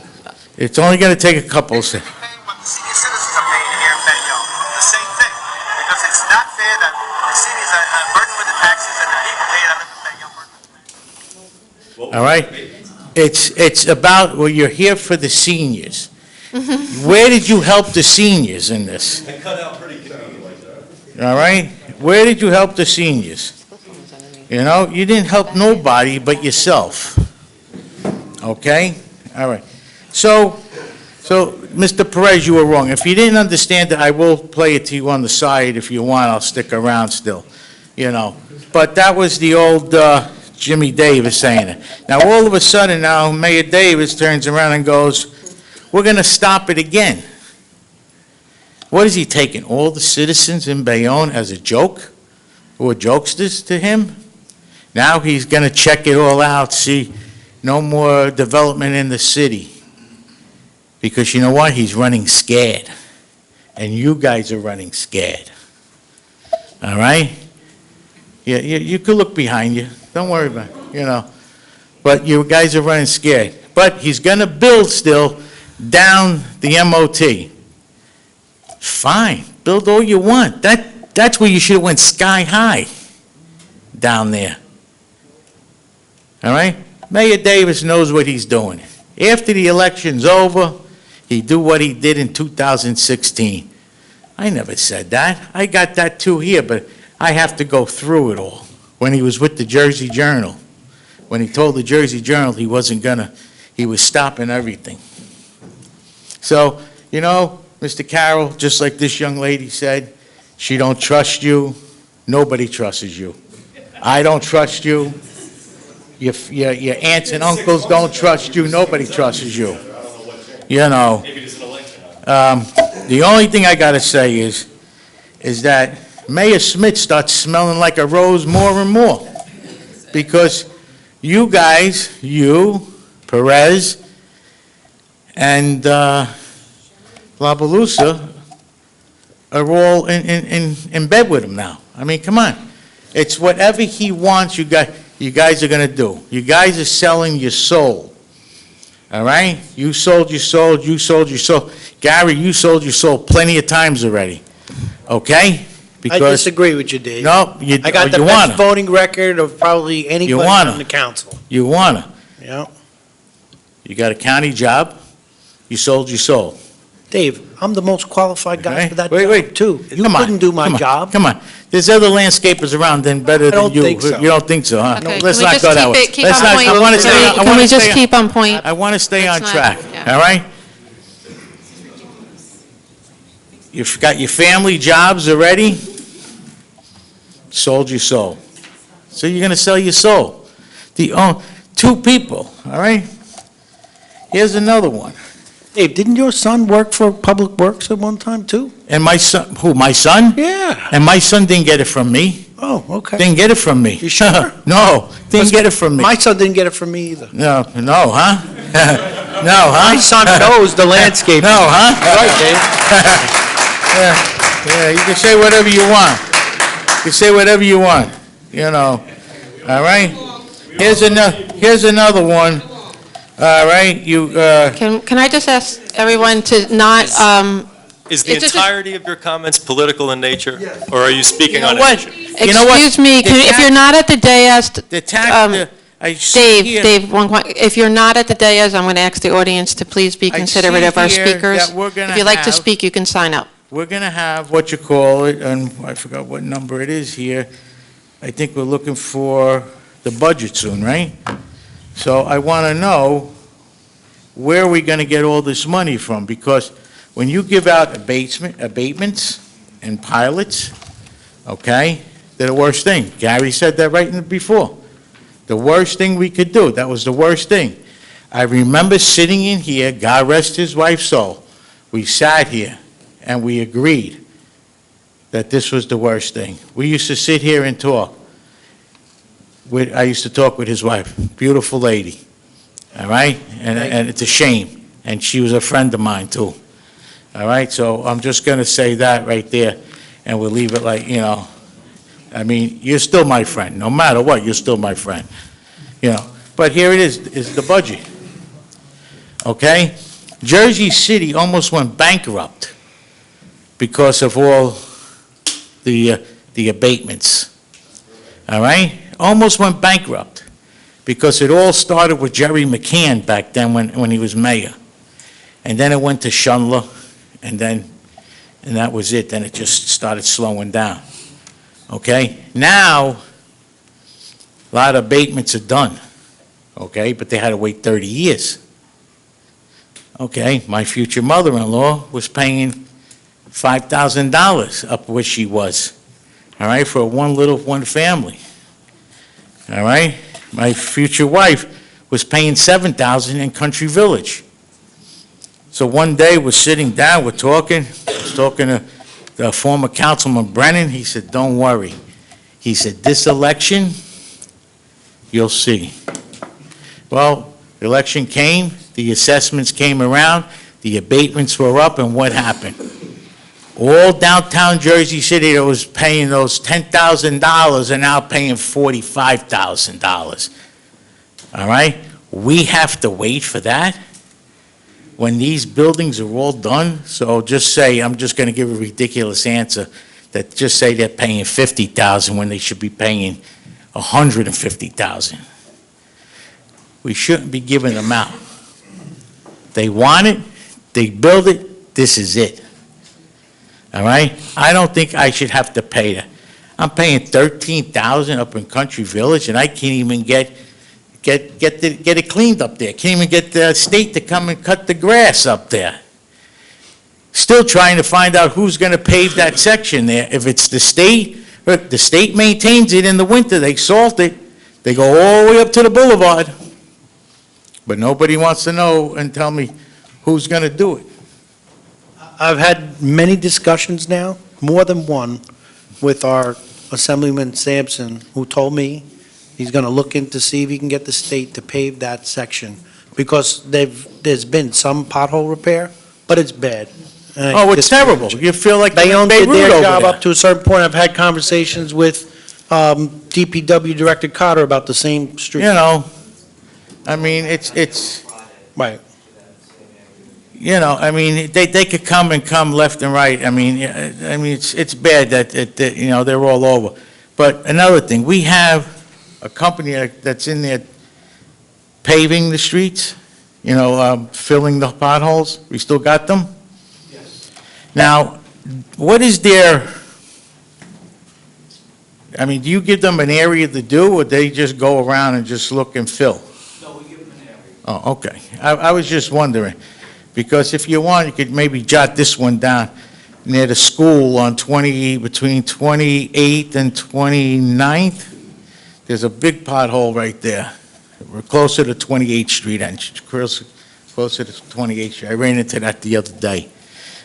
It's only going to take a couple of seconds. What the senior citizens are paying here in Bayonne, the same thing, because it's not fair that the seniors are burdened with the taxes and the people here that live in Bayonne burdened with the taxes. All right? It's about, well, you're here for the seniors. Where did you help the seniors in this? I cut out pretty convenient. All right? Where did you help the seniors? You know, you didn't help nobody but yourself. Okay? All right. So, Mr. Perez, you were wrong. If you didn't understand it, I will play it to you on the side. If you want, I'll stick around still, you know. But that was the old Jimmy Davis saying it. Now, all of a sudden now, Mayor Davis turns around and goes, we're going to stop it again. What is he taking, all the citizens in Bayonne as a joke? Who are jokesters to him? Now he's going to check it all out, see, no more development in the city. Because you know what? He's running scared. And you guys are running scared. All right? You could look behind you. Don't worry about it, you know. But you guys are running scared. But he's going to build still down the MOT. Fine. Build all you want. That's where you should have went sky high. Down there. All right? Mayor Davis knows what he's doing. After the election's over, he do what he did in 2016. I never said that. I got that too here, but I have to go through it all. When he was with the Jersey Journal, when he told the Jersey Journal he was stopping everything. So, you know, Mr. Carroll, just like this young lady said, she don't trust you. Nobody trusts you. I don't trust you. Your aunts and uncles don't trust you. Nobody trusts you. You know. The only thing I got to say is that Mayor Smith starts smelling like a rose more and more. Because you guys, Perez, and LaBalusa are all in bed with him now. I mean, come on. It's whatever he wants, you guys are going to do. You guys are selling your soul. All right? You sold your soul. You sold your soul. Gary, you sold your soul plenty of times already. Okay? I disagree with you, Dave. No, I got the you best wanna. voting record of probably anybody wanna. on the council. You wanna. Yeah. You got a county job. You sold your soul. Dave, I'm the most qualified guy Okay. for that Wait. job, too. You Come on. couldn't do my Come on. job. Come on. There's other landscapers around then better I than don't you. think so. You don't think so, huh? Okay, Let's can we not just go that keep way. it- keep Let's on not- point? I wanna stay on- I Can wanna we just stay on- keep on point? I want to stay on Let's not- track, yeah. all right? You've got your family jobs already, sold your soul. So you're going to sell your soul. Two people, all right? Here's another one. Dave, didn't your son work for Public Works at one time, too? And my son, who, my son? Yeah. And my son didn't get it from me. Oh, okay. Didn't get it from me. You sure? No, didn't get it from me. My son didn't get it from me either. No, huh? No, huh? My son knows the landscape. No, huh? Right, Dave. Yeah, you can say whatever you want. You can say whatever you want, you know. All right? Here's another one. All right, Can I just ask everyone to not, Is the It's just- entirety of your comments political in nature? Or are you speaking You know on an what? issue? You know what? excuse me, The if you're not at the dais, The tax, I see Dave, here- Dave, if you're not at the dais, I'm going to ask the audience to please be I considerate see of our here speakers. that we're gonna If you'd like to have- speak, you can sign up. We're going to have what you call it, and I forgot what number it is here. I think we're looking for the budget soon, right? So I want to know, where are we going to get all this money from? Because when you give out abatements and pilots, okay, they're the worst thing. Gary said that before. The worst thing we could do, that was the worst thing. I remember sitting in here, God rest his wife's soul, we sat here and we agreed that this was the worst thing. We used to sit here and talk. I used to talk with his wife, beautiful lady, all right? And it's a shame, and she was a friend of mine, too, all right? So I'm just going to say that right there, and we'll leave it like, I mean, you're still my friend, no matter what, you're still my friend, But here it is the budget, okay? Jersey City almost went bankrupt because of all the abatements, all right? Almost went bankrupt because it all started with Jerry McCann back then when he was mayor. And then it went to Schundler, and that was it. Then it just started slowing down, okay? Now, a lot of abatements are done, okay? But they had to wait 30 years. Okay, my future mother-in-law was paying $5,000 up where she was, all right, for one family, all right? My future wife was paying $7,000 in Country Village. So one day, we're sitting down, we're talking, I was talking to the former Councilman Brennan. He said, don't worry. He said, this election, you'll see. Well, the election came, the assessments came around, the abatements were up, and what happened? All downtown Jersey City that was paying those $10,000 are now paying $45,000. All right? We have to wait for that when these buildings are all done. So just say, I'm just going to give a ridiculous answer, that just say they're paying $50,000 when they should be paying $150,000. We shouldn't be giving them out. They want it, they build it, this is it. All right? I don't think I should have to pay that. I'm paying $13,000 up in Country Village, and I can't even get it cleaned up there. Can't even get the state to come and cut the grass up there. Still trying to find out who's going to pave that section there. If it's the state maintains it in the winter, they salt it, they go all the way up to the boulevard. But nobody wants to know and tell me who's going to do it. I've had many discussions now, more than one, with our Assemblyman Sampson, who told me he's going to look into see if he can get the state to pave that section, because there's been some pothole repair, but it's bad. Oh, it's terrible. You feel like Bayonne did Beirut their over job there. up to a certain point. I've had conversations with DPW Director Cotter about the same street. I mean, it's Right. I mean, they could come left and right. I mean, it's bad that they're all over. But another thing, we have a company that's in there paving the streets, filling the potholes. We still got them? Yes. Now, what is their, do you give them an area to do, or they just go around and just look and fill? No, we give them an area. Oh, okay. I was just wondering, because if you want, you could maybe jot this one down near the school on between 28th and 29th. There's a big pothole right there. We're closer to 28th Street, and closer to 28th Street. I ran into that the other day.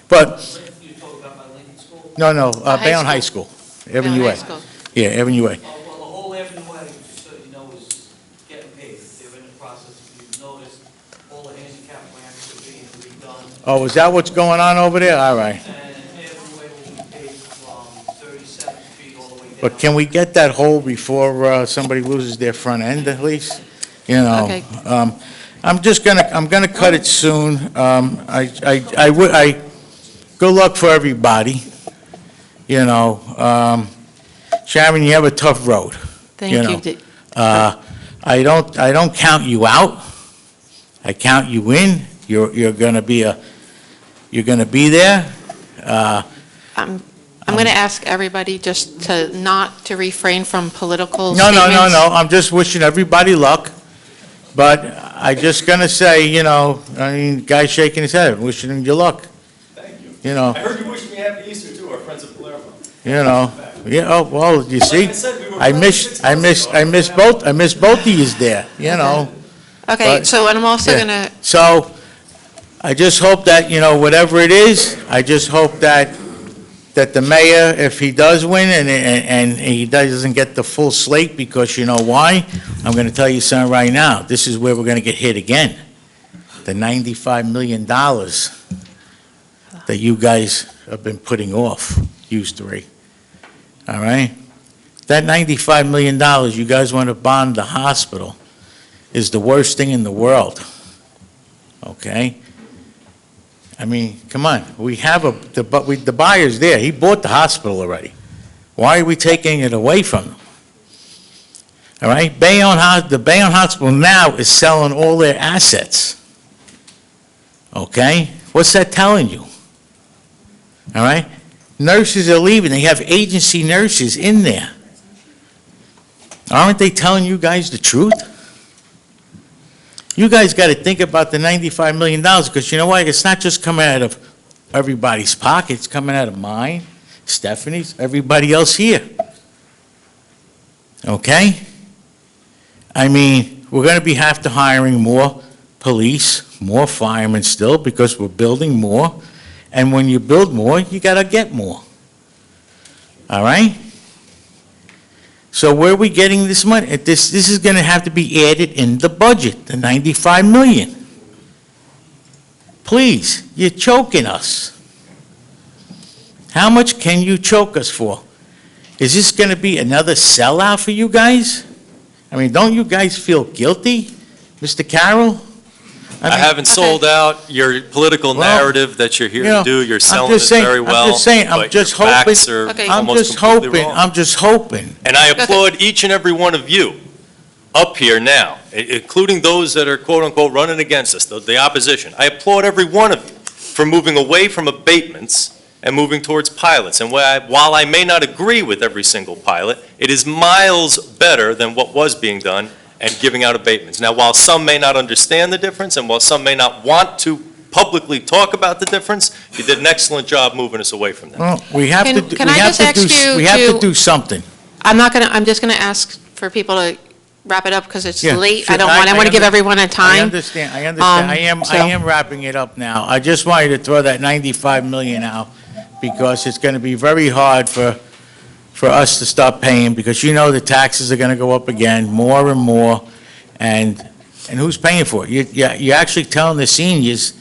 But, You talk about my Lincoln School? no, Bayonne High School, Avenue High A. School. Yeah, Avenue A. Well, the whole Avenue A, just so you know, is getting paved. They're in the process, if you've noticed, all the handicap ramps are being redone. Oh, is that what's going on over there? All right. And Avenue A will be paved from 37th Street all the way down. But can we get that hole before somebody loses their front end at least? Okay. I'm gonna cut it soon. Good luck for everybody, Sharon, you have a tough road. Thank you. I don't count you out. I count you in. You're gonna be there. I'm going to ask everybody just not to refrain from political No, statements. I'm just wishing everybody luck. But I just gonna say, guy's shaking his head, wishing him your luck. Thank you. I heard you wishing me happy Easter too, our friends of Palermo. Yeah, oh, well, you see, I missed both of yous there, Okay, But- so and I'm also Yeah. going to, So, I just hope that, whatever it is, I just hope that that the mayor, if he does win and he doesn't get the full slate, because you know why? I'm going to tell you something right now. This is where we're going to get hit again. The $95 million that you guys have been putting off, you three. All right? That $95 million you guys want to bond the hospital is the worst thing in the world. Okay? I mean, come on. We have the buyer's there. He bought the hospital already. Why are we taking it away from them? All right? The Bayonne Hospital now is selling all their assets. Okay? What's that telling you? All right? Nurses are leaving. They have agency nurses in there. Aren't they telling you guys the truth? You guys got to think about the $95 million, because you know what? It's not just coming out of everybody's pocket. It's coming out of mine, Stephanie's, everybody else here. Okay? I mean, we're going to have to hiring more police, more firemen still, because we're building more. And when you build more, you got to get more. All right? So where are we getting this money? This is going to have to be added in the budget, the $95 million. Please, you're choking us. How much can you choke us for? Is this going to be another sellout for you guys? I mean, don't you guys feel guilty, Mr. Carroll? I haven't sold out your political narrative that you're here to do. You're selling it very well. I'm just saying, I'm but just your hoping, facts are I'm almost just completely hoping, wrong. I'm just hoping. And I applaud each and every one of you up here now, including those that are quote-unquote running against us, the opposition. I applaud every one of you for moving away from abatements and moving towards pilots. And while I may not agree with every single pilot, it is miles better than what was being done and giving out abatements. Now, while some may not understand the difference, and while some may not want to publicly talk about the difference, you did an excellent job moving us away from that. Well, we have to, Can I just ask you we have to- to do something. I'm just going to ask for people to wrap it up because it's Yeah, late. sure. I want to give everyone a I time. understand, I so- am wrapping it up now. I just wanted to throw that $95 million out, because it's going to be very hard for us to stop paying, because you know the taxes are going to go up again, more and more, and who's paying for it? You're actually telling the seniors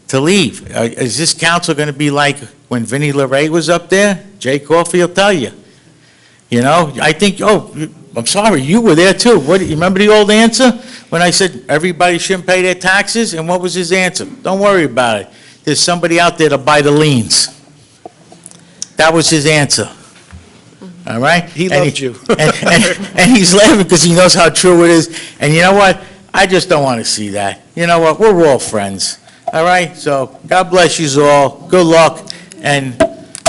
to leave. Is this council going to be like when Vinnie LeRae was up there? Jay Coffey will tell you. You know, I think, I'm sorry, you were there too. You remember the old answer? When I said everybody shouldn't pay their taxes, and what was his answer? Don't worry about it. There's somebody out there to buy the liens. That was his answer. All right? He loved you. And he's laughing because he knows how true it is. And you know what? I just don't want to see that. You know what? We're all friends. All right? So God bless you all. Good luck, and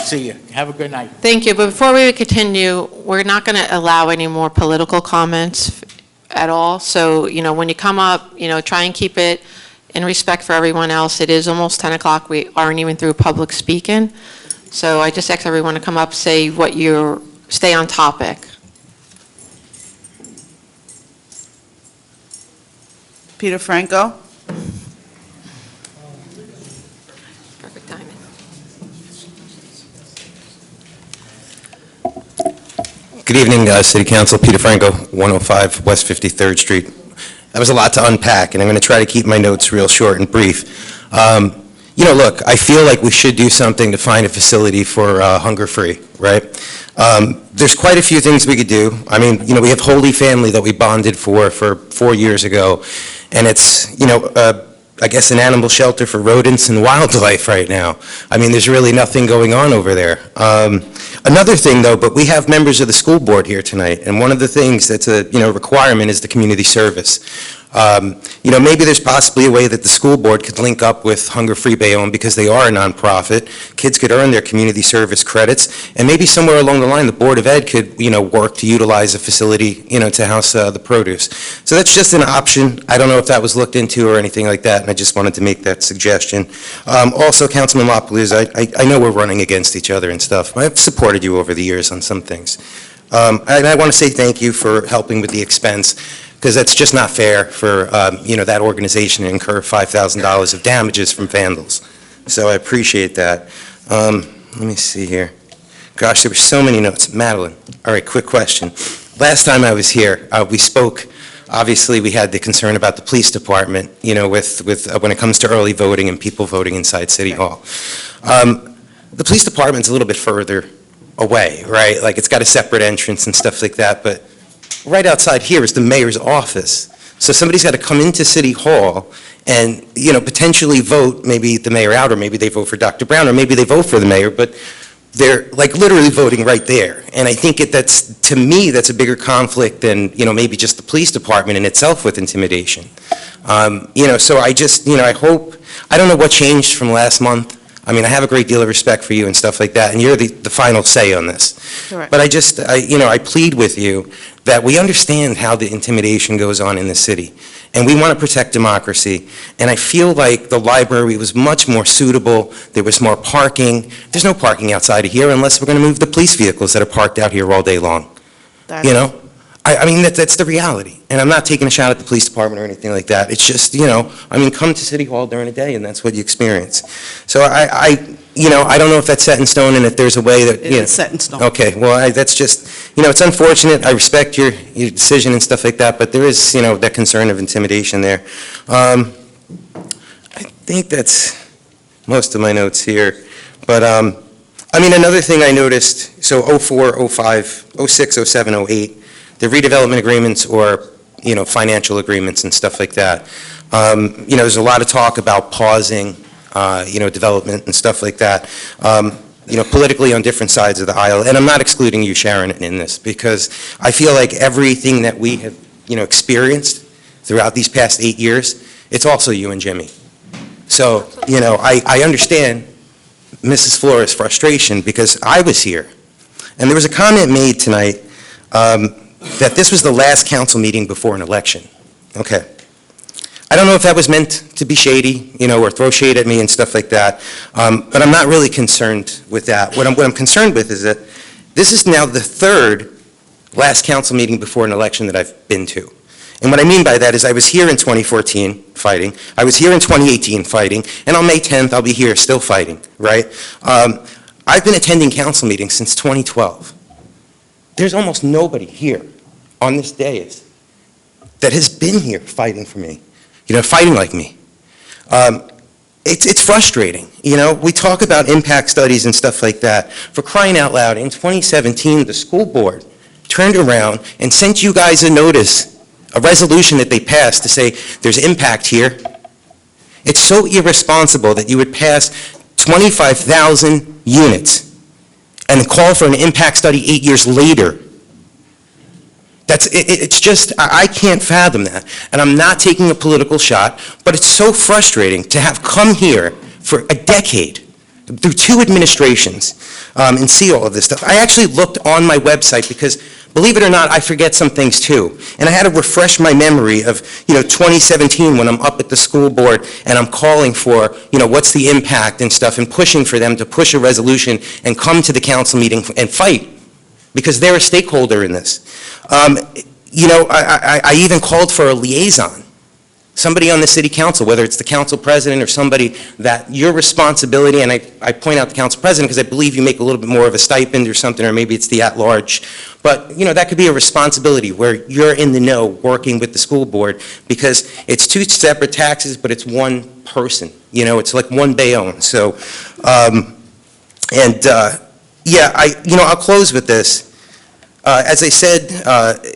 see you. Have a good night. Thank you. But before we continue, we're not going to allow any more political comments at all. So, you know, when you come up, you know, try and keep it in respect for everyone else. It is almost 10 o'clock. We aren't even through public speaking. So I just ask everyone to come up, say what you're, stay on topic. Peter Franco? Perfect timing. Good evening, City Council. Peter Franco, 105 West 53rd Street. That was a lot to unpack, and I'm going to try to keep my notes real short and brief. You know, look, I feel like we should do something to find a facility for Hunger Free, right? There's quite a few things we could do. I mean, you know, we have Holy Family that we bonded for 4 years ago, and it's, you know, I guess an animal shelter for rodents and wildlife right now. I mean, there's really nothing going on over there. Another thing, though, but we have members of the school board here tonight, and one of the things that's a, you know, requirement is the community service. You know, maybe there's possibly a way that the school board could link up with Hunger Free Bayonne, because they are a nonprofit. Kids could earn their community service credits, and maybe somewhere along the line, the Board of Ed could, you know, work to utilize a facility, you know, to house the produce. So that's just an option. I don't know if that was looked into or anything like that, and I just wanted to make that suggestion. Also, Councilman LaPalooza, I know we're running against each other and stuff. I've supported you over the years on some things. And I want to say thank you for helping with the expense, because that's just not fair for, you know, that organization to incur $5,000 of damages from vandals. So I appreciate that. Let me see here. Gosh, there were so many notes. Madeline, all right, quick question. Last time I was here, we spoke, obviously, we had the concern about the police department, you know, with when it comes to early voting and people voting inside City Hall. The police department's a little bit further away, right? Like, it's got a separate entrance and stuff like that, but right outside here is the mayor's office. So somebody's got to come into City Hall and, you know, potentially vote maybe the mayor out, or maybe they vote for Dr. Brown, or maybe they vote for the mayor, but they're like literally voting right there. And I think that's, to me, that's a bigger conflict than, you know, maybe just the police department in itself with intimidation. You know, so I just, you know, I don't know what changed from last month. I mean, I have a great deal of respect for you and stuff like that, and you're the final say on this. Correct. But you know, I plead with you that we understand how the intimidation goes on in the city, and we want to protect democracy. And I feel like the library was much more suitable. There was more parking. There's no parking outside of here unless we're going to move the police vehicles that are parked out here all day long. You know? I mean, that's the reality. And I'm not taking a shot at the police department or anything like that. It's just, you know, I mean, come to City Hall during the day, and that's what you experience. So you know, I don't know if that's set in stone and if there's a way that, It you know. is set in stone. Okay, well, that's just, you know, it's unfortunate. I respect your decision and stuff like that, but there is, you know, that concern of intimidation there. I think that's most of my notes here. But, I mean, another thing I noticed, so 04, 05, 06, 07, 08, the redevelopment agreements or, you know, financial agreements and stuff like that. You know, there's a lot of talk about pausing, you know, development and stuff like that, you know, politically on different sides of the aisle. And I'm not excluding you, Sharon, in this, because I feel like everything that we have, you know, experienced throughout these past 8 years, it's also you and Jimmy. So, you know, I understand Mrs. Flores' frustration because I was here. And there was a comment made tonight that this was the last council meeting before an election. Okay. I don't know if that was meant to be shady, you know, or throw shade at me and stuff like that, but I'm not really concerned with that. What I'm concerned with is that this is now the third last council meeting before an election that I've been to. And what I mean by that is I was here in 2014 fighting, I was here in 2018 fighting, and on May 10th I'll be here still fighting, right? I've been attending council meetings since 2012. There's almost nobody here on this dais that has been here fighting for me, you know, fighting like me. It's frustrating, you know. We talk about impact studies and stuff like that. For crying out loud, in 2017, the school board turned around and sent you guys a notice, a resolution that they passed to say there's impact here. It's so irresponsible that you would pass 25,000 units and call for an impact study 8 years later. It's just, I can't fathom that. And I'm not taking a political shot, but it's so frustrating to have come here for a decade, through 2 administrations, and see all of this stuff. I actually looked on my website because, believe it or not, I forget some things too. And I had to refresh my memory of, you know, 2017 when I'm up at the school board and I'm calling for, you know, what's the impact and stuff, and pushing for them to push a resolution and come to the council meeting and fight, because they're a stakeholder in this. You know, I even called for a liaison, somebody on the city council, whether it's the council president or somebody that your responsibility, and I point out the council president because I believe you make a little bit more of a stipend or something, or maybe it's the at-large. But, you know, that could be a responsibility where you're in the know working with the school board, because it's 2 separate taxes, but it's one person. You know, it's like one Bayonne. So, yeah, you know, I'll close with this. As I said,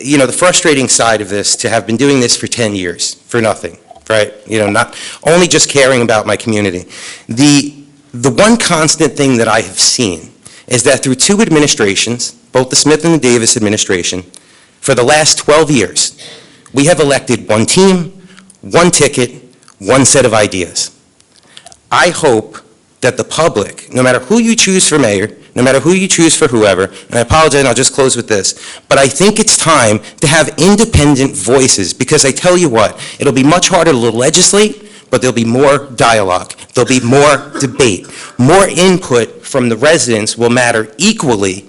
you know, the frustrating side of this, to have been doing this for 10 years for nothing, right? You know, not only just caring about my community. The one constant thing that I have seen is that through 2 administrations, both the Smith and the Davis administration, for the last 12 years, we have elected one team, one ticket, one set of ideas. I hope that the public, no matter who you choose for mayor, no matter who you choose for whoever, and I apologize, and I'll just close with this, but I think it's time to have independent voices, because I tell you what, it'll be much harder to legislate, but there'll be more dialogue, there'll be more debate, more input from the residents will matter equally,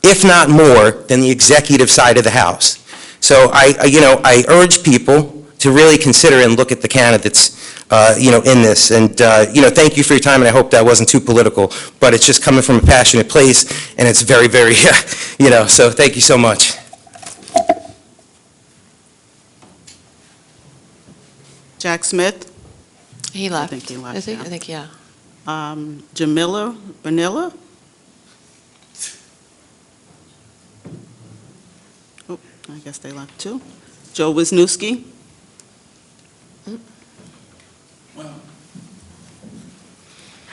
if not more, than the executive side of the house. So you know, I urge people to really consider and look at the candidates, in this. And, thank you for your time, and I hope that wasn't too political, but it's just coming from a passionate place, and it's very, very, so thank you so much. Jack Smith? He left. I think he left, Is he? yeah. I think, yeah. Jamila Vanilla? Oh, I guess they left too. Joe Wisniewski?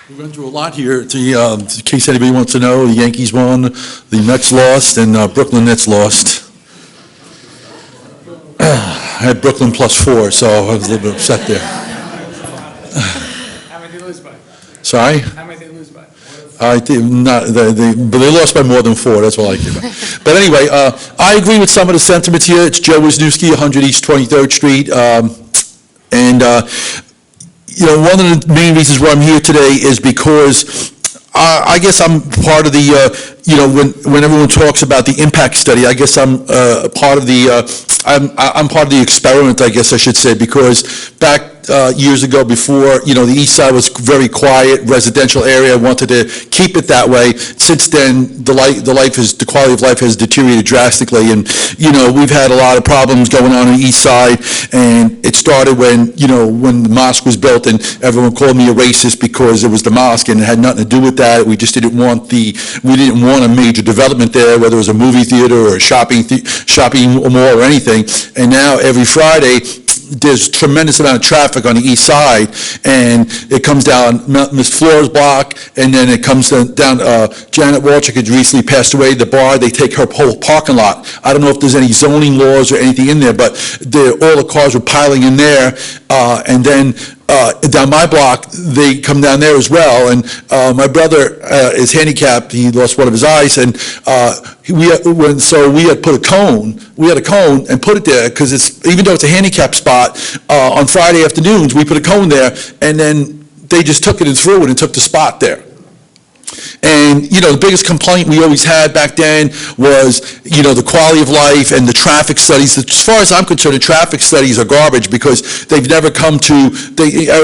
We went through a lot here. In case anybody wants to know, the Yankees won, the Mets lost, and Brooklyn Nets lost. I had Brooklyn +4, so I was a little bit upset there. How many did they lose by? Sorry? How many did they lose by? I think not, but they lost by more than 4, that's all I care about. But anyway, I agree with some of the sentiments here. It's Joe Wisniewski, 100 East 23rd Street. One of the main reasons why I'm here today is because I guess I'm part of the, when everyone talks about the impact study, I guess I'm part of the, I'm part of the experiment, I guess I should say, because back years ago before, the east side was very quiet, residential area, I wanted to keep it that way. Since then, the quality of life has deteriorated drastically, and, we've had a lot of problems going on the east side, and it started when the mosque was built, and everyone called me a racist because it was the mosque, and it had nothing to do with that. We just didn't want a major development there, whether it was a movie theater or a shopping mall or anything, and now every Friday, there's a tremendous amount of traffic on the east side, and it comes down Miss Flora's block, and then it comes down, Janet Walchik had recently passed away, the bar, they take her whole parking lot. I don't know if there's any zoning laws or anything in there, but all the cars were piling in there, and then down my block, they come down there as well, and my brother is handicapped, he lost one of his eyes, and we had put a cone, and put it there, because even though it's a handicap spot, on Friday afternoons, we put a cone there, and then they just took it and threw it and took the spot there. And, the biggest complaint we always had back then was, the quality of life and the traffic studies. As far as I'm concerned, the traffic studies are garbage because they've never come to,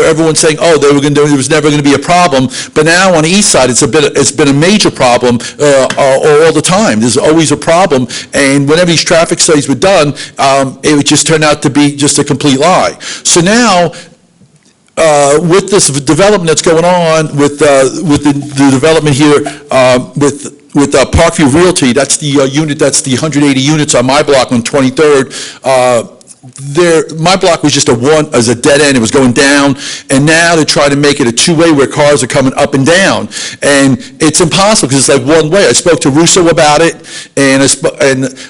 everyone's saying, oh, there was never going to be a problem. But now on the east side, it's been a major problem all the time. There's always a problem. And whenever these traffic studies were done, it would just turn out to be just a complete lie. So now, with this development that's going on, with the development here, with Parkview Realty, that's the unit, that's the 180 units on my block on 23rd. My block was just a dead end, it was going down, and now they're trying to make it a two-way where cars are coming up and down, and it's impossible because it's like one way. I spoke to Russo about it, and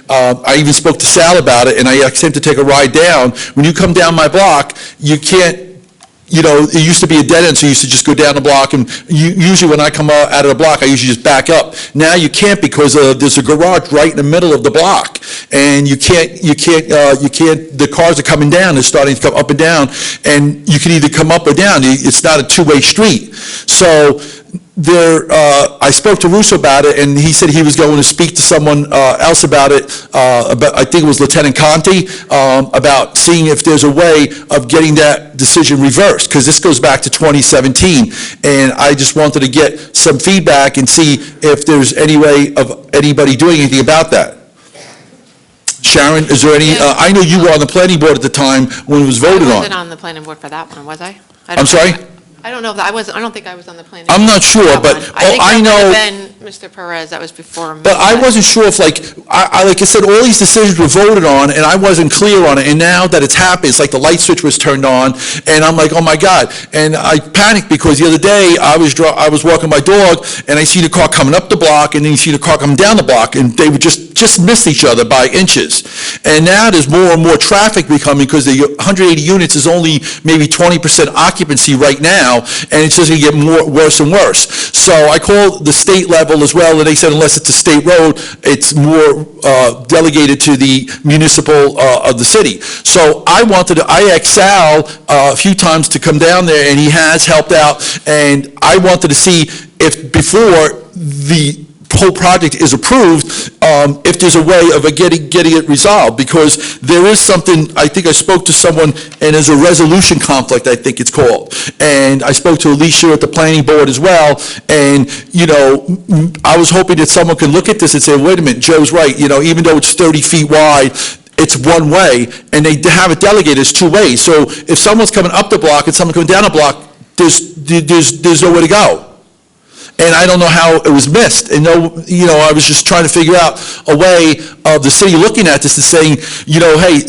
I even spoke to Sal about it, and I asked him to take a ride down. When you come down my block, you can't, it used to be a dead end, so you used to just go down the block, and usually when I come out of the block, I usually just back up. Now you can't because there's a garage right in the middle of the block, and you can't, the cars are coming down, they're starting to come up and down, and you can either come up or down. It's not a two-way street. So I spoke to Russo about it, and he said he was going to speak to someone else about it, I think it was Lieutenant Conti, about seeing if there's a way of getting that decision reversed, because this goes back to 2017, and I just wanted to get some feedback and see if there's any way of anybody doing anything about that. Sharon, is there any, I know you were on the planning board at the time when it was voted on. I wasn't on the planning board for that one, was I? I'm sorry? I don't know if I don't think I was on the planning. I'm not sure, but I know. I think that might have been Mr. Perez, that was before me. But I wasn't sure if, like I said, all these decisions were voted on, and I wasn't clear on it, and now that it's happened, it's like the light switch was turned on, and I'm like, oh my God. And I panicked because the other day, I was walking my dog, and I see the car coming up the block, and then you see the car coming down the block, and they would just miss each other by inches. And now there's more and more traffic becoming, because the 180 units is only maybe 20% occupancy right now, and it's just going to get worse and worse. So I called the state level as well, and they said unless it's a state road, it's more delegated to the municipal of the city. So I asked Sal a few times to come down there, and he has helped out, and I wanted to see if before the whole project is approved, if there's a way of getting it resolved, because there is something, I think I spoke to someone, and there's a resolution conflict, I think it's called. And I spoke to Alicia at the planning board as well, and, I was hoping that someone could look at this and say, wait a minute, Joe's right, even though it's 30 feet wide, it's one way, and they have it delegated as two ways. So if someone's coming up the block and someone coming down the block, there's nowhere to go. And I don't know how it was missed. And I was just trying to figure out a way of the city looking at this and saying, hey,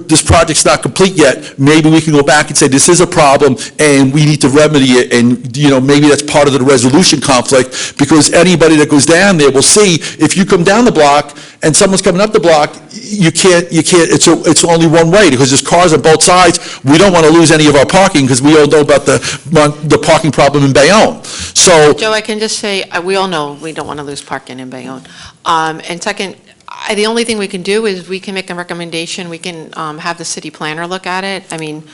this project's not complete yet. Maybe we can go back and say, this is a problem, and we need to remedy it. And, maybe that's part of the resolution conflict, because anybody that goes down there will see, if you come down the block and someone's coming up the block, you can't, it's only one way, because there's cars on both sides. We don't want to lose any of our parking, because we all know about the parking problem in Bayonne. So, Joe, I can just say, we all know we don't want to lose parking in Bayonne. And second, the only thing we can do is we can make a recommendation. We can have the city planner look at it. I mean,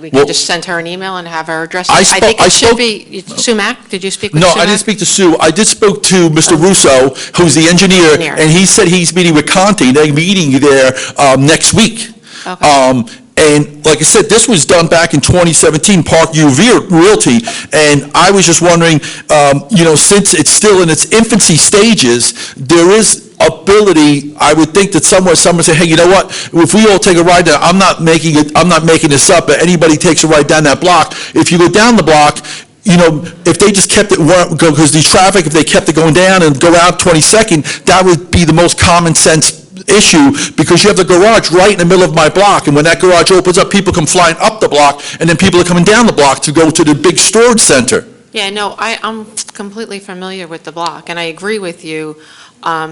we can just send her an email and have her address it. I think it should be, Sue Mack, did you speak with Sue no, Mack? I didn't speak to Sue. I did spoke to Mr. Russo, who's the engineer, and he said he's meeting with Conti. They're meeting there next week. Okay. And like I said, this was done back in 2017, Parkview Realty, and I was just wondering, since it's still in its infancy stages, there is ability, I would think that someone say, hey, you know what, if we all take a ride down, I'm not making this up, but anybody takes a ride down that block, if you go down the block, if they just kept it, because the traffic, if they kept it going down and go out 22nd, that would be the most common sense issue, because you have the garage right in the middle of my block, and when that garage opens up, people come flying up the block, and then people are coming down the block to go to the big storage center. Yeah, no, I'm completely familiar with the block, and I agree with you.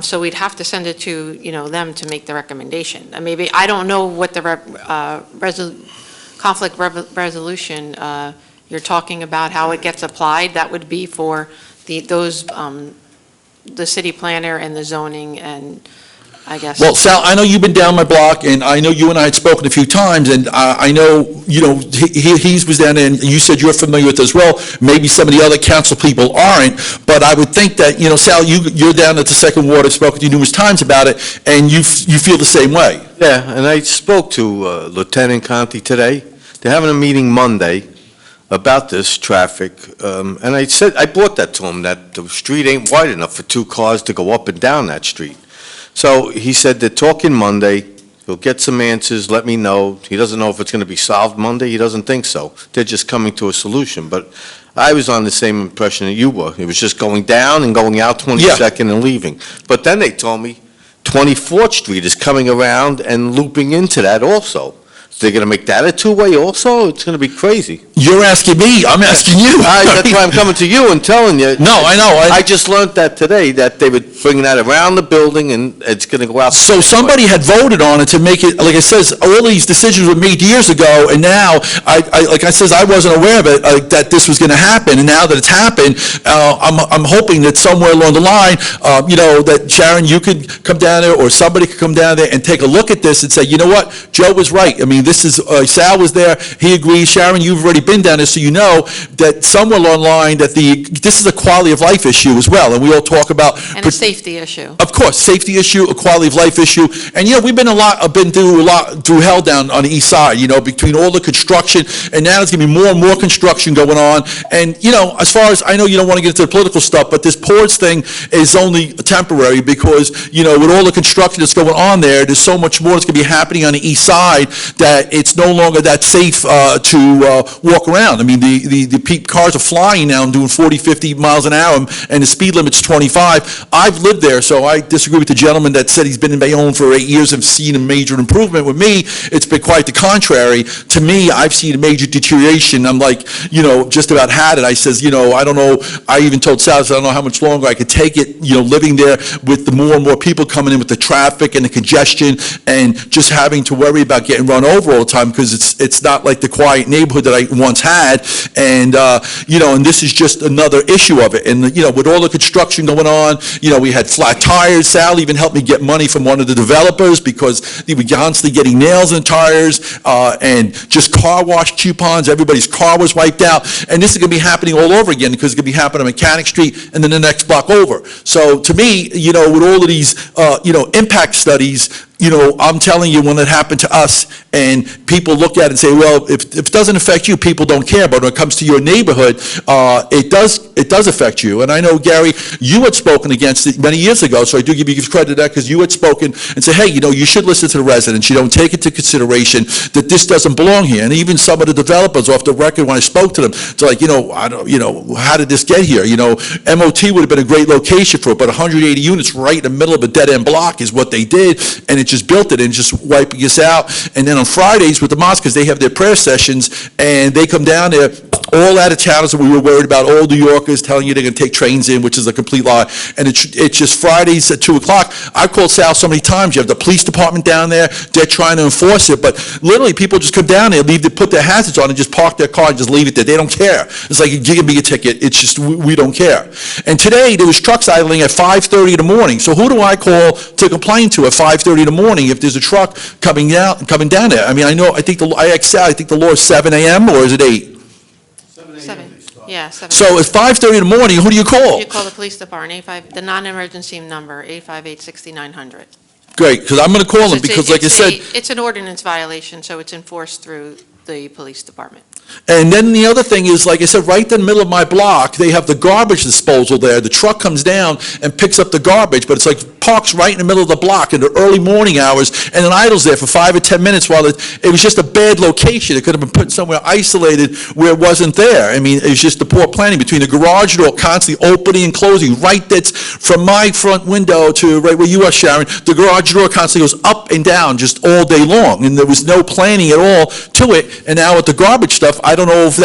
So we'd have to send it to, them to make the recommendation. And maybe, I don't know what the conflict resolution you're talking about, how it gets applied. That would be for the city planner and the zoning, and I guess. Well, Sal, I know you've been down my block, and I know you and I had spoken a few times, and I know, he was down there, and you said you're familiar with it as well. Maybe some of the other council people aren't, but I would think that, Sal, you're down at the Second Ward, I've spoken to you numerous times about it, and you feel the same way. Yeah, and I spoke to Lieutenant Conti today. They're having a meeting Monday about this traffic, and I brought that to him, that the street ain't wide enough for two cars to go up and down that street. So he said they're talking Monday, he'll get some answers, let me know. He doesn't know if it's going to be solved Monday, he doesn't think so. They're just coming to a solution, but I was on the same impression that you were. It was just going down and going out 22nd and leaving. But then they told me 24th Street is coming around and looping into that also. They're going to make that a two-way also? It's going to be crazy. You're asking me, I'm asking you. That's why I'm coming to you and telling you. No, I know. I just learned that today, that they were bringing that around the building, and it's going to go out. So somebody had voted on it to make it, like I says, all these decisions were made years ago, and now, like I says, I wasn't aware of it, that this was going to happen, and now that it's happened, I'm hoping that somewhere along the line, that Sharon, you could come down there, or somebody could come down there and take a look at this and say, you know what, Joe was right. I mean, this is, Sal was there, he agrees. Sharon, you've already been down there, so you know that somewhere along the line that this is a quality of life issue as well, and we all talk about. And a safety issue. Of course, safety issue, a quality of life issue, and we've been through hell down on the east side, between all the construction, and now there's going to be more and more construction going on, and as far as, I know you don't want to get into the political stuff, but this ports thing is only temporary, because, with all the construction that's going on there's so much more that's going to be happening on the east side, that it's no longer that safe to walk around. I mean, the cars are flying now and doing 40, 50 miles an hour, and the speed limit's 25. I've lived there, so I disagree with the gentleman that said he's been in Bayonne for 8 years and seen a major improvement. With me, it's been quite the contrary. To me, I've seen a major deterioration. I'm like, just about had it. I says, I don't know, I even told Sal, I don't know how much longer I could take it, living there with the more and more people coming in with the traffic and the congestion, and just having to worry about getting run over over all the time because it's not like the quiet neighborhood that I once had. And, and this is just another issue of it. And, with all the construction going on, we had flat tires. Sal even helped me get money from one of the developers because they were constantly getting nails in tires and just car wash coupons. Everybody's car was wiped out. And this is going to be happening all over again because it's going to be happening on Mechanic Street and then the next block over. So to me, with all of these, impact studies, I'm telling you, when it happened to us, and people look at it and say, well, if it doesn't affect you, people don't care, but when it comes to your neighborhood, it does affect you. And I know, Gary, you had spoken against it many years ago, so I do give you credit to that, because you had spoken and said, hey, you should listen to the residents, take into consideration that this doesn't belong here. And even some of the developers off the record, when I spoke to them, it's like, I don't, how did this get here? MOT would have been a great location for it, but 180 units right in the middle of a dead-end block is what they did, and it just built it and just wiping us out. And then on Fridays with the mosques, because they have their prayer sessions, and they come down there, all out of towners that we were worried about, all New Yorkers telling you they're going to take trains in, which is a complete lie. And it's just Fridays at 2 o'clock. I've called Sal so many times. You have the police department down there. They're trying to enforce it. But literally, people just come down there, put their hazards on and just park their car and just leave it there. They don't care. It's like, give me a ticket. It's just, we don't care. And today, there was trucks idling at 5:30 in the morning. So who do I call to complain to at 5:30 in the morning if there's a truck coming down there? I mean, I think the law is 7 a.m. or is it 8? 7. Yeah, 7. So at 5:30 in the morning, who do you call? You call the police department, the non-emergency number, 858-6900. Great, because I'm going to call them because, like I said... It's an ordinance violation, so it's enforced through the police department. And then the other thing is, like I said, right in the middle of my block, they have the garbage disposal there. The truck comes down and picks up the garbage, but it's like parks right in the middle of the block in the early morning hours, and it idles there for 5 or 10 minutes while it was just a bad location. It could have been put somewhere isolated where it wasn't there. I mean, it's just the poor planning between the garage door constantly opening and closing. Right, that's from my front window to right where you are, Sharon, the garage door constantly goes up and down just all day long, and there was no planning at all to it. And now with the garbage stuff, I don't know if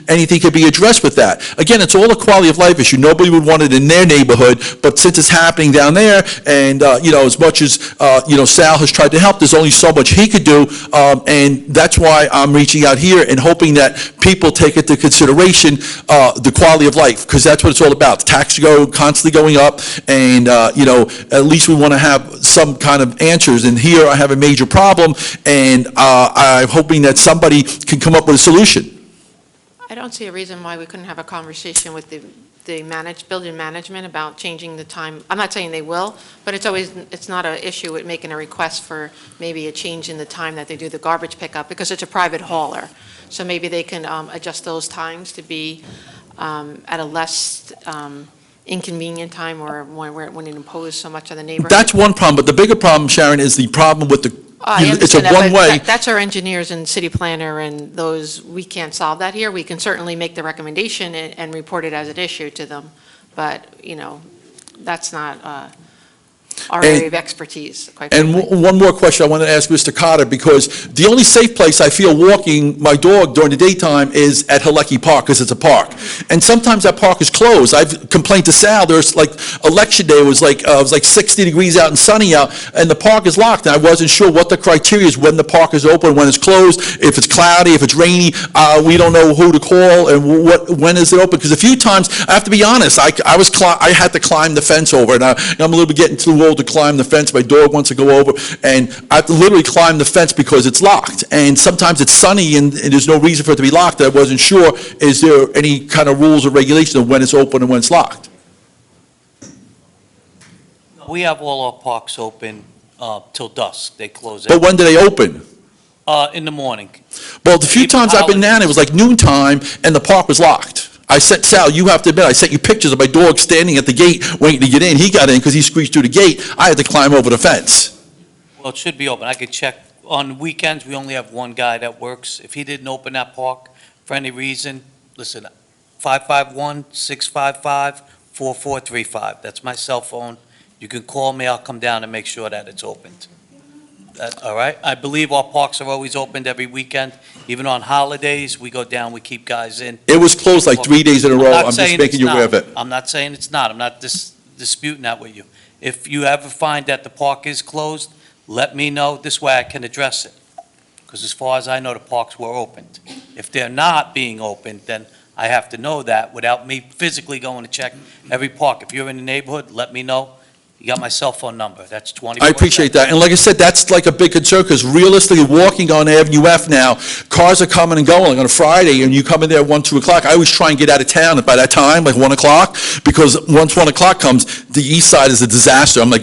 anything could be addressed with that. Again, it's all a quality of life issue. Nobody would want it in their neighborhood, but since it's happening down there, and, as much as, Sal has tried to help, there's only so much he could do, and that's why I'm reaching out here and hoping that people take into consideration the quality of life, because that's what it's all about. Taxes go constantly going up, and, at least we want to have some kind of answers, and here I have a major problem, and I'm hoping that somebody can come up with a solution. I don't see a reason why we couldn't have a conversation with the building management about changing the time. I'm not saying they will, but it's not an issue with making a request for maybe a change in the time that they do the garbage pickup, because it's a private hauler. So maybe they can adjust those times to be at a less inconvenient time, or when it imposes so much on the neighborhood. That's one problem, but the bigger problem, Sharon, is the problem with it's a one-way. That's our engineers and city planner, and we can't solve that here. We can certainly make the recommendation and report it as an issue to them, but, that's not our area of expertise, quite frankly. And one more question I want to ask Mr. Cotter, because the only safe place I feel walking my dog during the daytime is at Halecki Park, because it's a park. And sometimes that park is closed. I've complained to Sal, there's like election day, it was like 60 degrees out and sunny out, and the park is locked, and I wasn't sure what the criteria is when the park is open, when it's closed, if it's cloudy, if it's rainy, we don't know who to call, and when is it open, because a few times, I have to be honest, I had to climb the fence over, and I'm a little bit getting too old to climb the fence. My dog wants to go over, and I have to literally climb the fence because it's locked. And sometimes it's sunny, and there's no reason for it to be locked. I wasn't sure, is there any kind of rules or regulations of when it's open and when it's locked? We have all our parks open till dusk. They close But when do they open? in the morning. Well, the few times I've been down, it was like noontime, and the park was locked. I sent Sal, you have to admit, I sent you pictures of my dog standing at the gate waiting to get in. He got in because he squeezed through the gate. I had to climb over the fence. Well, it should be open. I could check. On weekends, we only have one guy that works. If he didn't open that park for any reason, listen, 551-655-4435. That's my cell phone. You can call me. I'll come down and make sure that it's opened. All right? I believe our parks are always opened every weekend. Even on holidays, we go down, we keep guys in. It was closed like 3 days in a row. I'm just making you aware of it. I'm not saying it's not. I'm not disputing that with you. If you ever find that the park is closed, let me know. This way I can address it. Because as far as I know, the parks were opened. If they're not being opened, then I have to know that without me physically going to check every park. If you're in the neighborhood, let me know. You got my cell phone number. That's 24/7. I appreciate that. And like I said, that's like a big concern, because realistically, walking on Avenue F now, cars are coming and going. Like on a Friday, and you come in there at 1, 2 o'clock, I always try and get out of town by that time, like 1 o'clock, because once 1 o'clock comes, the east side is a disaster. I'm like,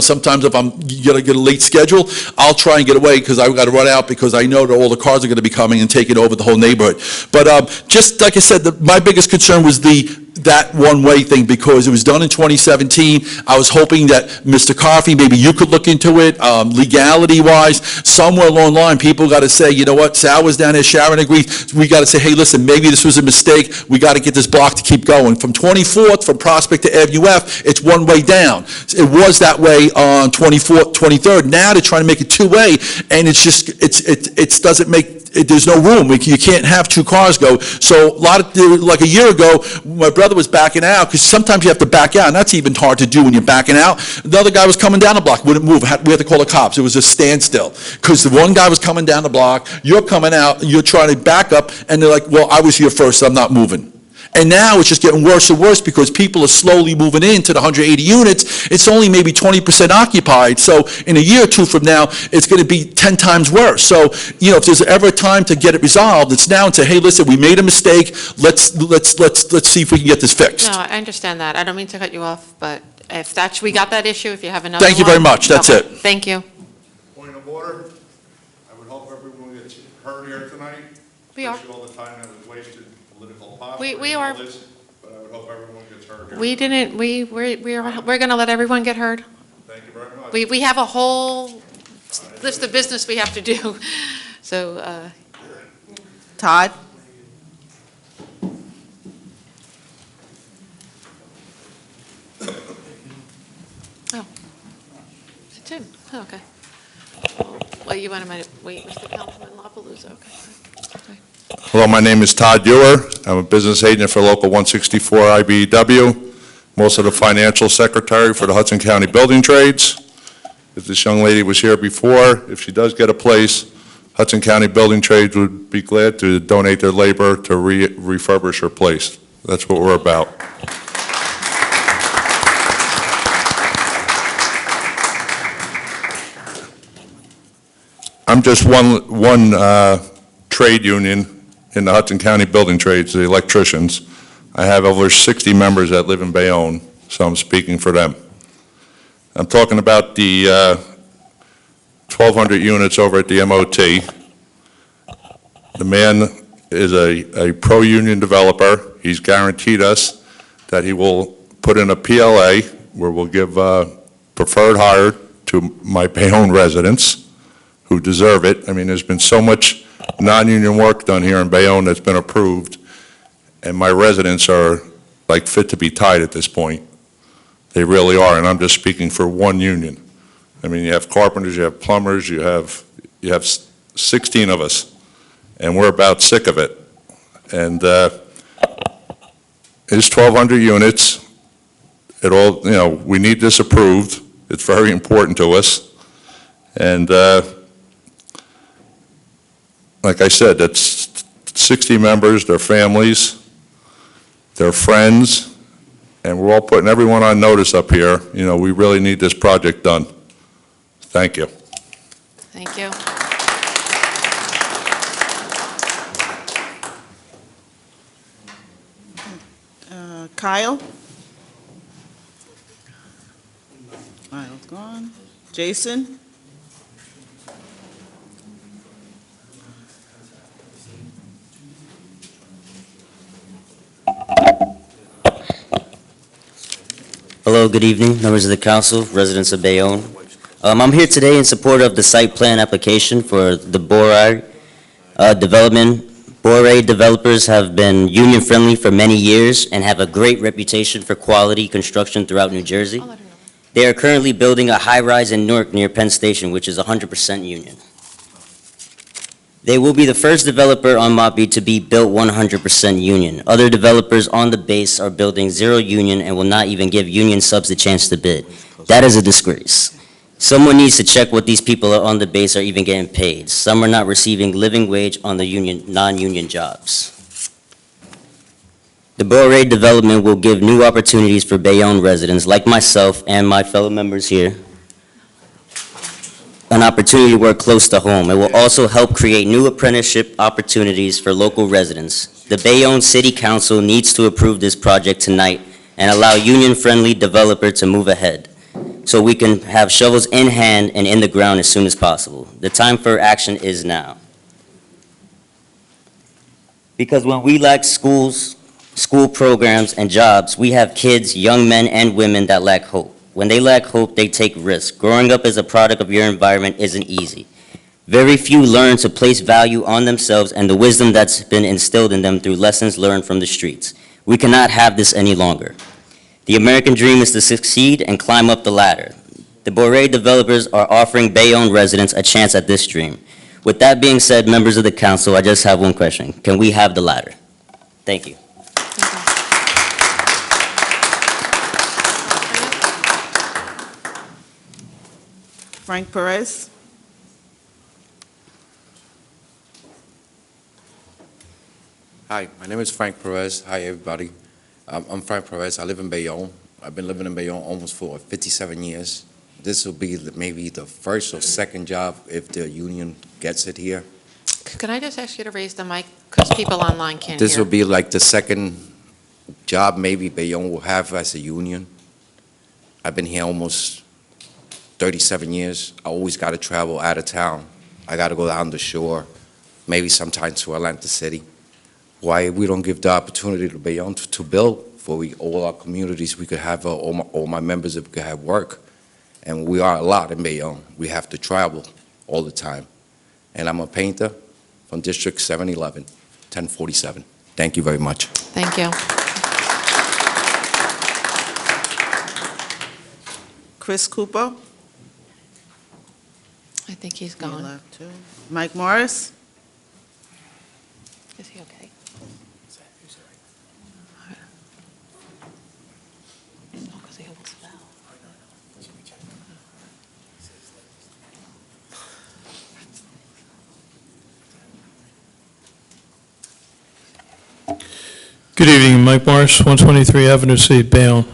sometimes if I'm gonna get a late schedule, I'll try and get away, because I've got to run out, because I know that all the cars are gonna be coming and taking over the whole neighborhood. But just like I said, my biggest concern was that one-way thing, because it was done in 2017. I was hoping that, Mr. Coffey, maybe you could look into it, legality-wise. Somewhere along the line, people got to say, you know what, Sal was down there, Sharon agreed. We got to say, hey, listen, maybe this was a mistake. We got to get this block to keep going. From 24th, from Prospect to Avenue F, it's one way down. It was that way on 24th, 23rd. Now they're trying to make it two-way, and it's just, it doesn't make, there's no room. You can't have two cars go. So like a year ago, my brother was backing out, because sometimes you have to back out, and that's even hard to do when you're backing out. The other guy was coming down the block, wouldn't move. We had to call the cops. It was a standstill, because the one guy was coming down the block, you're coming out, you're trying to back up, and they're like, well, I was here first, so I'm not moving. And now it's just getting worse and worse, because people are slowly moving into the 180 units. It's only maybe 20% occupied. So in a year or two from now, it's going to be 10 times worse. So, if there's ever a time to get it resolved, it's now, and say, hey, listen, we made a mistake. Let's see if we can get this fixed. No, I understand that. I don't mean to cut you off, but if that's, we got that issue, if you have another Thank you very much. That's Okay. it. Thank you. Point of order. I would hope everyone gets heard here tonight. We are. Especially all the time that was wasted, political posturing We and all are. this, but I would hope everyone gets heard here. We didn't, we're going to let everyone get heard. Thank you very much. We have a whole list of business we have to do. So, Todd? is it Tim? Oh, okay. Well, you want to wait, Mr. Councilman La Palusa, okay. Hello, my name is Todd Ewer. I'm a business agent for Local 164 IBEW. I'm also the financial secretary for the Hudson County Building Trades. If this young lady was here before, if she does get a place, Hudson County Building Trades would be glad to donate their labor to refurbish her place. That's what we're about. I'm just one trade union in the Hudson County Building Trades, the electricians. I have over 60 members that live in Bayonne, so I'm speaking for them. I'm talking about the 1,200 units over at the MOT. The man is a pro-union developer. He's guaranteed us that he will put in a PLA where we'll give preferred hire to my Bayonne residents who deserve it. I mean, there's been so much non-union work done here in Bayonne that's been approved, and my residents are like fit to be tied at this point. They really are, and I'm just speaking for one union. I mean, you have carpenters, you have plumbers, you have 16 of us, and we're about sick of it. And it's 1,200 units. It all, we need this approved. It's very important to us. And like I said, that's 60 members, their families, their friends, and we're all putting everyone on notice up here. We really need this project done. Thank you. Thank you. Kyle? Kyle's gone. Jason? Hello, good evening, members of the council, residents of Bayonne. I'm here today in support of the site plan application for the Boré development. Boré developers have been union-friendly for many years and have a great reputation for quality construction throughout New Jersey. They are currently building a high-rise in Newark near Penn Station, which is 100% union. They will be the first developer on Mopey to be built 100% union. Other developers on the base are building zero union and will not even give union subs the chance to bid. That is a disgrace. Someone needs to check what these people on the base are even getting paid. Some are not receiving living wage on the non-union jobs. The Borough development will give new opportunities for Bayonne residents like myself and my fellow members here an opportunity to work close to home. It will also help create new apprenticeship opportunities for local residents. The Bayonne City Council needs to approve this project tonight and allow union-friendly developer to move ahead so we can have shovels in hand and in the ground as soon as possible. The time for action is now. Because when we lack schools, school programs, and jobs, we have kids, young men, and women that lack hope. When they lack hope, they take risks. Growing up as a product of your environment isn't easy. Very few learn to place value on themselves and the wisdom that's been instilled in them through lessons learned from the streets. We cannot have this any longer. The American dream is to succeed and climb up the ladder. The Borough developers are offering Bayonne residents a chance at this dream. With that being said, members of the council, I just have one question. Can we have the ladder? Thank you. Frank Perez. Hi, my name is Frank Perez. Hi, everybody. I'm Frank Perez. I live in Bayonne. I've been living in Bayonne almost for 57 years. This will be maybe the first or second job if the union gets it here. Can I just ask you to raise the mic, because people online can't hear? This will be like the second job maybe Bayonne will have as a union. I've been here almost 37 years. I always got to travel out of town. I got to go down the shore, maybe sometimes to Atlantic City. Why we don't give the opportunity to Bayonne to build for all our communities? We could have all my members that could have work, and we are a lot in Bayonne. We have to travel all the time. And I'm a painter from District 711, 1047. Thank you very much. Thank you. Chris Cooper. I think he's He gone. left too. Mike Morris. Is he okay? Oh, 'cause he almost fell. Good evening, Mike Morris, 123 Avenue C, Bayonne.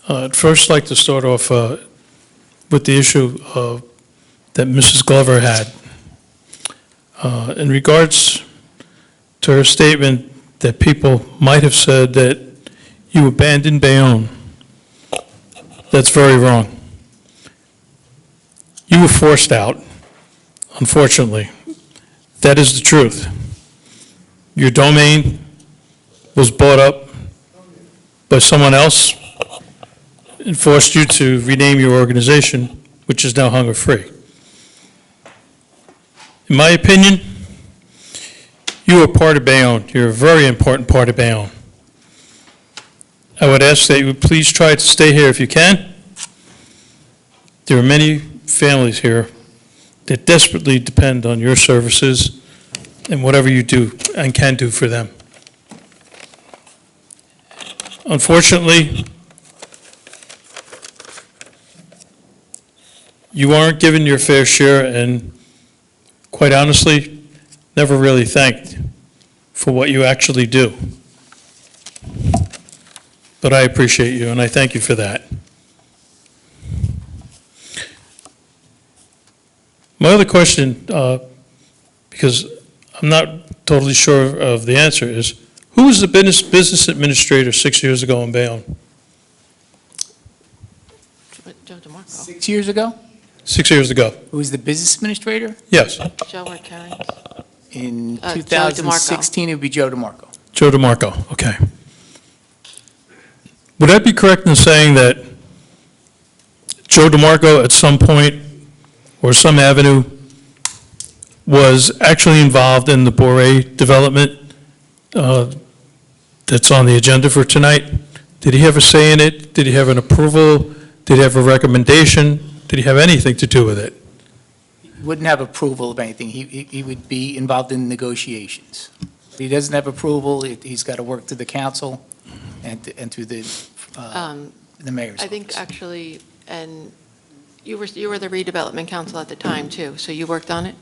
I'd first like to start off with the issue that Mrs. Glover had. In regards to her statement that people might have said that you abandoned Bayonne, that's very wrong. You were forced out, unfortunately. That is the truth. Your domain was bought up by someone else and forced you to rename your organization, which is now Hunger Free. In my opinion, you are part of Bayonne. You're a very important part of Bayonne. I would ask that you would please try to stay here if you can. There are many families here that desperately depend on your services and whatever you do and can do for them. Unfortunately, you aren't given your fair share and, quite honestly, never really thanked for what you actually do. But I appreciate you, and I thank you for that. My other question, because I'm not totally sure of the answer, is who was the business administrator 6 years ago in Bayonne? Joe DeMarco. 6 years ago? 6 years ago, Who was the business administrator? yes, Joe or Karen? In Joe 2016, it would be Joe DeMarco. Joe DeMarco, okay. Would I be correct in saying that Joe DeMarco at some point or some avenue was actually involved in the Borough development that's on the agenda for tonight? Did he have a say in it? Did he have an approval? Did he have a recommendation? Did he have anything to do with it? He wouldn't have approval of anything. He would be involved in negotiations. If he doesn't have approval, he's got to work through the council and through the mayor's I think office. actually And you were the redevelopment council at the time, too, so you worked on it?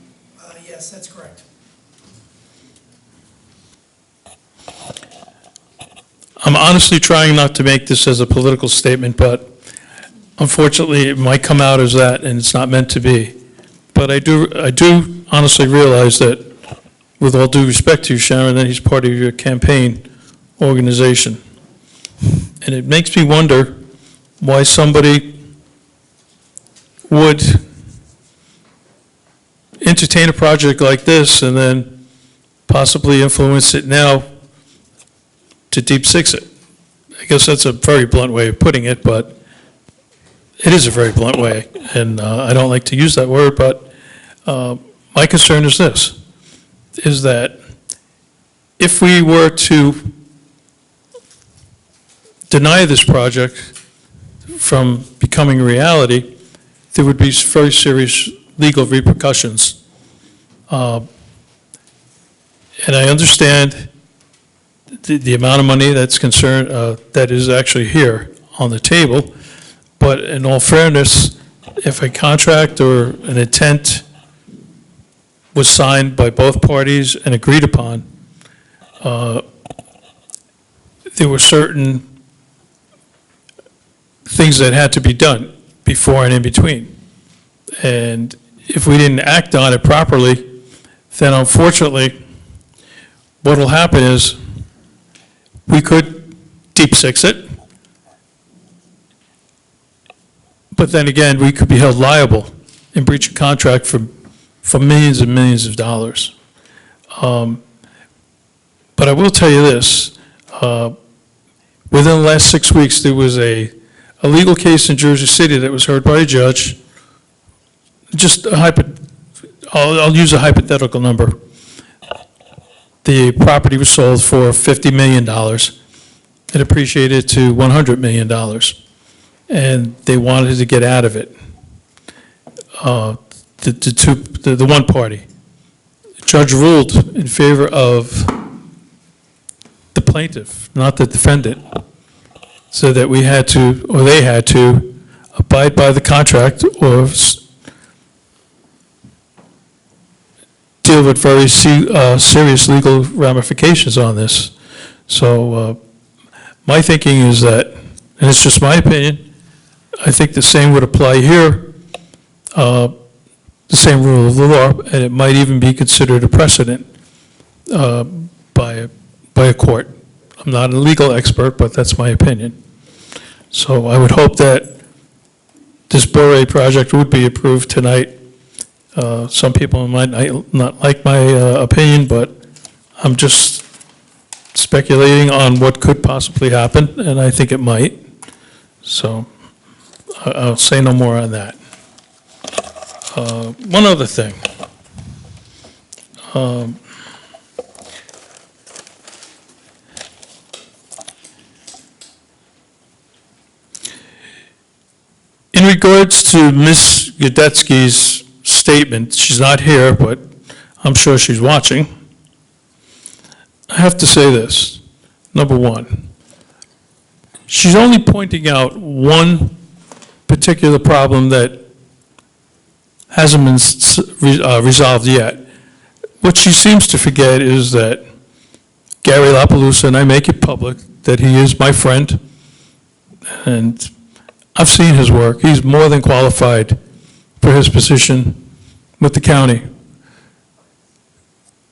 Yes, that's correct. I'm honestly trying not to make this as a political statement, but unfortunately, it might come out as that, and it's not meant to be. But I do honestly realize that, with all due respect to you, Sharon, that he's part of your campaign organization. And it makes me wonder why somebody would entertain a project like this and then possibly influence it now to deep six it. I guess that's a very blunt way of putting it, but it is a very blunt way, and I don't like to use that word, but my concern is this, is that if we were to deny this project from becoming a reality, there would be very serious legal repercussions. And I understand the amount of money that's concerned, that is actually here on the table, but in all fairness, if a contract or an intent was signed by both parties and agreed upon, there were certain things that had to be done before and in between. And if we didn't act on it properly, then unfortunately, what will happen is we could deep six it, but then again, we could be held liable and breach a contract for millions and millions of dollars. But I will tell you this, within the last 6 weeks, there was a legal case in Jersey City that was heard by a judge. Just I'll use a hypothetical number. The property was sold for $50 million. It appreciated to $100 million. And they wanted to get out of it. The one party. The judge ruled in favor of the plaintiff, not the defendant, so that we had to, or they had to, abide by the contract or deal with very serious legal ramifications on this. So my thinking is that, and it's just my opinion, I think the same would apply here, the same rule of the law, and it might even be considered a precedent by a court. I'm not a legal expert, but that's my opinion. So I would hope that this Boré project would be approved tonight. Some people might not like my opinion, but I'm just speculating on what could possibly happen, and I think it might. So I'll say no more on that. One other thing. In regards to Ms. Yudetsky's statement, she's not here, but I'm sure she's watching. I have to say this. Number one, she's only pointing out one particular problem that hasn't been resolved yet. What she seems to forget is that Gary LaPalooza, and I make it public, that he is my friend, and I've seen his work. He's more than qualified for his position with the county.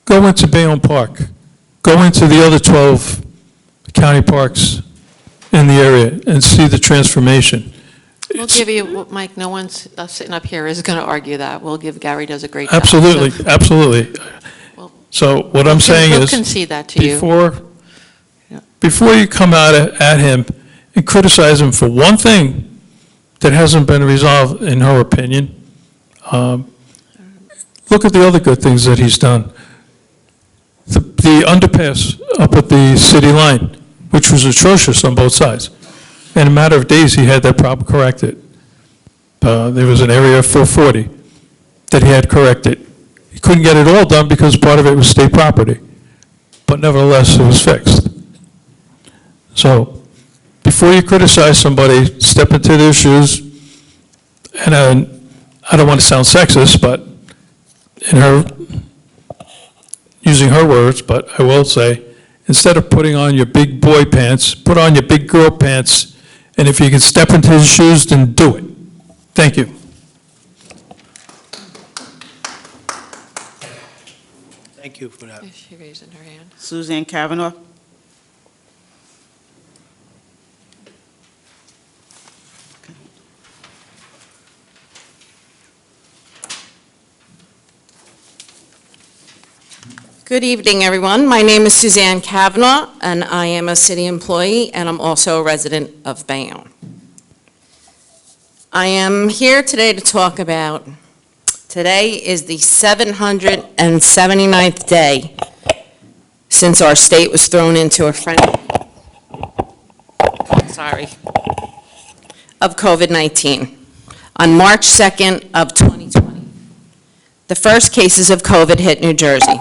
Go into Bayonne Park. Go into the other 12 county parks in the area and see the transformation. We'll give you, Mike, no one's sitting up here is going to argue that. We'll give, Gary does a great job. Absolutely, So absolutely. So what I'm saying we'll is, concede that to you. before you come out at him and criticize him for one thing that hasn't been resolved, in her opinion, look at the other good things that he's done. The underpass up at the city line, which was atrocious on both sides. In a matter of days, he had that problem corrected. There was an area of 440 that he had corrected. He couldn't get it all done because part of it was state property, but nevertheless, it was fixed. So, before you criticize somebody, step into their shoes and I don't want to sound sexist, but in her, using her words, but I will say, instead of putting on your big boy pants, put on your big girl pants, and if you can step into his shoes, then do it. Thank you. Thank you for that. She raising her hand. Suzanne Kavanaugh. Good evening, everyone. My name is Suzanne Kavanaugh, and I am a city employee, and I'm also a resident of Bayonne. I am here today to talk about, today is the 779th day since our state was thrown into a frenzy of COVID-19 on March 2nd of 2020. The first cases of COVID hit New Jersey.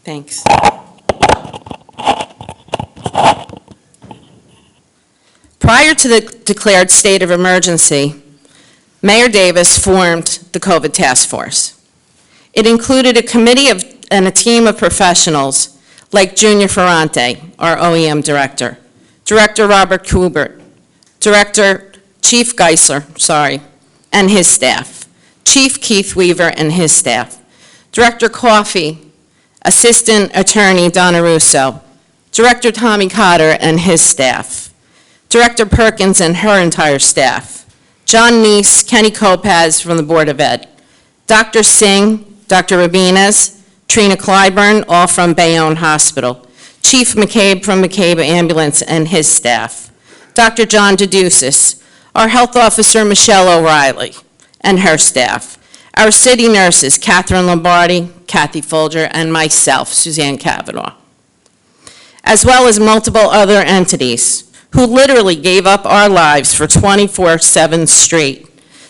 Thanks. Prior to the declared state of emergency, Mayor Davis formed the COVID task force. It included a committee and a team of professionals like Junior Ferrante, our OEM director, Director Robert Kubert, Chief Geisler, and his staff, Chief Keith Weaver and his staff, Director Coffey, Assistant Attorney Donna Russo, Director Tommy Cotter and his staff, Director Perkins and her entire staff, John Neese, Kenny Kopaz from the Board of Ed, Dr. Singh, Dr. Rabinez, Trina Clyburn, all from Bayonne Hospital, Chief McCabe from McCabe Ambulance and his staff, Dr. John Deducis, our health officer Michelle O'Reilly and her staff, our city nurses, Catherine Lombardi, Kathy Folger, and myself, Suzanne Kavanaugh, as well as multiple other entities who literally gave up our lives for 24/7 straight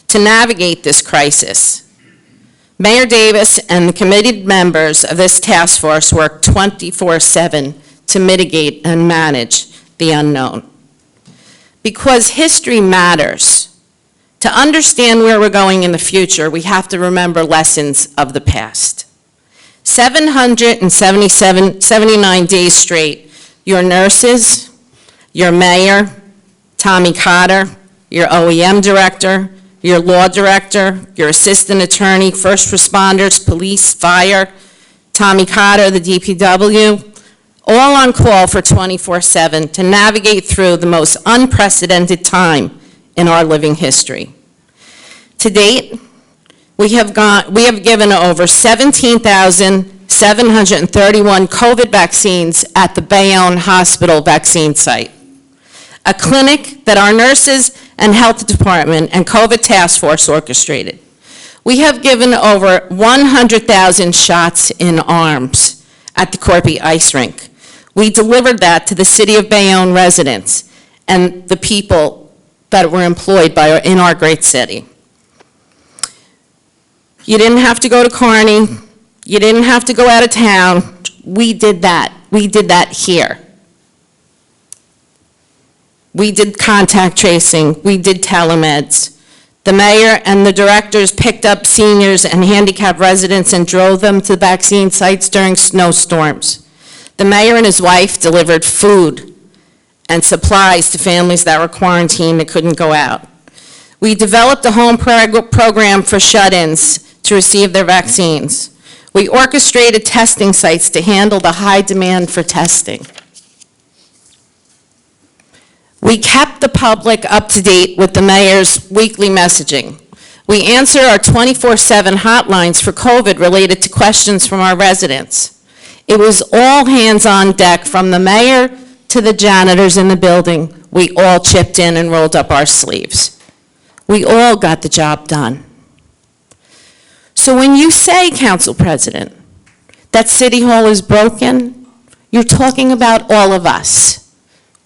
to navigate this crisis. Mayor Davis and the committee members of this task force worked 24/7 to mitigate and manage the unknown. Because history matters, to understand where we're going in the future, we have to remember lessons of the past. 779 days straight, your nurses, your mayor, Tommy Cotter, your OEM director, your law director, your assistant attorney, first responders, police, fire, Tommy Cotter, the DPW, all on call for 24/7 to navigate through the most unprecedented time in our living history. To date, we have given over 17,731 COVID vaccines at the Bayonne Hospital vaccine site, a clinic that our nurses and health department and COVID task force orchestrated. We have given over 100,000 shots in arms at the Corby Ice Rink. We delivered that to the city of Bayonne residents and the people that were employed in our great city. You didn't have to go to Kearney. You didn't have to go out of town. We did that. We did that here. We did contact tracing. We did telemeds. The mayor and the directors picked up seniors and handicapped residents and drove them to vaccine sites during snowstorms. The mayor and his wife delivered food and supplies to families that were quarantined that couldn't go out. We developed a home program for shut-ins to receive their vaccines. We orchestrated testing sites to handle the high demand for testing. We kept the public up to date with the mayor's weekly messaging. We answer our 24/7 hotlines for COVID related to questions from our residents. It was all hands on deck, from the mayor to the janitors in the building. We all chipped in and rolled up our sleeves. We all got the job done. So when you say, Council President, that City Hall is broken, you're talking about all of us.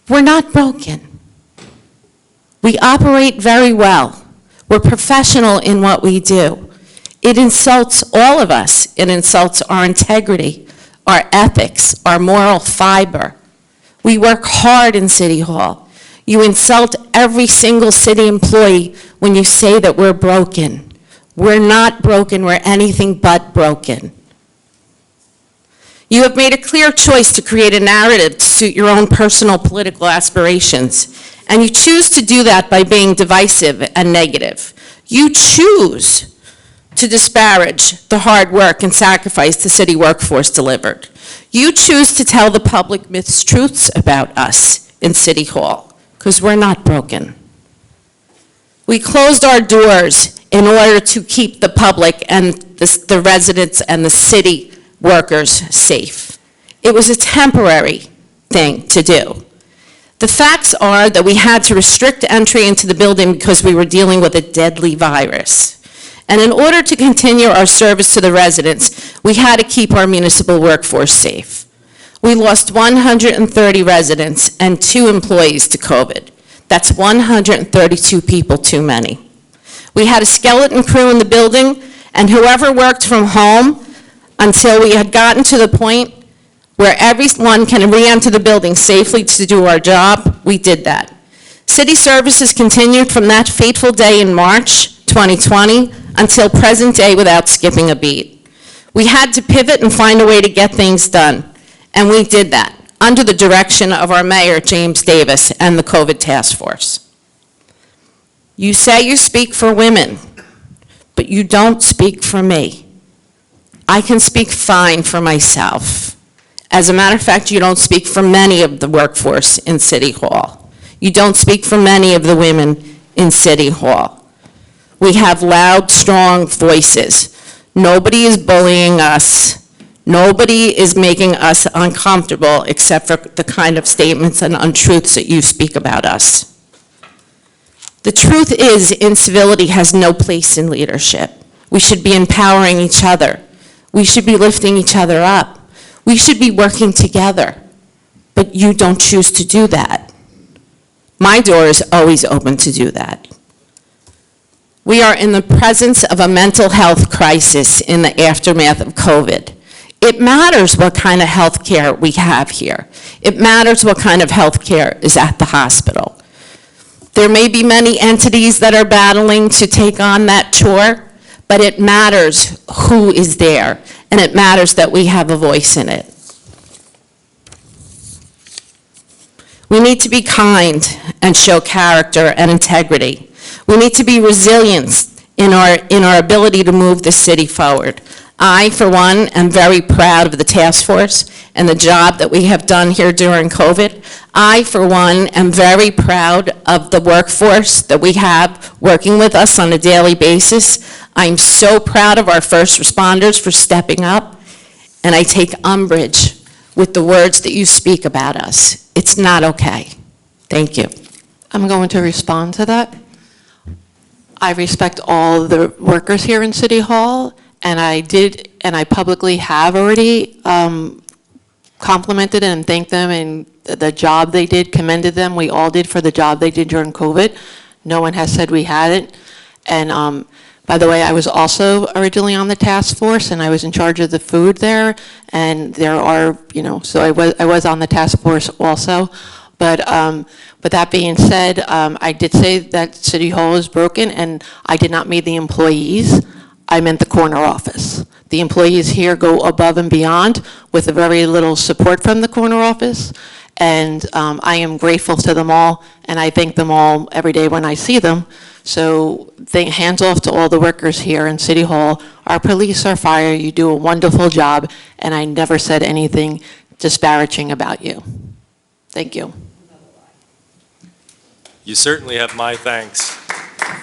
We're not broken. We operate very well. We're professional in what we do. It insults all of us. It insults our integrity, our ethics, our moral fiber. We work hard in City Hall. You insult every single city employee when you say that we're broken. We're not broken, we're anything but broken. You have made a clear choice to create a narrative to suit your own personal political aspirations, and you choose to do that by being divisive and negative. You choose to disparage the hard work and sacrifice the city workforce delivered. You choose to tell the public mistruths about us in City Hall, because we're not broken. We closed our doors in order to keep the public and the residents and the city workers safe. It was a temporary thing to do. The facts are that we had to restrict entry into the building because we were dealing with a deadly virus. And in order to continue our service to the residents, we had to keep our municipal workforce safe. We lost 130 residents and 2 employees to COVID. That's 132 people too many. We had a skeleton crew in the building, and whoever worked from home until we had gotten to the point where everyone can re-enter the building safely to do our job, we did that. City services continued from that fateful day in March 2020 until present day without skipping a beat. We had to pivot and find a way to get things done, and we did that under the direction of our mayor, James Davis, and the COVID task force. You say you speak for women, but you don't speak for me. I can speak fine for myself. As a matter of fact, you don't speak for many of the workforce in City Hall. You don't speak for many of the women in City Hall. We have loud, strong voices. Nobody is bullying us. Nobody is making us uncomfortable except for the kind of statements and untruths that you speak about us. The truth is, incivility has no place in leadership. We should be empowering each other. We should be lifting each other up. We should be working together. But you don't choose to do that. My door is always open to do that. We are in the presence of a mental health crisis in the aftermath of COVID. It matters what kind of health care we have here. It matters what kind of health care is at the hospital. There may be many entities that are battling to take on that chore, but it matters who is there, and it matters that we have a voice in it. We need to be kind and show character and integrity. We need to be resilient in our ability to move the city forward. I, for one, am very proud of the task force and the job that we have done here during COVID. I, for one, am very proud of the workforce that we have working with us on a daily basis. I'm so proud of our first responders for stepping up, and I take umbrage with the words that you speak about us. It's not okay. Thank you. I'm going to respond to that. I respect all the workers here in City Hall, and I publicly have already complimented and thanked them and the job they did, commended them. We all did for the job they did during COVID. No one has said we hadn't. And by the way, I was also originally on the task force, and I was in charge of the food there. And there are, so I was on the task force also. But that being said, I did say that City Hall is broken, and I did not mean the employees. I meant the corner office. The employees here go above and beyond with very little support from the corner office, and I am grateful to them all, and I thank them all every day when I see them. So hands off to all the workers here in City Hall. Our police, our fire, you do a wonderful job, and I never said anything disparaging about you. Thank you. You certainly have my thanks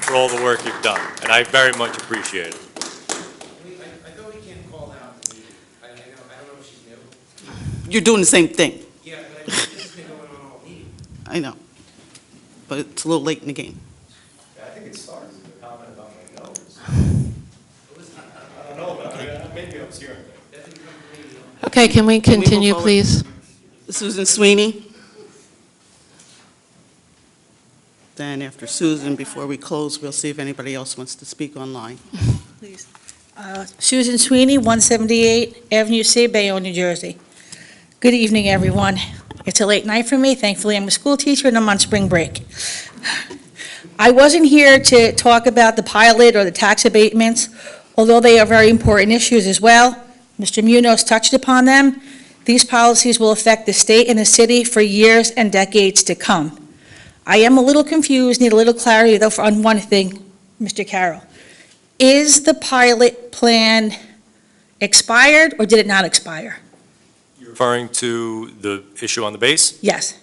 for all the work you've done, and I very much appreciate it. You're doing the same thing. Yeah, but this has been going on all meeting. I know, but it's a little late in the game. I think it started with a comment about my nose. I don't know about it. Maybe I was hearing it. Okay, can we continue, please? Susan Sweeney. Then after Susan, before we close, we'll see if anybody else wants to speak online. Please. Susan Sweeney, 178 Avenue C, Bayonne, New Jersey. Good evening, everyone. It's a late night for me. Thankfully, I'm a school teacher and I'm on spring break. I wasn't here to talk about the pilot or the tax abatements, although they are very important issues as well. Mr. Munoz touched upon them. These policies will affect the state and the city for years and decades to come. I am a little confused, need a little clarity though on one thing, Mr. Carroll. Is the pilot plan expired or did it not expire? You're referring to the issue on the base? Yes.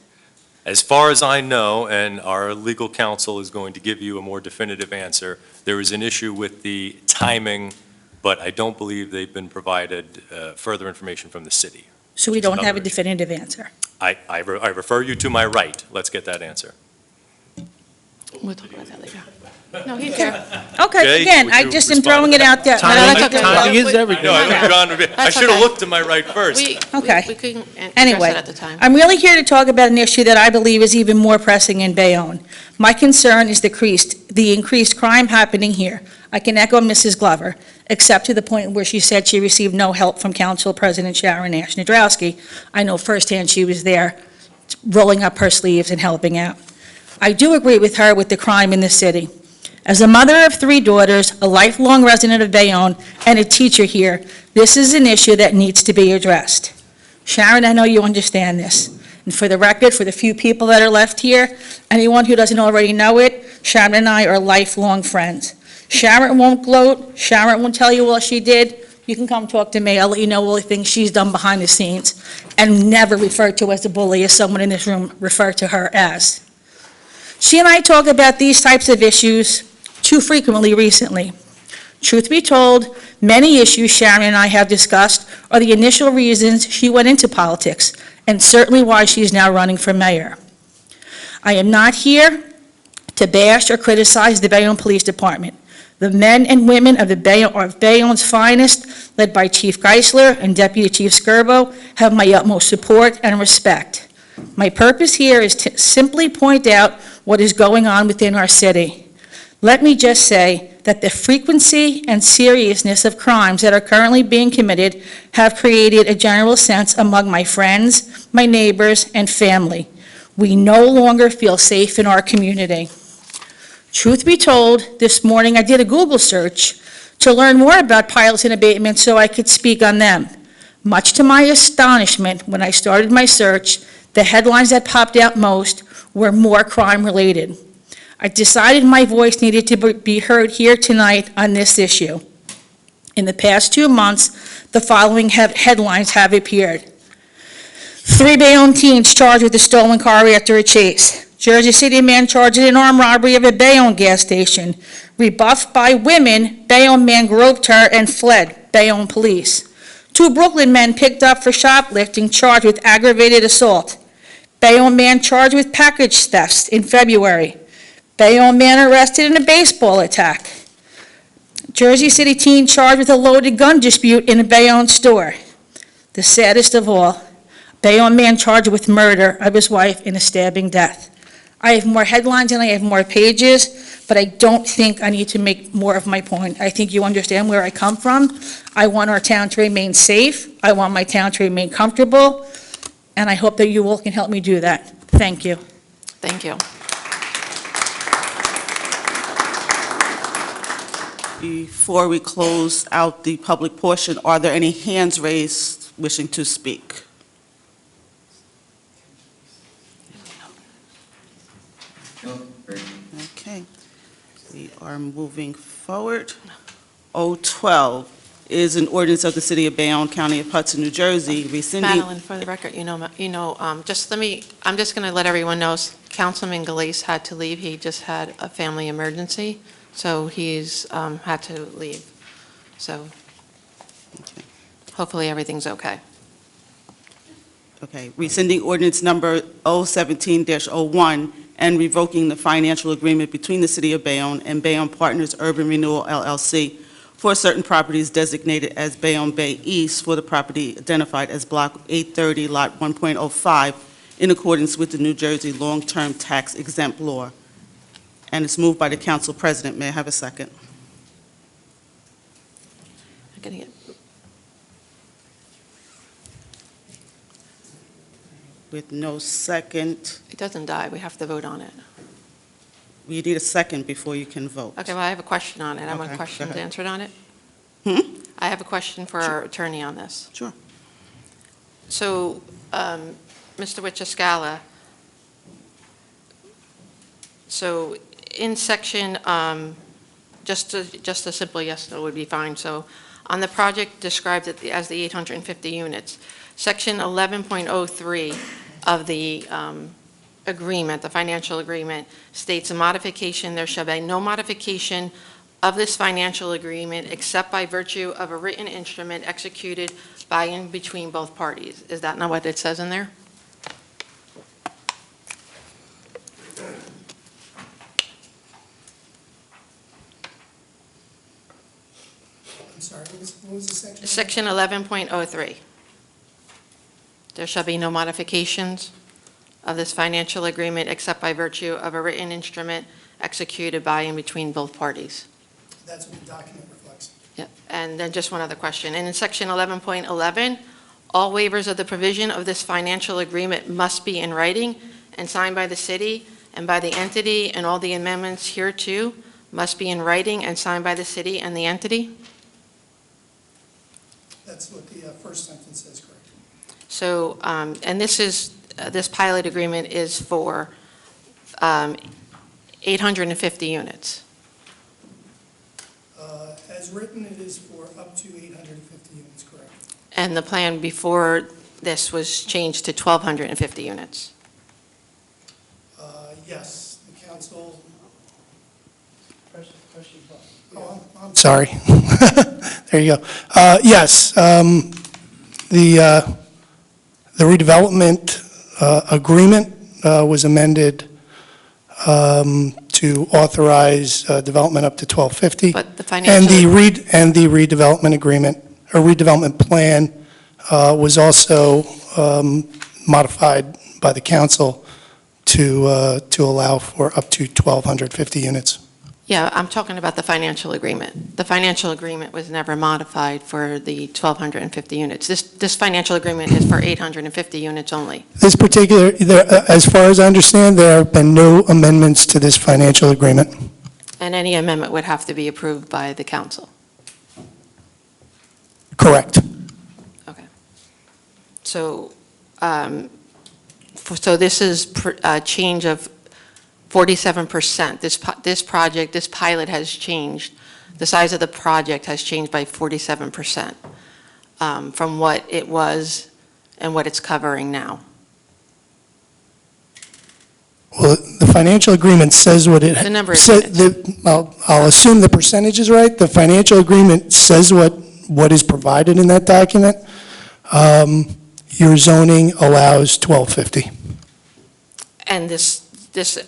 As far as I know, and our legal counsel is going to give you a more definitive answer, there is an issue with the timing, but I don't believe they've been provided further information from the city. So we don't have a definitive answer. I refer you to my right. Let's get that answer. We'll talk about that later. No, he's here. Okay, again, I just am throwing it out there. Timing is everything. No, I should have looked to my right first. Okay. We can address Anyway, it at the time. I'm really here to talk about an issue that I believe is even more pressing in Bayonne. My concern is the increased crime happening here. I can echo Mrs. Glover, except to the point where she said she received no help from Council President Sharon Nash Nadrowski. I know firsthand she was there rolling up her sleeves and helping out. I do agree with her with the crime in the city. As a mother of 3 daughters, a lifelong resident of Bayonne, and a teacher here, this is an issue that needs to be addressed. Sharon, I know you understand this. And for the record, for the few people that are left here, anyone who doesn't already know it, Sharon and I are lifelong friends. Sharon won't gloat. Sharon won't tell you all she did. You can come talk to me. I'll let you know all the things she's done behind the scenes. And never refer to as a bully, as someone in this room referred to her as. She and I talk about these types of issues too frequently recently. Truth be told, many issues Sharon and I have discussed are the initial reasons she went into politics, and certainly why she is now running for mayor. I am not here to bash or criticize the Bayonne Police Department. The men and women of Bayonne's finest, led by Chief Geisler and Deputy Chief Skirbo, have my utmost support and respect. My purpose here is to simply point out what is going on within our city. Let me just say that the frequency and seriousness of crimes that are currently being committed have created a general sense among my friends, my neighbors, and family. We no longer feel safe in our community. Truth be told, this morning I did a Google search to learn more about pilots and abatements so I could speak on them. Much to my astonishment, when I started my search, the headlines that popped out most were more crime-related. I decided my voice needed to be heard here tonight on this issue. In the past 2 months, the following headlines have appeared. 3 Bayonne teens charged with a stolen car after a chase. Jersey City man charged in an armed robbery of a Bayonne gas station. Rebuffed by women, Bayonne man groped her and fled. Bayonne police. 2 Brooklyn men picked up for shoplifting charged with aggravated assault. Bayonne man charged with package thefts in February. Bayonne man arrested in a baseball attack. Jersey City teen charged with a loaded gun dispute in a Bayonne store. The saddest of all, Bayonne man charged with murder of his wife in a stabbing death. I have more headlines and I have more pages, but I don't think I need to make more of my point. I think you understand where I come from. I want our town to remain safe. I want my town to remain comfortable, and I hope that you all can help me do that. Thank you. Thank you. Before we close out the public portion, are there any hands raised wishing to speak? Okay, we are moving forward. 012 is an ordinance of the City of Bayonne, County of Hudson, New Jersey, rescinding... Madeline, for the record, I'm just going to let everyone know, Councilman Galais had to leave. He just had a family emergency, so he's had to leave. So hopefully everything's okay. Okay, rescinding ordinance number 017-01 and revoking the financial agreement between the City of Bayonne and Bayonne Partners Urban Renewal LLC for certain properties designated as Bayonne Bay East for the property identified as Block 830, Lot 1.05, in accordance with the New Jersey Long-Term Tax Exempt Law. And it's moved by the Council President. May I have a second? I'm gonna get- With no second, It doesn't die. We have to vote on it. You need a second before you can vote. Okay, well, I have a question on it. I want Okay, go questions ahead. answered on it. Hmm? I have a question for our attorney on this. Sure. So, Mr. Wichiscala, so in section, just a simple yes, no would be fine. So on the project described as the 850 units, section 11.03 of the agreement, the financial agreement, states a modification, there shall be no modification of this financial agreement except by virtue of a written instrument executed by and between both parties. Is that not what it says in there? I'm sorry, what was the section? Section 11.03. There shall be no modifications of this financial agreement except by virtue of a written instrument executed by and between both parties. That's what the document reflects. Yep. And then just one other question. And in section 11.11, all waivers of the provision of this financial agreement must be in writing and signed by the city and by the entity, and all the amendments hereto must be in writing and signed by the city and the entity? That's what the first sentence says, correct? So, and this pilot agreement is for 850 units. As written, it is for up to 850 units, correct? And the plan before this was changed to 1,250 units. Yes, the council. Oh, I'm sorry. There you go. Yes, the redevelopment agreement was amended to authorize development up to 1,250. But the And the redevelopment agreement, or redevelopment plan, was also modified by the council to allow for up to 1,250 units. Yeah, I'm talking about the financial agreement. The financial agreement was never modified for the 1,250 units. This financial agreement is for 850 units only. This particular, as far as I understand, there have been no amendments to this financial agreement. And any amendment would have to be approved by the council. Correct. So, so this is a change of 47%. This project, this pilot has changed. The size of the project has changed by 47% from what it was and what it's covering now. Well, the financial agreement says what it... The number of I'll assume the percentage is right. The financial agreement says what is provided in that document. Your zoning allows 1,250. And this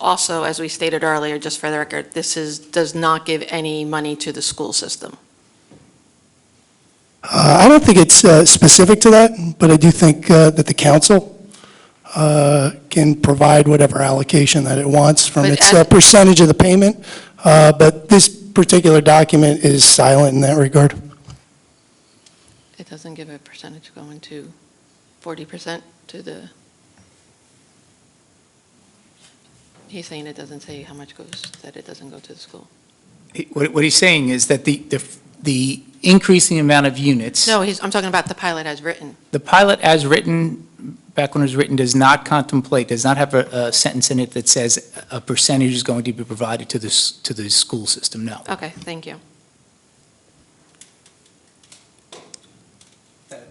also, as we stated earlier, just for the record, does not give any money to the school system. I don't think it's specific to that, but I do think that the council can provide whatever allocation that it wants from But its as- percentage of the payment, but this particular document is silent in that regard. It doesn't give a percentage going to 40% to the... He's saying it doesn't say how much goes, that it doesn't go to the school. What he's saying is that the increasing amount of units. No, I'm talking about the pilot as written. The pilot as written, back when it was written, does not contemplate, does not have a sentence in it that says a percentage is going to be provided to the school system, no. Okay, thank you.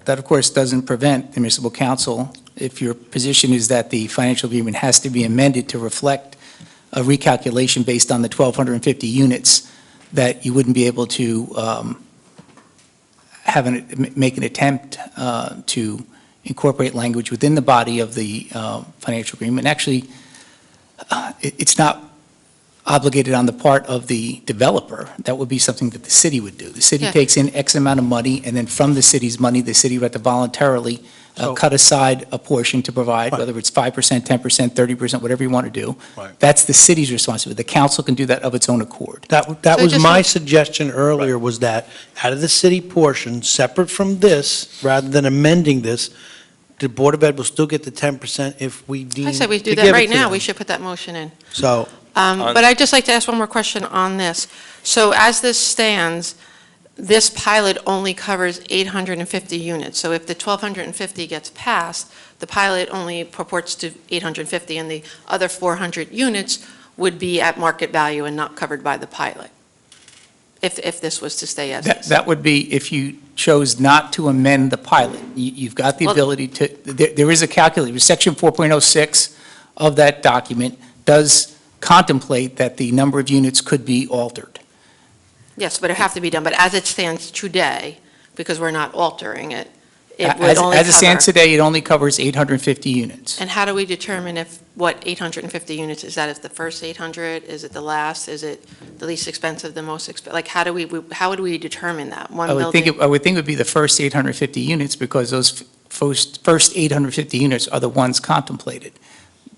That, of course, doesn't prevent the municipal council, if your position is that the financial agreement has to be amended to reflect a recalculation based on the 1,250 units, that you wouldn't be able to make an attempt to incorporate language within the body of the financial agreement. Actually, it's not obligated on the part of the developer. That would be something that the city would do. The city Yeah. takes in X amount of money, and then from the city's money, the city would have to voluntarily cut aside a portion to provide, whether it's 5%, 10%, 30%, whatever you want to do. Right. That's the city's responsibility. The council can do that of its own accord. That So was just my like- suggestion earlier, was that out of the city portion, separate from this, rather than amending this, the Board of Ed will still get the 10% if we deem I said we to do give that it right to now. them. We should put that motion in. So But I'd just like to ask one more question on this. So as this stands, this pilot only covers 850 units. So if the 1,250 gets passed, the pilot only purports to 850, and the other 400 units would be at market value and not covered by the pilot, if this was to stay as is. That would be if you chose not to amend the pilot. You've got the Well- ability to, there is a calculator, Section 4.06 of that document does contemplate that the number of units could be altered. Yes, but it have to be done. But as it stands today, because we're not altering it, it would only As it stands cover. today, it only covers 850 units. And how do we determine what 850 units, is that is the first 800, is it the last, is it the least expensive, the most expensive? Like, how would we determine that? One I would think building? it would be the first 850 units, because those first 850 units are the ones contemplated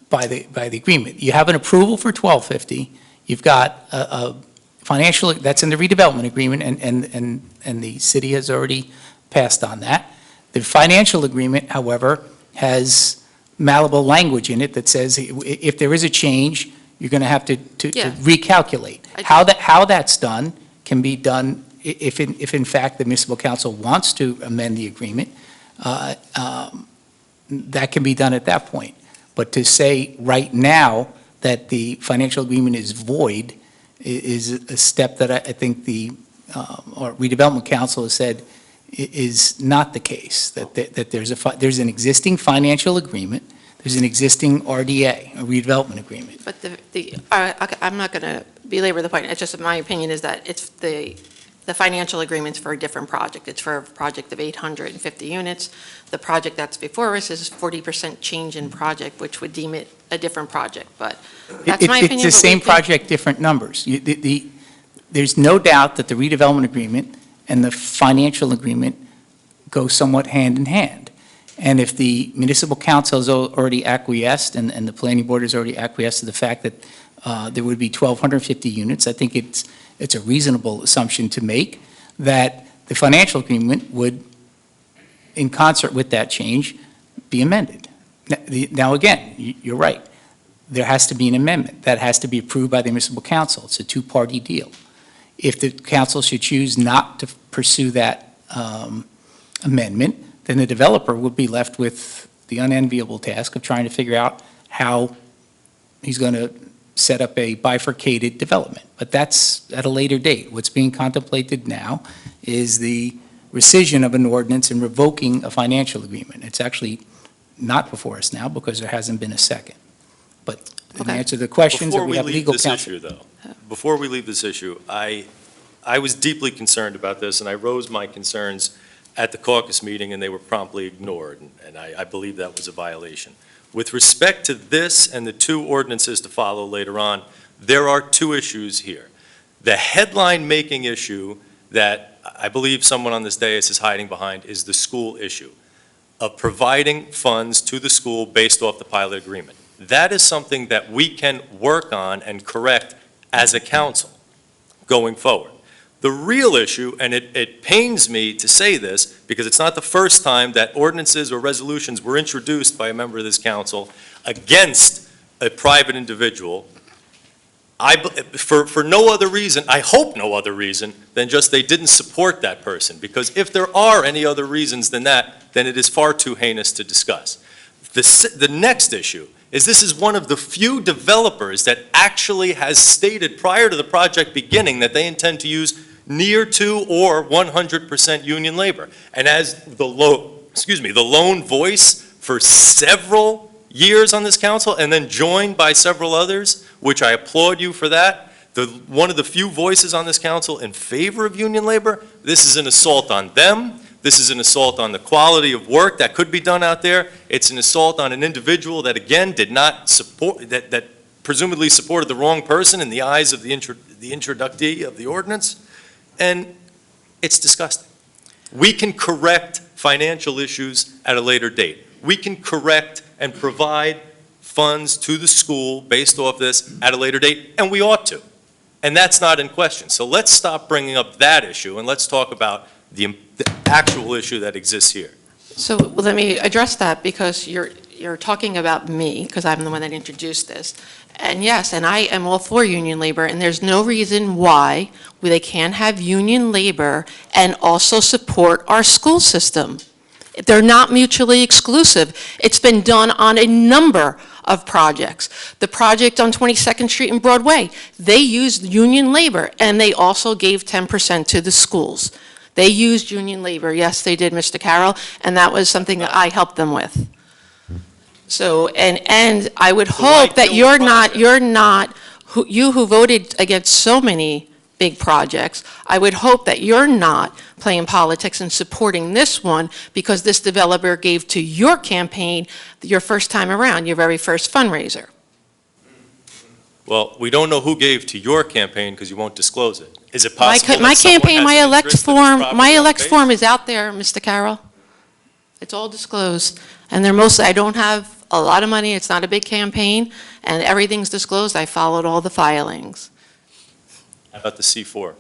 by the agreement. You have an approval for 1,250, you've got a financial, that's in the redevelopment agreement, and the city has already passed on that. The financial agreement, however, has malleable language in it that says if there is a change, you're going to have to Yeah. recalculate. How that's done can be done if in fact the municipal council wants to amend the agreement, that can be done at that point. But to say right now that the financial agreement is void is a step that I think the or redevelopment council has said is not the case, that there's an existing financial agreement, there's an existing RDA, a redevelopment agreement. But okay, I'm not going to belabor the point. It's just my opinion is that it's the financial agreement's for a different project. It's for a project of 850 units. The project that's before us is 40% change in project, which would deem it a different project. But that's my opinion. It's the same project, different numbers. There's no doubt that the redevelopment agreement and the financial agreement go somewhat hand in hand. And if the municipal council has already acquiesced and the planning board has already acquiesced to the fact that there would be 1,250 units, I think it's a reasonable assumption to make that the financial agreement would, in concert with that change, be amended. Now again, you're right. There has to be an amendment. That has to be approved by the municipal council. It's a two-party deal. If the council should choose not to pursue that amendment, then the developer would be left with the unenviable task of trying to figure out how he's going to set up a bifurcated development. But that's at a later date. What's being contemplated now is the rescission of an ordinance and revoking a financial agreement. It's actually not before us now because there hasn't been a second. But in answer to the questions, that we have legal counsel. Before we leave this issue, I was deeply concerned about this, and I rose my concerns at the caucus meeting, and they were promptly ignored, and I believe that was a violation. With respect to this and the two ordinances to follow later on, there are two issues here. The headline-making issue that I believe someone on this dais is hiding behind is the school issue of providing funds to the school based off the pilot agreement. That is something that we can work on and correct as a council going forward. The real issue, and it pains me to say this, because it's not the first time that ordinances or resolutions were introduced by a member of this council against a private individual, for no other reason, I hope no other reason, than just they didn't support that person. Because if there are any other reasons than that, then it is far too heinous to discuss. The next issue is this is one of the few developers that actually has stated prior to the project beginning that they intend to use near to or 100% union labor. And as the lone voice for several years on this council, and then joined by several others, which I applaud you for that, one of the few voices on this council in favor of union labor, this is an assault on them. This is an assault on the quality of work that could be done out there. It's an assault on an individual that, again, did not support, that presumably supported the wrong person in the eyes of the introductee of the ordinance. And it's disgusting. We can correct financial issues at a later date. We can correct and provide funds to the school based off this at a later date, and we ought to. And that's not in question. So let's stop bringing up that issue, and let's talk about the actual issue that exists here. So let me address that, because you're talking about me, because I'm the one that introduced this. And yes, and I am all for union labor, and there's no reason why they can't have union labor and also support our school system. They're not mutually exclusive. It's been done on a number of projects. The project on 22nd Street and Broadway, they used union labor, and they also gave 10% to the schools. They used union labor. Yes, they did, Mr. Carroll, and that was something that I helped them with. So, and I would hope that you're not, you who voted against so many big projects, I would hope that you're not playing politics and supporting this one because this developer gave to your campaign your first time around, your very first fundraiser. Well, we don't know who gave to your campaign because you won't disclose it. Is it possible My that someone campaign, has my an elect interest in this form, property my on the elect base? form is out there, Mr. Carroll. It's all disclosed. And they're mostly, I don't have a lot of money, it's not a big campaign, and everything's disclosed. I followed all the filings. How about the C4?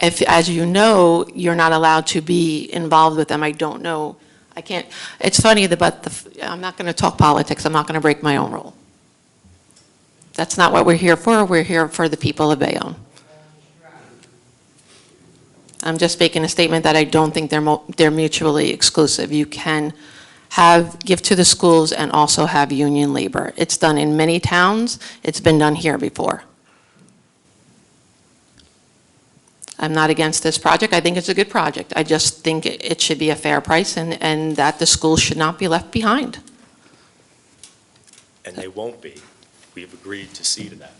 If, as you know, you're not allowed to be involved with them, I don't know. I can't, it's funny, but I'm not going to talk politics, I'm not going to break my own rule. That's not what we're here for the people of Bayonne. I'm just making a statement that I don't think they're mutually exclusive. You can give to the schools and also have union labor. It's done in many towns, it's been done here before. I'm not against this project. I think it's a good project. I just think it should be a fair price and that the schools should not be left behind. And they won't be. We've agreed to see to that.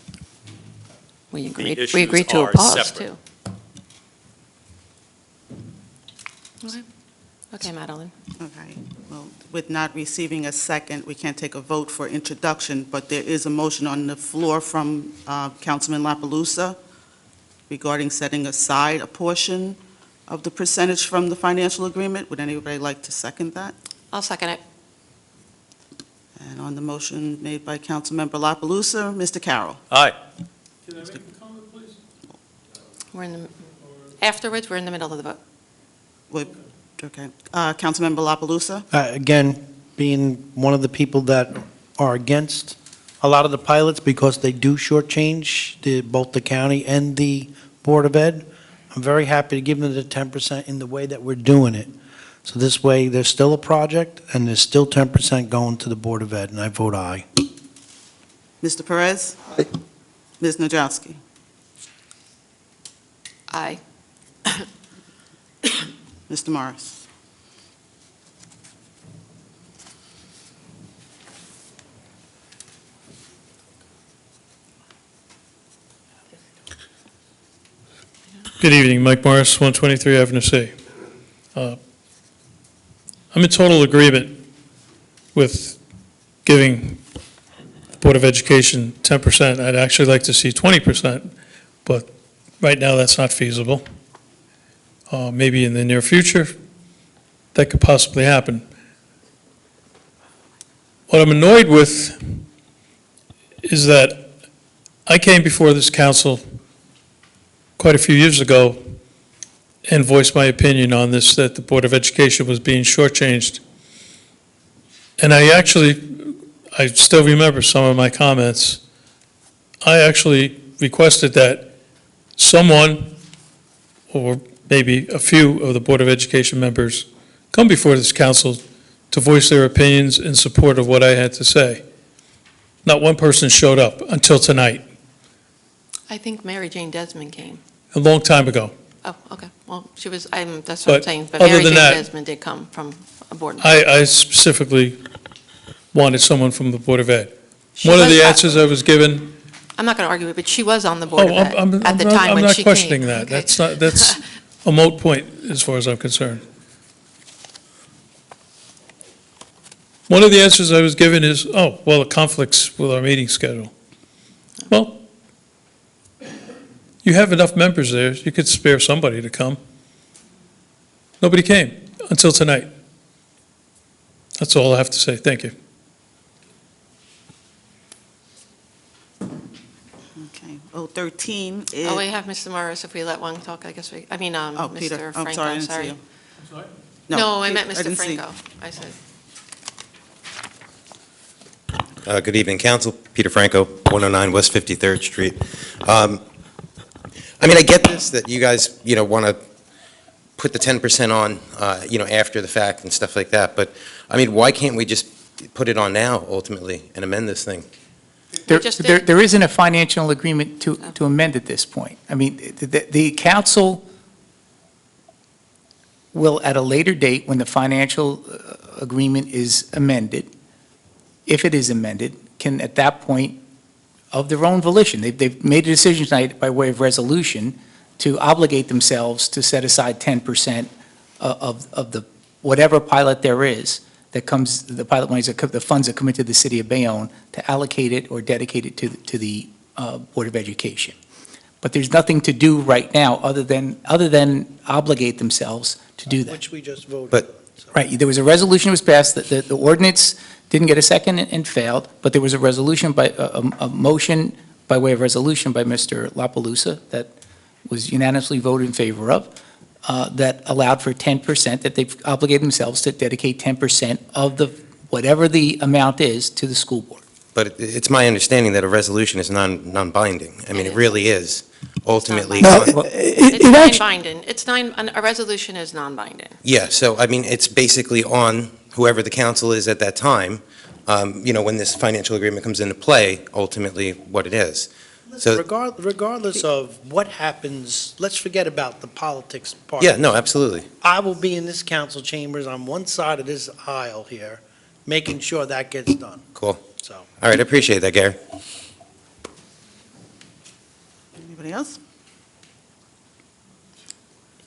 We The agreed issues to are oppose, separate. too. Okay, Madeline. Okay, well, with not receiving a second, we can't take a vote for introduction, but there is a motion on the floor from Councilman La Palusa regarding setting aside a portion of the percentage from the financial agreement. Would anybody like to second that? I'll second it. And on the motion made by Councilmember La Palusa, Mr. Carroll. Aye. Can I make a comment, please? Afterwards, we're in the middle of the vote. Okay. Councilmember La Palusa? Again, being one of the people that are against a lot of the pilots because they do shortchange both the county and the Board of Ed, I'm very happy to give them the 10% in the way that we're doing it. So this way, there's still a project, and there's still 10% going to the Board of Ed, and I vote aye. Mr. Perez? Aye. Ms. Nadrowski? Aye. Mr. Morris? Good evening, Mike Morris, 123 Avenue C. I'm in total agreement with giving the Board of Education 10%. I'd actually like to see 20%, but right now that's not feasible. Maybe in the near future, that could possibly happen. What I'm annoyed with is that I came before this council quite a few years ago and voiced my opinion on this, that the Board of Education was being shortchanged. And I still remember some of my comments. I actually requested that someone, or maybe a few of the Board of Education members, come before this council to voice their opinions in support of what I had to say. Not one person showed up until tonight, I think Mary Jane Desmond came. a long time ago. Oh, okay. Well, she was, that's what I'm But saying. But other Mary than Jane that- Desmond did come from a board member. I specifically wanted someone from the Board of Ed. She One of was the at- answers I was given, I'm not going to argue it, but she was on the Board of oh, Ed at the time I'm when not she came. questioning that. Okay. That's a moot point as far as I'm concerned. One of the answers I was given is, oh, well, it conflicts with our meeting schedule. Well, you have enough members there, you could spare somebody to come. Nobody came until tonight. That's all I have to say. Thank you. Okay. 013 is... Oh, we have Mr. Morris. If we let one talk, I guess Peter. Mr. Franco, I'm sorry, I didn't see sorry. you. No, I meant I Mr. didn't see. Franco. I said, Good evening, Council. Peter Franco, 109 West 53rd Street. I mean, I get this, that you guys, want to put the 10% on, after the fact and stuff like that, but, I mean, why can't we just put it on now, ultimately, and amend this thing? There isn't a financial agreement to amend at this point. I mean, the council will, at a later date, when the financial agreement is amended, if it is amended, can at that point, of their own volition, they've made a decision tonight by way of resolution to obligate themselves to set aside 10% of the, whatever pilot there is, that comes, the pilot monies, the funds that come into the city of Bayonne, to allocate it or dedicate it to the Board of Education. But there's nothing to do right now other than obligate themselves to do that. Which we just voted. But- Right, there was a resolution that was passed, the ordinance didn't get a second and failed, but there was a resolution by, a motion by way of resolution by Mr. La Palusa that was unanimously voted in favor of, that allowed for 10%, that they've obligated themselves to dedicate 10% of the, whatever the amount is, to the school board. But it's my understanding that a resolution is non-binding. I mean, it really is, ultimately. No, It's non-binding. A resolution is non-binding. Yeah, so, I mean, it's basically on whoever the council is at that time, when this financial agreement comes into play, ultimately, what it is. So, Regardless of what happens, let's forget about the politics part. yeah, no, absolutely. I will be in this council chambers on one side of this aisle here, making sure that gets done. Cool. So, All right, I appreciate that, Gary. Anybody else?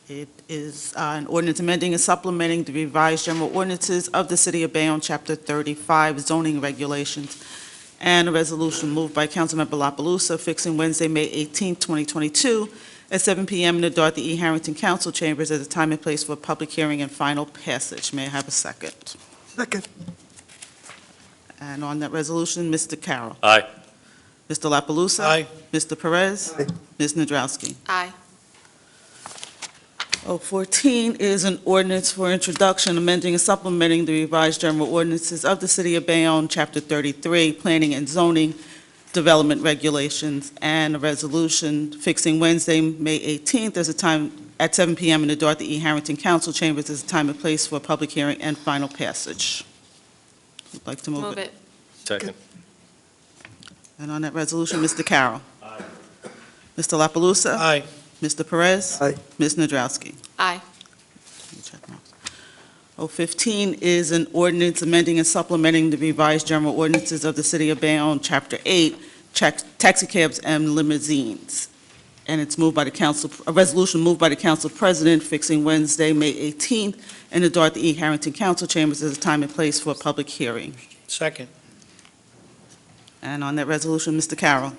It is an ordinance amending and supplementing the revised general ordinances of the City of Bayonne, Chapter 35, zoning regulations, and a resolution moved by Councilmember La Palusa fixing Wednesday, May 18, 2022, at 7 p.m. in the Dorothy E. Harrington Council Chambers as a time and place for public hearing and final passage. May I have a second? Second. And on that resolution, Mr. Carroll. Aye. Mr. La Palusa? Aye. Mr. Perez? Aye. Ms. Nadrowski? Aye. 014 is an ordinance for introduction, amending and supplementing the revised general ordinances of the City of Bayonne, Chapter 33, Planning and Zoning Development Regulations, and a resolution fixing Wednesday, May 18th as a time at 7 p.m. in the Dorothy E. Harrington Council Chambers as a time and place for public hearing and final passage. Would like to move it. Second. And on that resolution, Mr. Carroll. Aye. Mr. La Palusa? Aye. Mr. Perez? Aye. Ms. Nadrowski? Aye. 015 is an ordinance amending and supplementing the revised general ordinances of the City of Bayonne, Chapter 8, taxicabs and limousines. And it's moved by the council, a resolution moved by the council president fixing Wednesday, May 18th, in the Dorothy E. Harrington Council Chambers as a time and place for a public hearing. Second. And on that resolution, Mr. Carroll.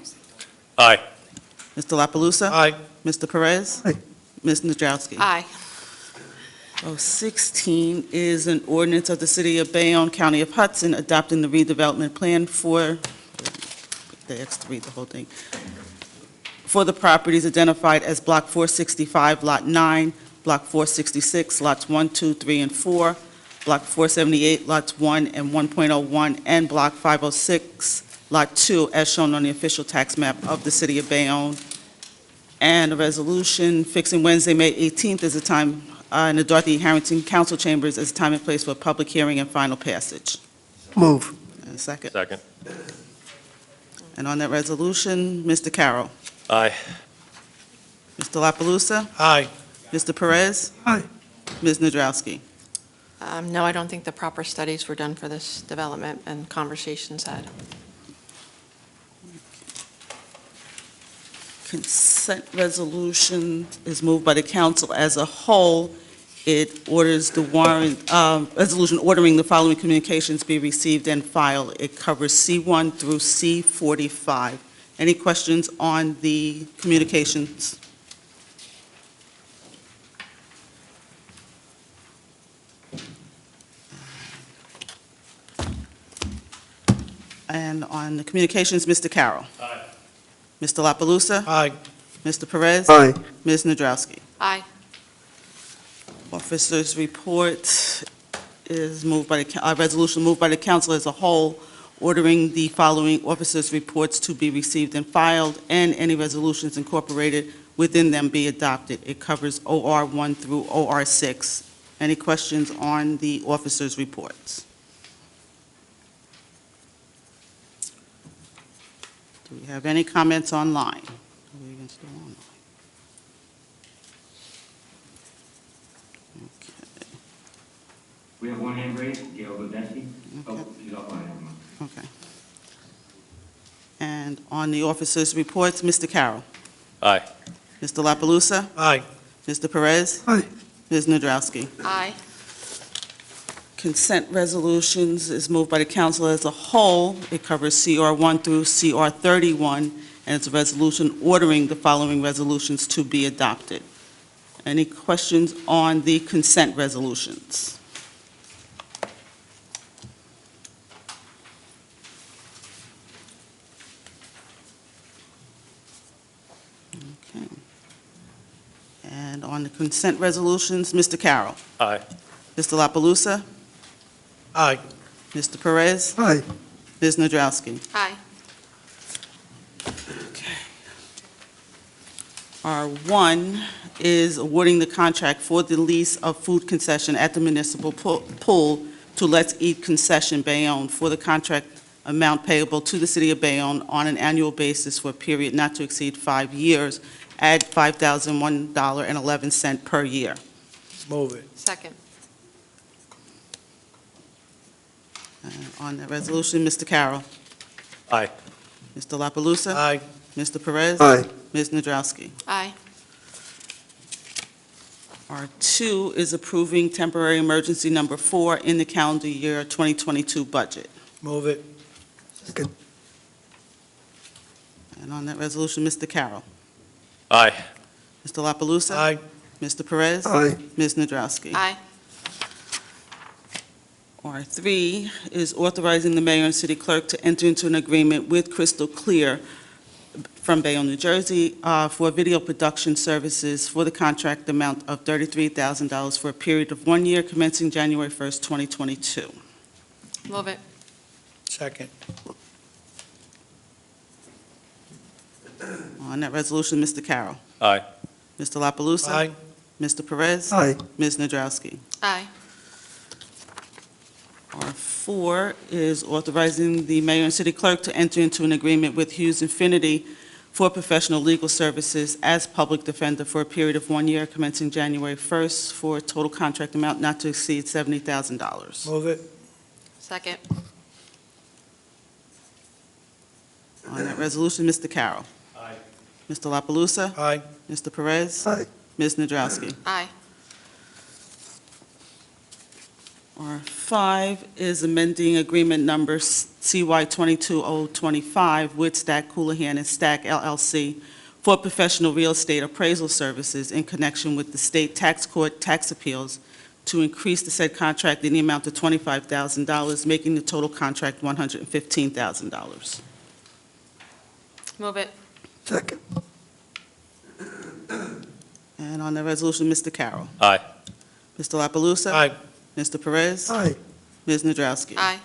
Aye. Mr. La Palusa? Aye. Mr. Perez? Aye. Ms. Nadrowski? Aye. 016 is an ordinance of the City of Bayonne, County of Hudson, adopting the redevelopment plan for, they asked to read the whole thing, for the properties identified as Block 465, Lot 9, Block 466, Lots 1, 2, 3, and 4, Block 478, Lots 1 and 1.01, and Block 506, Lot 2, as shown on the official tax map of the City of Bayonne. And a resolution fixing Wednesday, May 18th as a time in the Dorothy Harrington Council Chambers as a time and place for public hearing and final passage. Move. And a second. Second. And on that resolution, Mr. Carroll. Aye. Mr. La Palusa? Aye. Mr. Perez? Aye. Ms. Nadrowski? No, I don't think the proper studies were done for this development and conversations had. Consent resolution is moved by the council as a whole. It orders the warrant, resolution ordering the following communications be received and filed. It covers C1 through C45. Any questions on the communications? And on the communications, Mr. Carroll. Aye. Mr. La Palusa? Aye. Mr. Perez? Aye. Ms. Nadrowski? Aye. Officers' report is moved by the, resolution moved by the council as a whole, ordering the following officers' reports to be received and filed, and any resolutions incorporated within them be adopted. It covers OR 1 through OR 6. Any questions on the officers' reports? Do we have any comments online? We can still online. Okay. We have one hand raised, Gail Godesky. Oh, she's offline. Okay. And on the officers' reports, Mr. Carroll. Aye. Mr. La Palusa? Aye. Mr. Perez? Aye. Ms. Nadrowski? Aye. Consent resolutions is moved by the council as a whole. It covers CR 1 through CR 31, and it's a resolution ordering the following resolutions to be adopted. Any questions on the consent resolutions? Okay. And on the consent resolutions, Mr. Carroll. Aye. Mr. La Palusa? Aye. Mr. Perez? Aye. Ms. Nadrowski? Aye. R1 is awarding the contract for the lease of food concession at the municipal pool to Let's Eat Concession Bayonne for the contract amount payable to the city of Bayonne on an annual basis for a period not to exceed 5 years at $5,001.11 per year. Move it. Second. On that resolution, Mr. Carroll. Aye. Mr. La Palusa? Aye. Mr. Perez? Aye. Ms. Nadrowski? Aye. R2 is approving temporary emergency number 4 in the calendar year 2022 budget. Move it. Second. And on that resolution, Mr. Carroll. Aye. Mr. La Palusa? Aye. Mr. Perez? Aye. Ms. Nadrowski? Aye. R3 is authorizing the mayor and city clerk to enter into an agreement with Crystal Clear from Bayonne, New Jersey, for video production services for the contract amount of $33,000 for a period of 1 year commencing January 1st, 2022. Move it. Second. On that resolution, Mr. Carroll. Aye. Mr. La Palusa? Aye. Mr. Perez? Aye. Ms. Nadrowski? Aye. R4 is authorizing the mayor and city clerk to enter into an agreement with Hughes Infinity for professional legal services as public defender for a period of 1 year commencing January 1st for a total contract amount not to exceed $70,000. Move it. Second. On that resolution, Mr. Carroll. Aye. Mr. La Palusa? Aye. Mr. Perez? Aye. Ms. Nadrowski? Aye. R5 is amending agreement number CY 22025 with Stack Houlihan and Stack LLC for professional real estate appraisal services in connection with the state tax court tax appeals to increase the said contract in the amount of $25,000, making the total contract $115,000. Move it. Second. And on the resolution, Mr. Carroll. Aye. Mr. La Palusa? Aye. Mr. Perez? Aye. Ms. Nadrowski? Aye.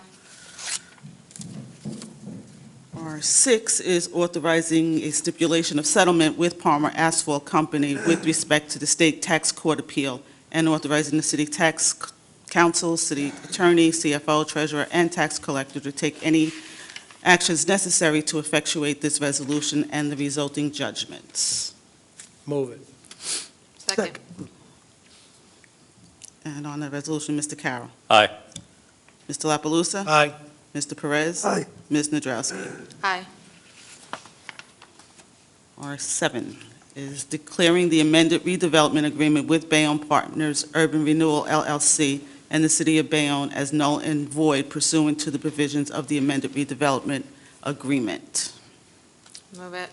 R6 is authorizing a stipulation of settlement with Palmer Asphalt Company with respect to the state tax court appeal and authorizing the city tax council, city attorney, CFO, treasurer, and tax collector to take any actions necessary to effectuate this resolution and the resulting judgments. Move it. Second. And on the resolution, Mr. Carroll. Aye. Mr. La Palusa? Aye. Mr. Perez? Aye. Ms. Nadrowski? Aye. R7 is declaring the amended redevelopment agreement with Bayonne Partners Urban Renewal LLC and the City of Bayonne as null and void pursuant to the provisions of the amended redevelopment agreement. Move it.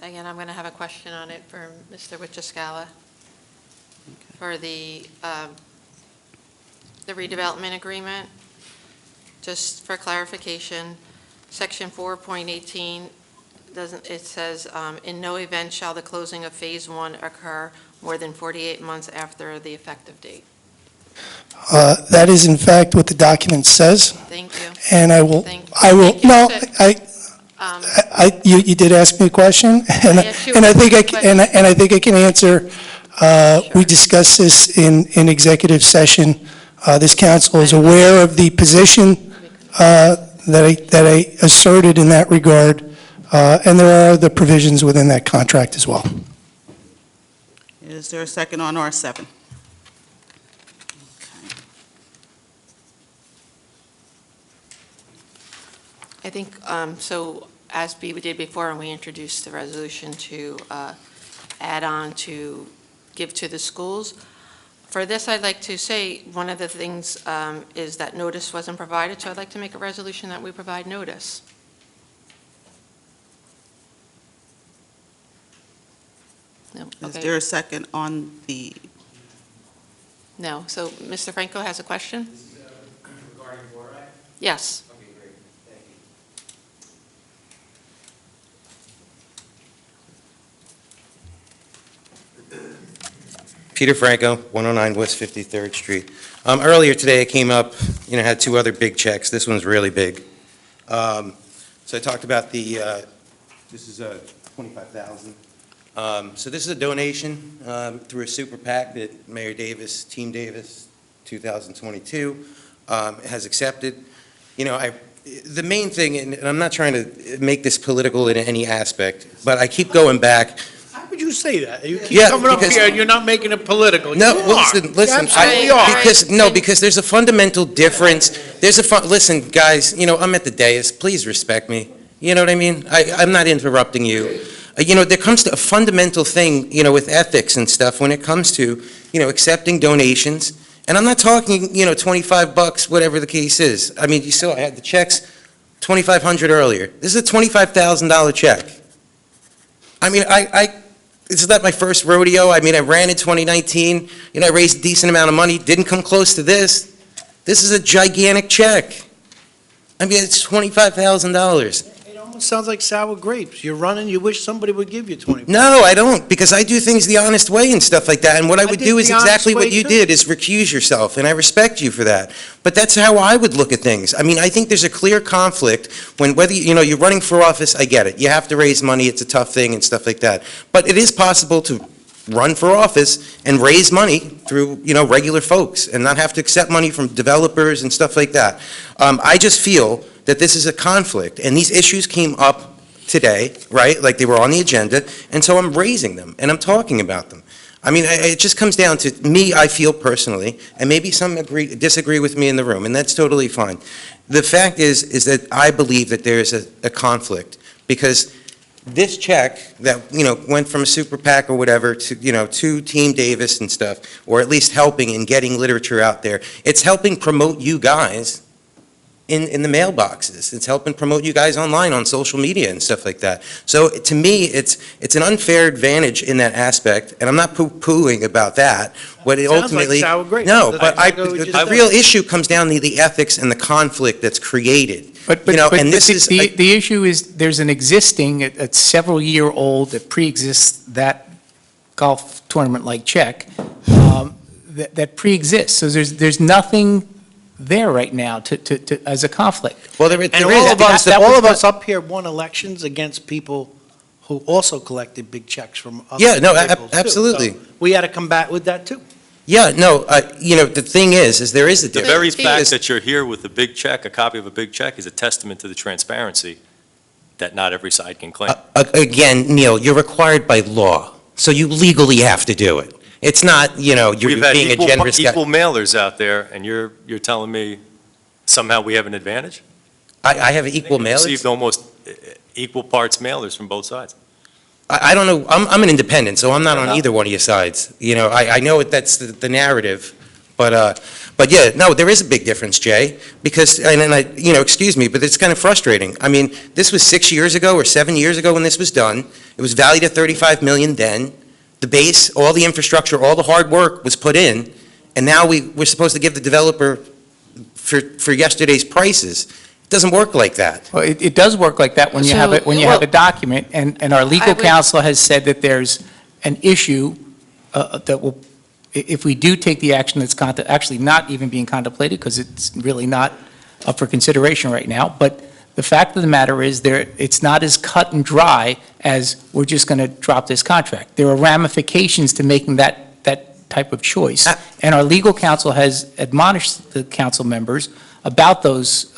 Again, I'm going to have a question on it for Mr. Wichiscala for the redevelopment agreement. Just for clarification, Section 4.18 it says, in no event shall the closing of Phase 1 occur more than 48 months after the effective date. That is in fact what the document says, Thank you. and I will, Thank you, no, sir. you did ask me a question, and asked you and I a think question. and I think I can answer. We discussed this in executive session. This council is aware of the position that I asserted in that regard, and there are the provisions within that contract as well. Is there a second on R7? I think, so as we did before, and we introduced the resolution to add on to give to the schools. For this, I'd like to say, one of the things is that notice wasn't provided, so I'd like to make a resolution that we provide notice. No, Is okay. there a second on the, No, so Mr. Franco has a question? This is regarding Borat? Yes. Okay, great, thank you. Peter Franco, 109 West 53rd Street. Earlier today, I came up, had two other big checks. This one's really big. So I talked about this is $25,000. So this is a donation through a super PAC that Mayor Davis, Team Davis, 2022, has accepted. The main thing, and I'm not trying to make this political in any aspect, but I keep going back. How would you say that? You keep Yeah, coming up because- here and you're not making it political. No, You well, are. listen, You absolutely are. because there's a fundamental difference. Listen, guys, I'm at the dais, please respect me. You know what I mean? I'm not interrupting you. There comes to a fundamental thing, with ethics and stuff when it comes to, accepting donations. And I'm not talking, $25, whatever the case is. I mean, you saw, I had the checks, $2,500 earlier. This is a $25,000 check. I mean, this is not my first rodeo. I mean, I ran in 2019, I raised a decent amount of money, didn't come close to this. This is a gigantic check. I mean, it's $25,000. It almost sounds like sour grapes. You're running, you wish somebody would give you 20. No, I don't, because I do things the honest way and stuff like that. And what I would did do is the honest exactly what way, you too. did, is recuse yourself, and I respect you for that. But that's how I would look at things. I mean, I think there's a clear conflict when whether, you're running for office, I get it. You have to raise money, it's a tough thing and stuff like that. But it is possible to run for office and raise money through, regular folks and not have to accept money from developers and stuff like that. I just feel that this is a conflict, and these issues came up today, right? Like they were on the agenda, and so I'm raising them, and I'm talking about them. I mean, it just comes down to me, I feel personally, and maybe some disagree with me in the room, and that's totally fine. The fact is that I believe that there is a conflict, because this check that, went from a super PAC or whatever to Team Davis and stuff, or at least helping in getting literature out there, it's helping promote you guys in the mailboxes. It's helping promote you guys online on social media and stuff like that. So to me, it's an unfair advantage in that aspect, and I'm not poo-pooing about that. What it Sounds ultimately, like sour grapes. no, That's but exactly what you just the said. real issue comes down to the ethics and the conflict that's created. But and this is the issue is, there's an existing, a several-year-old that pre-exists that golf tournament-like check, that pre-exists. So there's nothing there right now as a conflict. Well, And all of us up here won elections against people who also collected big checks from other Yeah, no, individuals, too. absolutely. So we had to combat with that, too. Yeah, no, the thing is there is a The difference. very fact that you're here with a big check, a copy of a big check, is a testament to the transparency that not every side can claim. Again, Neil, you're required by law, so you legally have to do it. It's not, you're We've had being a generous guy. equal mailers out there, and you're telling me somehow we have an advantage? I have equal mailers? Received almost equal parts mailers from both sides. I don't know, I'm an independent, so I'm not Fair on enough. either one of your sides. I know that's the narrative, but yeah, no, there is a big difference, Jay, because, excuse me, but it's kind of frustrating. I mean, this was 6 years ago or 7 years ago when this was done. It was valued at $35 million then. The base, all the infrastructure, all the hard work was put in, and now we're supposed to give the developer for yesterday's prices. It doesn't work like that. Well, it does work like that when you have a document, and our legal counsel has said that there's an issue that will, if we do take the action that's actually not even being contemplated, because it's really not up for consideration right now, but the fact of the matter is it's not as cut and dry as we're just going to drop this contract. There are ramifications to making that type of choice. And our legal counsel has admonished the council members about those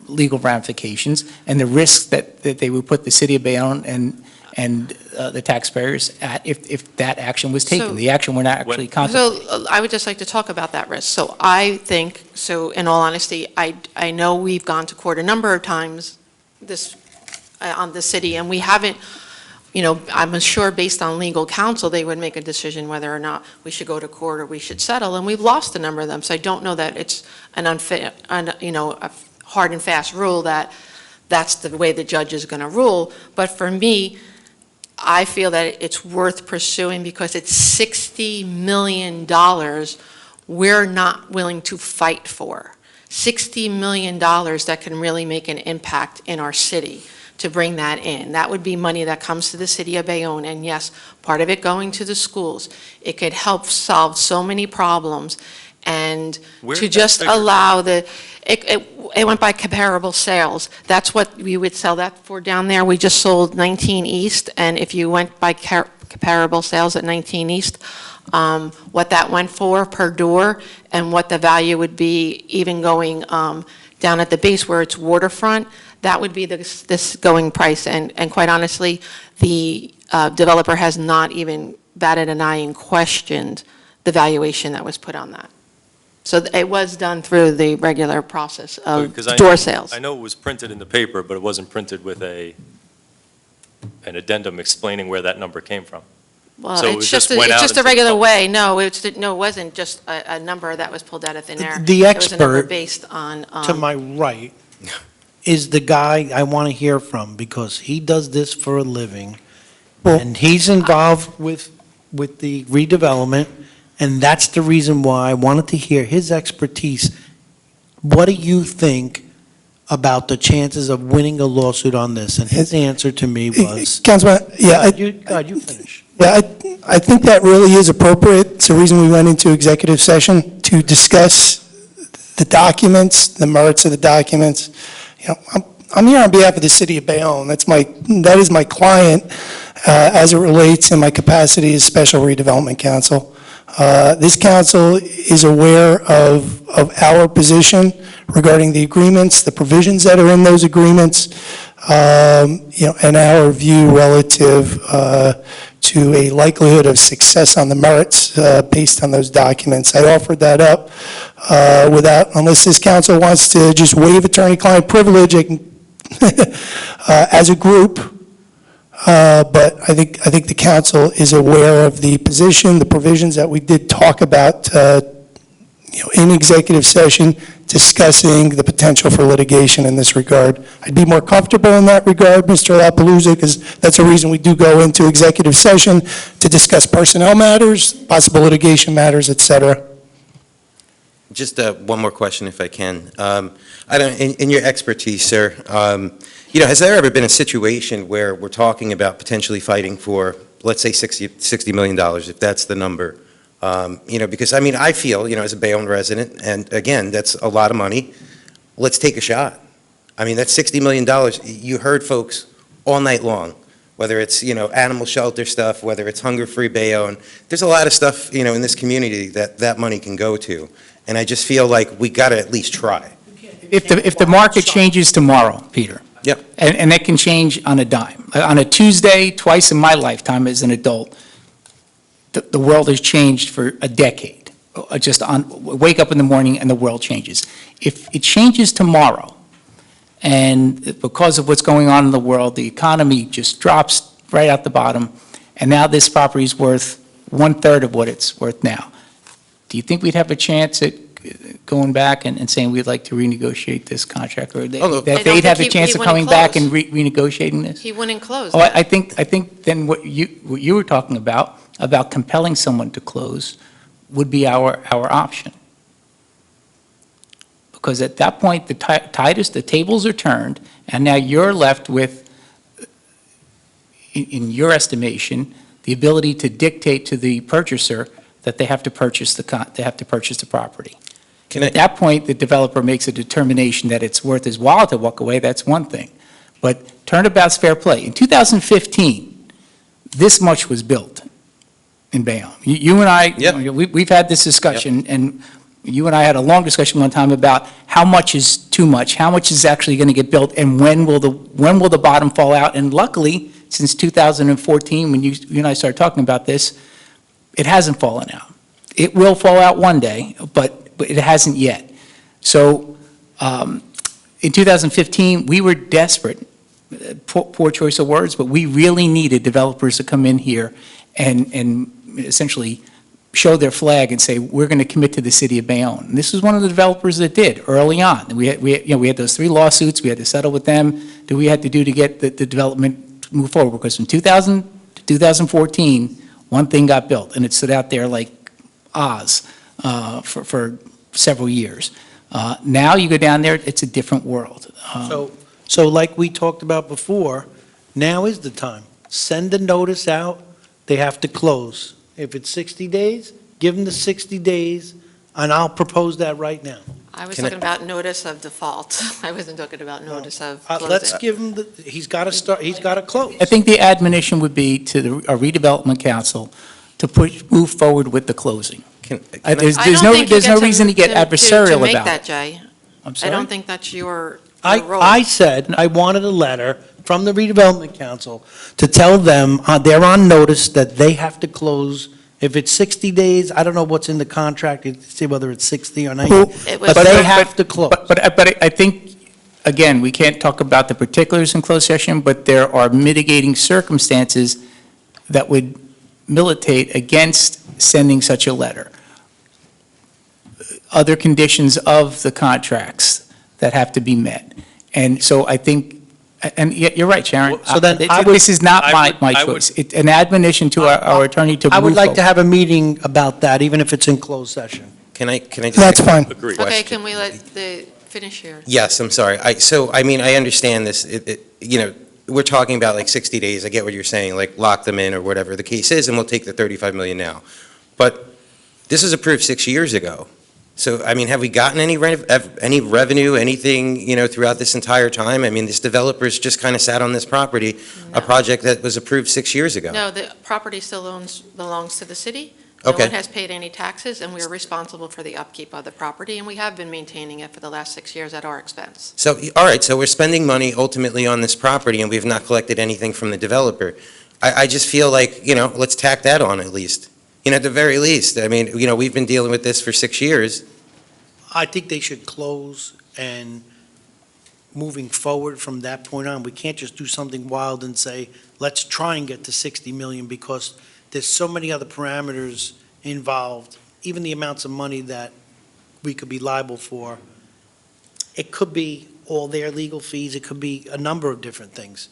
legal ramifications and the risks that they would put the city of Bayonne and the taxpayers at if that action was taken. So- The action we're not actually contemplating. So I would just like to talk about that risk. So I think, so in all honesty, I know we've gone to court a number of times on the city, and we haven't, I'm sure based on legal counsel, they would make a decision whether or not we should go to court or we should settle, and we've lost a number of them. So I don't know that it's an unfair, a hard and fast rule that that's the way the judge is going to rule. But for me, I feel that it's worth pursuing because it's $60 million we're not willing to fight for. $60 million that can really make an impact in our city to bring that in. That would be money that comes to the city of Bayonne, and yes, part of it going to the schools. It could help solve so many problems, and Where to did that just figure allow it went by comparable sales. That's what we would sell that for down there. We just sold 19 East, and if you went by comparable sales at 19 East, what that went for per door and what the value would be even going down at the base where it's waterfront, that would be this going price. And quite honestly, the developer has not even batted an eye and questioned the valuation that was put on that. So it was done through the regular process of Because I door know- sales. I know it was printed in the paper, but it wasn't printed with an addendum explaining where that number came from. Well, So it it's just went out a into the regular public. way. No, it wasn't just a number that was pulled out of thin air. The It was a number expert, based on. To my right, is the guy I want to hear from, because he does this for a living, and he's involved with the redevelopment, and that's the reason why I wanted to hear his expertise. What do you think about the chances of winning a lawsuit on this? And his answer to me was... Councilman, yeah, God, you finish. Yeah, I think that really is appropriate. It's the reason we went into executive session, to discuss the documents, the merits of the documents. I'm here on behalf of the city of Bayonne. That is my client as it relates in my capacity as Special Redevelopment Counsel. This council is aware of our position regarding the agreements, the provisions that are in those agreements, and our view relative to a likelihood of success on the merits based on those documents. I offered that up unless this council wants to just waive attorney-client privilege, as a group. But I think the council is aware of the position, the provisions that we did talk about, in executive session, discussing the potential for litigation in this regard. I'd be more comfortable in that regard, Mr. La Palusa, because that's a reason we do go into executive session, to discuss personnel matters, possible litigation matters, et cetera. Just one more question, if I can. In your expertise, sir, has there ever been a situation where we're talking about potentially fighting for, let's say, $60 million, if that's the number? Because, I feel, as a Bayonne resident, and again, that's a lot of money, let's take a shot. That's $60 million. You heard folks all night long, whether it's, animal shelter stuff, whether it's hunger-free Bayonne. There's a lot of stuff, in this community that money can go to. And I just feel like we got to at least try. If the market changes tomorrow, Peter. Yep. And that can change on a dime. On a Tuesday, twice in my lifetime as an adult, the world has changed for a decade. Wake up in the morning and the world changes. If it changes tomorrow, and because of what's going on in the world, the economy just drops right out the bottom, and now this property is worth 1/3 of what it's worth now. Do you think we'd have a chance at going back and saying we'd like to renegotiate this contract, or that they'd have a chance of coming back and renegotiating this? He wouldn't close. Oh, I think then what you were talking about compelling someone to close, would be our option. Because at that point, the tables are turned, and now you're left with, in your estimation, the ability to dictate to the purchaser that they have to purchase the property. Can At that point, the developer makes a determination that it's worth his while to walk away, that's one thing. But turnabout's fair play. In 2015, this much was built in Bayonne. You and I, we've had this discussion, and you and I had a long discussion one time about how much is too much, how much is actually going to get built, and when will the bottom fall out? And luckily, since 2014, when you and I started talking about this, it hasn't fallen out. It will fall out one day, but it hasn't yet. So in 2015, we were desperate, poor choice of words, but we really needed developers to come in here and essentially show their flag and say, we're going to commit to the city of Bayonne. And this was one of the developers that did early on. We had those 3 lawsuits. We had to settle with them. Do we had to do to get the development to move forward? Because from 2000 to 2014, one thing got built, and it stood out there like Oz for several years. Now you go down there, it's a different world. So like we talked about before, now is the time. Send a notice out, they have to close. If it's 60 days, give them the 60 days, and I'll propose that right now. I was talking about notice of default. I wasn't talking about notice of closing. Let's give him he's got to start, he's got to close. I think the admonition would be to a redevelopment council to move forward with the closing. There's no reason to get adversarial to make about that, it. Jay. I'm I sorry? don't think that's your role. I said I wanted a letter from the redevelopment council to tell them they're on notice that they have to close. If it's 60 days, I don't know what's in the contract, see whether it's 60 or 90, but they have to close. But I think, again, we can't talk about the particulars in closed session, but there are mitigating circumstances that would militate against sending such a letter. Other conditions of the contracts that have to be met. And so I think, and you're right, Sharon. So then This is not my choice. It's an admonition to our attorney to move I would like to forward. have a meeting about that, even if it's in closed session. Can I just... That's fine. Agree. Okay, can we let the finish here? Yes, I'm sorry. I understand this, we're talking about like 60 days, I get what you're saying, like lock them in or whatever the case is, and we'll take the 35 million now. But this was approved 6 years ago. So, have we gotten any revenue, anything, throughout this entire time? This developer's just kind of sat on this property, a project that was approved 6 years ago. No, the property still belongs to the city. No Okay. one has paid any taxes, and we are responsible for the upkeep of the property, and we have been maintaining it for the last 6 years at our expense. So, all right, so we're spending money ultimately on this property, and we've not collected anything from the developer. I just feel like, let's tack that on at least. At the very least, we've been dealing with this for 6 years. I think they should close, and moving forward from that point on, we can't just do something wild and say, let's try and get to 60 million, because there's so many other parameters involved, even the amounts of money that we could be liable for. It could be all their legal fees, it could be a number of different things.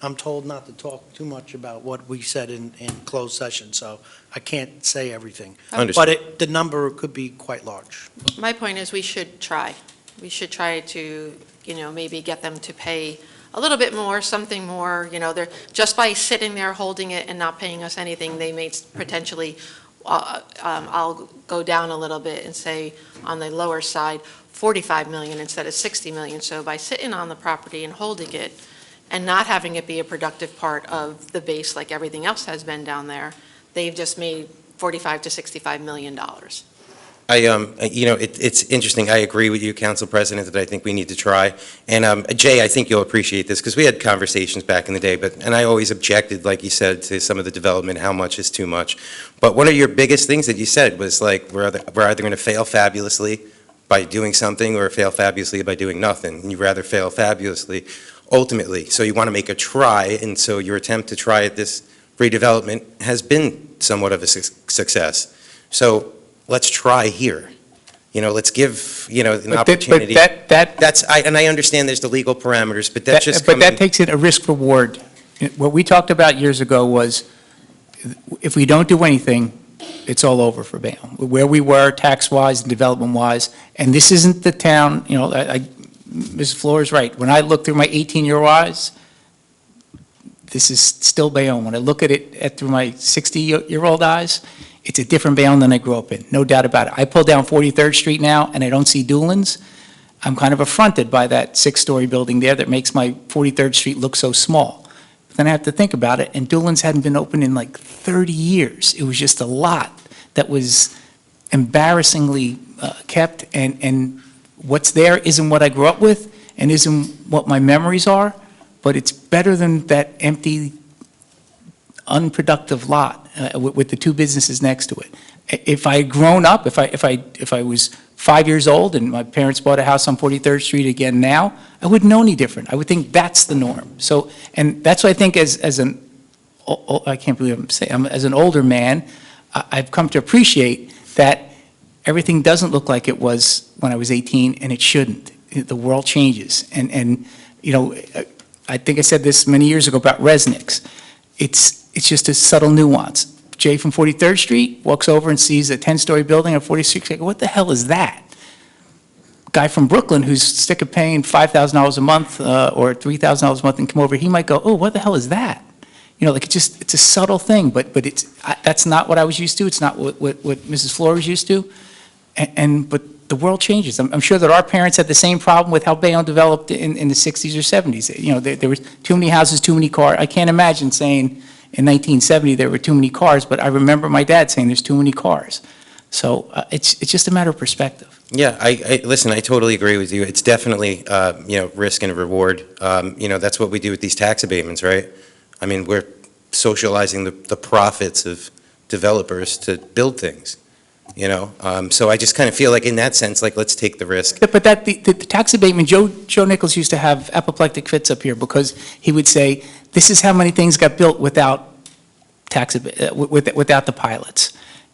I'm told not to talk too much about what we said in closed session, so I can't say everything. Understood. But the number could be quite large. My point is, we should try. We should try to, maybe get them to pay a little bit more, something more, they're, just by sitting there holding it and not paying us anything, they may potentially, I'll go down a little bit and say, on the lower side, 45 million instead of 60 million. So by sitting on the property and holding it, and not having it be a productive part of the base like everything else has been down there, they've just made $45 to $65 million. It's interesting. I agree with you, Council President, that I think we need to try. And Jay, I think you'll appreciate this, because we had conversations back in the day, and I always objected, like you said, to some of the development, how much is too much. But one of your biggest things that you said was like, we're either going to fail fabulously by doing something or fail fabulously by doing nothing. And you'd rather fail fabulously ultimately. So you want to make a try, and so your attempt to try at this redevelopment has been somewhat of a success. So let's try here. Let's give, an opportunity. And I understand there's the legal parameters, but that's just But that takes it a risk reward. What we talked about years ago was, if we don't do anything, it's all over for Bayonne. Where we were tax-wise and development-wise, and this isn't the town, Ms. Floor is right. When I look through my 18-year eyes, this is still Bayonne. When I look at it through my 60-year-old eyes, It's a different Bayonne than I grew up in, no doubt about it. I pull down 43rd Street now, and I don't see Doolin's. I'm kind of affronted by that six-story building there that makes my 43rd Street look so small. But then I have to think about it, and Doolin's hadn't been open in like 30 years. It was just a lot that was embarrassingly kept, and what's there isn't what I grew up with and isn't what my memories are, but it's better than that empty, unproductive lot with the two businesses next to it. If I had grown up, if I was 5 years old and my parents bought a house on 43rd Street again now, I wouldn't know any different. I would think that's the norm. So, and that's what I think as an, I can't believe I'm saying, as an older man, I've come to appreciate that everything doesn't look like it was when I was 18, and it shouldn't. The world changes. And you know, I think I said this many years ago about Resnick's. It's just a subtle nuance. Jay from 43rd Street walks over and sees a 10-story building on 46th Street. What the hell is that? Guy from Brooklyn who's sick of paying $5,000 a month or $3,000 a month and come over, he might go, oh, what the hell is that? You know, like it's a subtle thing, but that's not what I was used to. It's not what Mrs. Flores was used to. But the world changes. I'm sure that our parents had the same problem with how Bayonne developed in the 60s or 70s. You know, there was too many houses, too many cars. I can't imagine saying in 1970 there were too many cars, but I remember my dad saying there's too many cars. So it's just a matter of perspective. Yeah, listen, I totally agree with you. It's definitely, risk and reward. That's what we do with these tax abatements, right? I mean, we're socializing the profits of developers to build things, So I just kind of feel like in that sense, like, let's take the risk. But the tax abatement, Joe Nichols used to have apoplectic fits up here because he would say, this is how many things got built without without the pilots.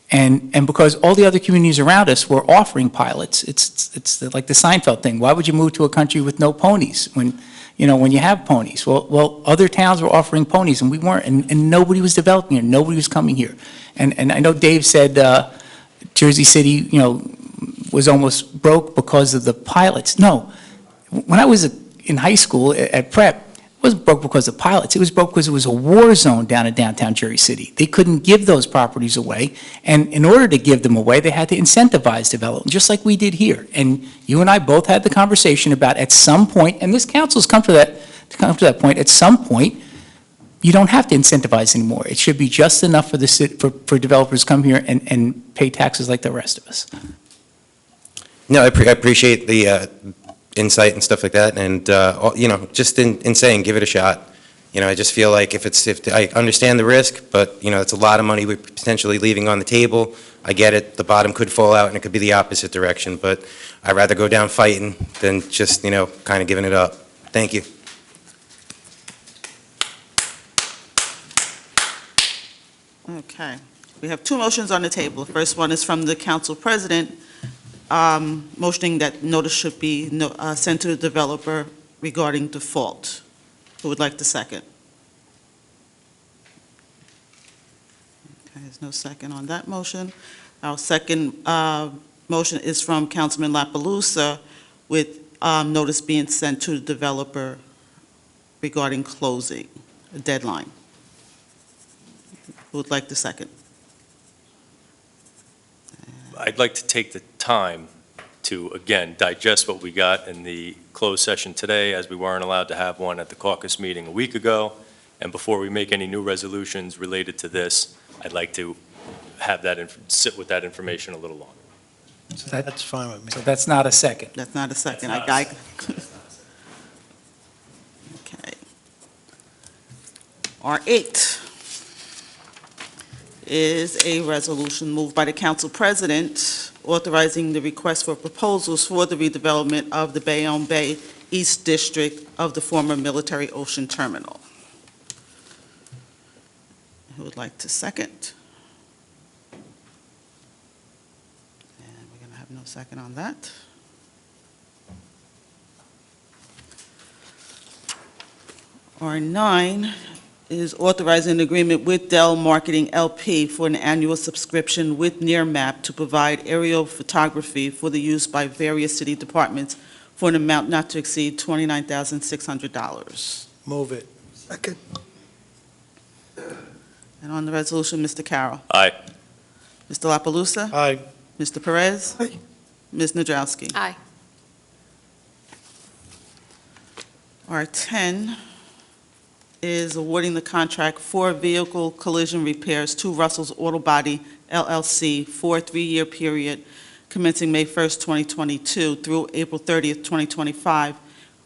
And because all the other communities around us were offering pilots, it's like the Seinfeld thing. Why would you move to a country with no ponies when you have ponies? Well, other towns were offering ponies and we weren't, and nobody was developing here. Nobody was coming here. And I know Dave said Jersey City, was almost broke because of the pilots. No, when I was in high school at prep, it wasn't broke because of pilots. It was broke because it was a war zone down in downtown Jersey City. They couldn't give those properties away, and in order to give them away, they had to incentivize development, just like we did here. And you and I both had the conversation about at some point, and this council's come to that point, at some point, you don't have to incentivize anymore. It should be just enough for for developers to come here and pay taxes like the rest of us. No, I appreciate the insight and stuff like that, and just in saying, give it a shot. I just feel like if I understand the risk, but it's a lot of money we're potentially leaving on the table. I get it. The bottom could fall out, and it could be the opposite direction. But I'd rather go down fighting than just kind of giving it up. Thank you. Okay. We have two motions on the table. The first one is from the council president, motioning that notice should be sent to the developer regarding default. Who would like the second? Okay, there's no second on that motion. Our second motion is from Councilman La Palusa with notice being sent to the developer regarding closing, a deadline. Who would like the second? I'd like to take the time to, again, digest what we got in the closed session today, as we weren't allowed to have one at the caucus meeting a week ago. And before we make any new resolutions related to this, I'd like to have that, sit with that information a little longer. So That's fine with me. So that's not a second. That's not a second. That's not a Okay. R8 is a resolution moved by the council president authorizing the request for proposals for the redevelopment of the Bayonne Bay East District of the former Military Ocean Terminal. Who would like to second? And we're going to have no second on that. R9 is authorizing an agreement with Dell Marketing LP for an annual subscription with Nearmap to provide aerial photography for the use by various city departments for an amount not to exceed $29,600. Move it. Second. And on the resolution, Mr. Carroll. Aye. Mr. La Palusa? Aye. Mr. Perez? Aye. Ms. Nadrowski? Aye. R10 is awarding the contract for vehicle collision repairs to Russell's Auto Body LLC for a 3-year period commencing May 1st, 2022 through April 30th, 2025,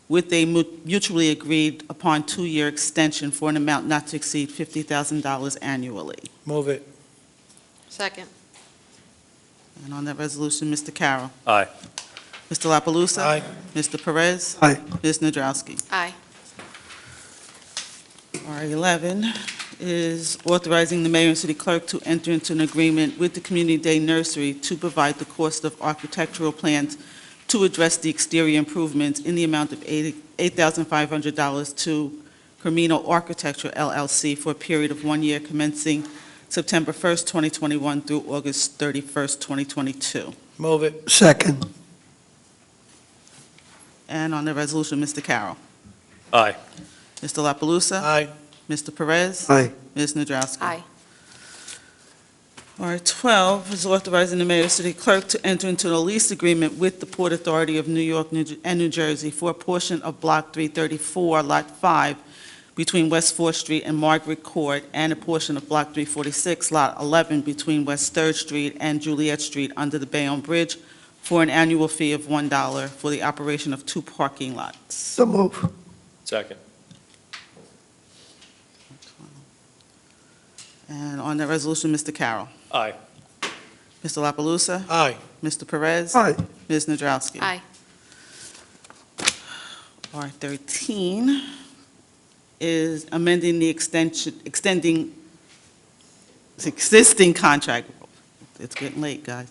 with a mutually agreed upon 2-year extension for an amount not to exceed $50,000 annually. Move it. Second. And on that resolution, Mr. Carroll. Aye. Mr. La Palusa? Aye. Mr. Perez? Aye. Ms. Nadrowski? Aye. R11 is authorizing the mayor and city clerk to enter into an agreement with the Community Day Nursery to provide the cost of architectural plans to address the exterior improvements in the amount of $8,500 to Carmino Architecture LLC for a period of 1 year commencing September 1st, 2021 through August 31st, 2022. Move it. Second. And on the resolution, Mr. Carroll. Aye. Mr. La Palusa? Aye. Mr. Perez? Aye. Ms. Nadrowski? Aye. R12 is authorizing the mayor and city clerk to enter into a lease agreement with the Port Authority of New York and New Jersey for a portion of Block 334, Lot 5, between West 4th Street and Margaret Court, and a portion of Block 346, Lot 11, between West 3rd Street and Juliet Street under the Bayonne Bridge, for an annual fee of $1 for the operation of 2 parking lots. So move. Second. And on that resolution, Mr. Carroll. Aye. Mr. La Palusa? Aye. Mr. Perez? Aye. Ms. Nadrowski? Aye. R13 is amending the extending existing contract, it's getting late, guys,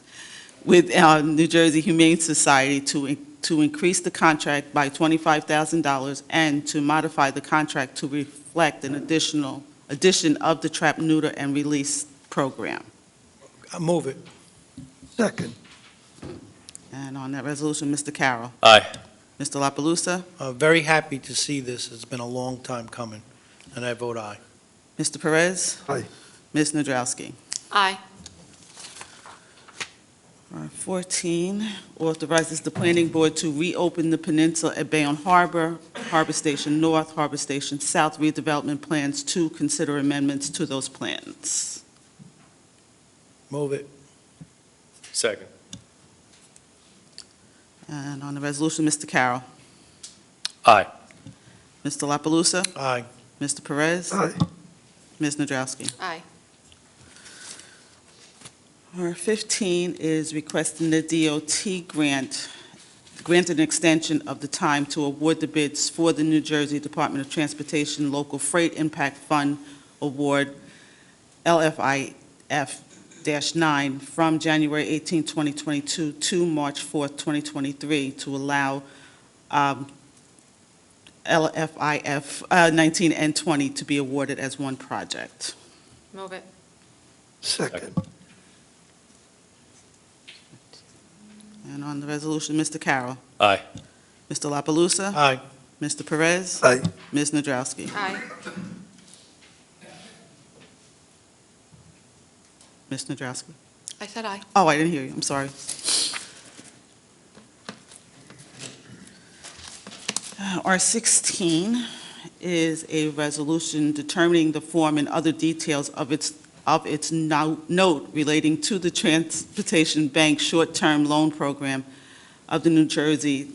with New Jersey Humane Society to increase the contract by $25,000 and to modify the contract to reflect an addition of the trap, neuter, and release program. Move it. Second. And on that resolution, Mr. Carroll. Aye. Mr. La Palusa? Very happy to see this. It's been a long time coming, and I vote aye. Mr. Perez? Aye. Ms. Nadrowski? Aye. R14 authorizes the planning board to reopen the peninsula at Bayonne Harbor, Harbor Station North, Harbor Station South redevelopment plans to consider amendments to those plans. Move it. Second. And on the resolution, Mr. Carroll. Aye. Mr. La Palusa? Aye. Mr. Perez? Aye. Ms. Nadrowski? Aye. R15 is requesting the DOT grant an extension of the time to award the bids for the New Jersey Department of Transportation Local Freight Impact Fund Award, LFIF-9, from January 18, 2022 to March 4, 2023, to allow LFIF 19 and 20 to be awarded as one project. Move it. Second. And on the resolution, Mr. Carroll. Aye. Mr. La Palusa? Aye. Mr. Perez? Aye. Ms. Nadrowski? Aye. Ms. Nadrowski? I said aye. Oh, I didn't hear you, I'm sorry. R16 is a resolution determining the form and other details of its note relating to the Transportation Bank Short-Term Loan Program of the New Jersey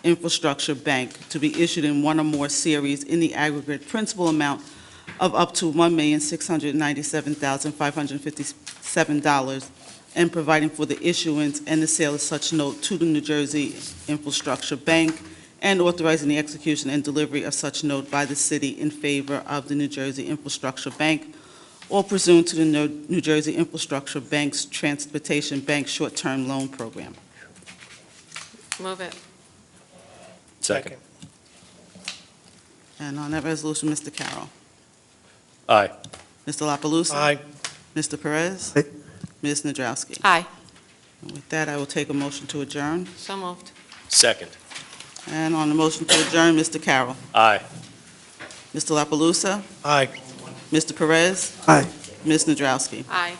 Infrastructure Bank to be issued in one or more series in the aggregate principal amount of up to $1,697,557, and providing for the issuance and the sale of such note to the New Jersey Infrastructure Bank, and authorizing the execution and delivery of such note by the city in favor of the New Jersey Infrastructure Bank, or pursuant to the New Jersey Infrastructure Bank's Transportation Bank Short-Term Loan Program. Move it. Second. And on that resolution, Mr. Carroll. Aye. Mr. La Palusa? Aye. Mr. Perez? Aye. Ms. Nadrowski? Aye. And with that, I will take a motion to adjourn. So moved. Second. And on the motion to adjourn, Mr. Carroll. Aye. Mr. La Palusa? Aye. Mr. Perez? Aye. Ms. Nadrowski? Aye.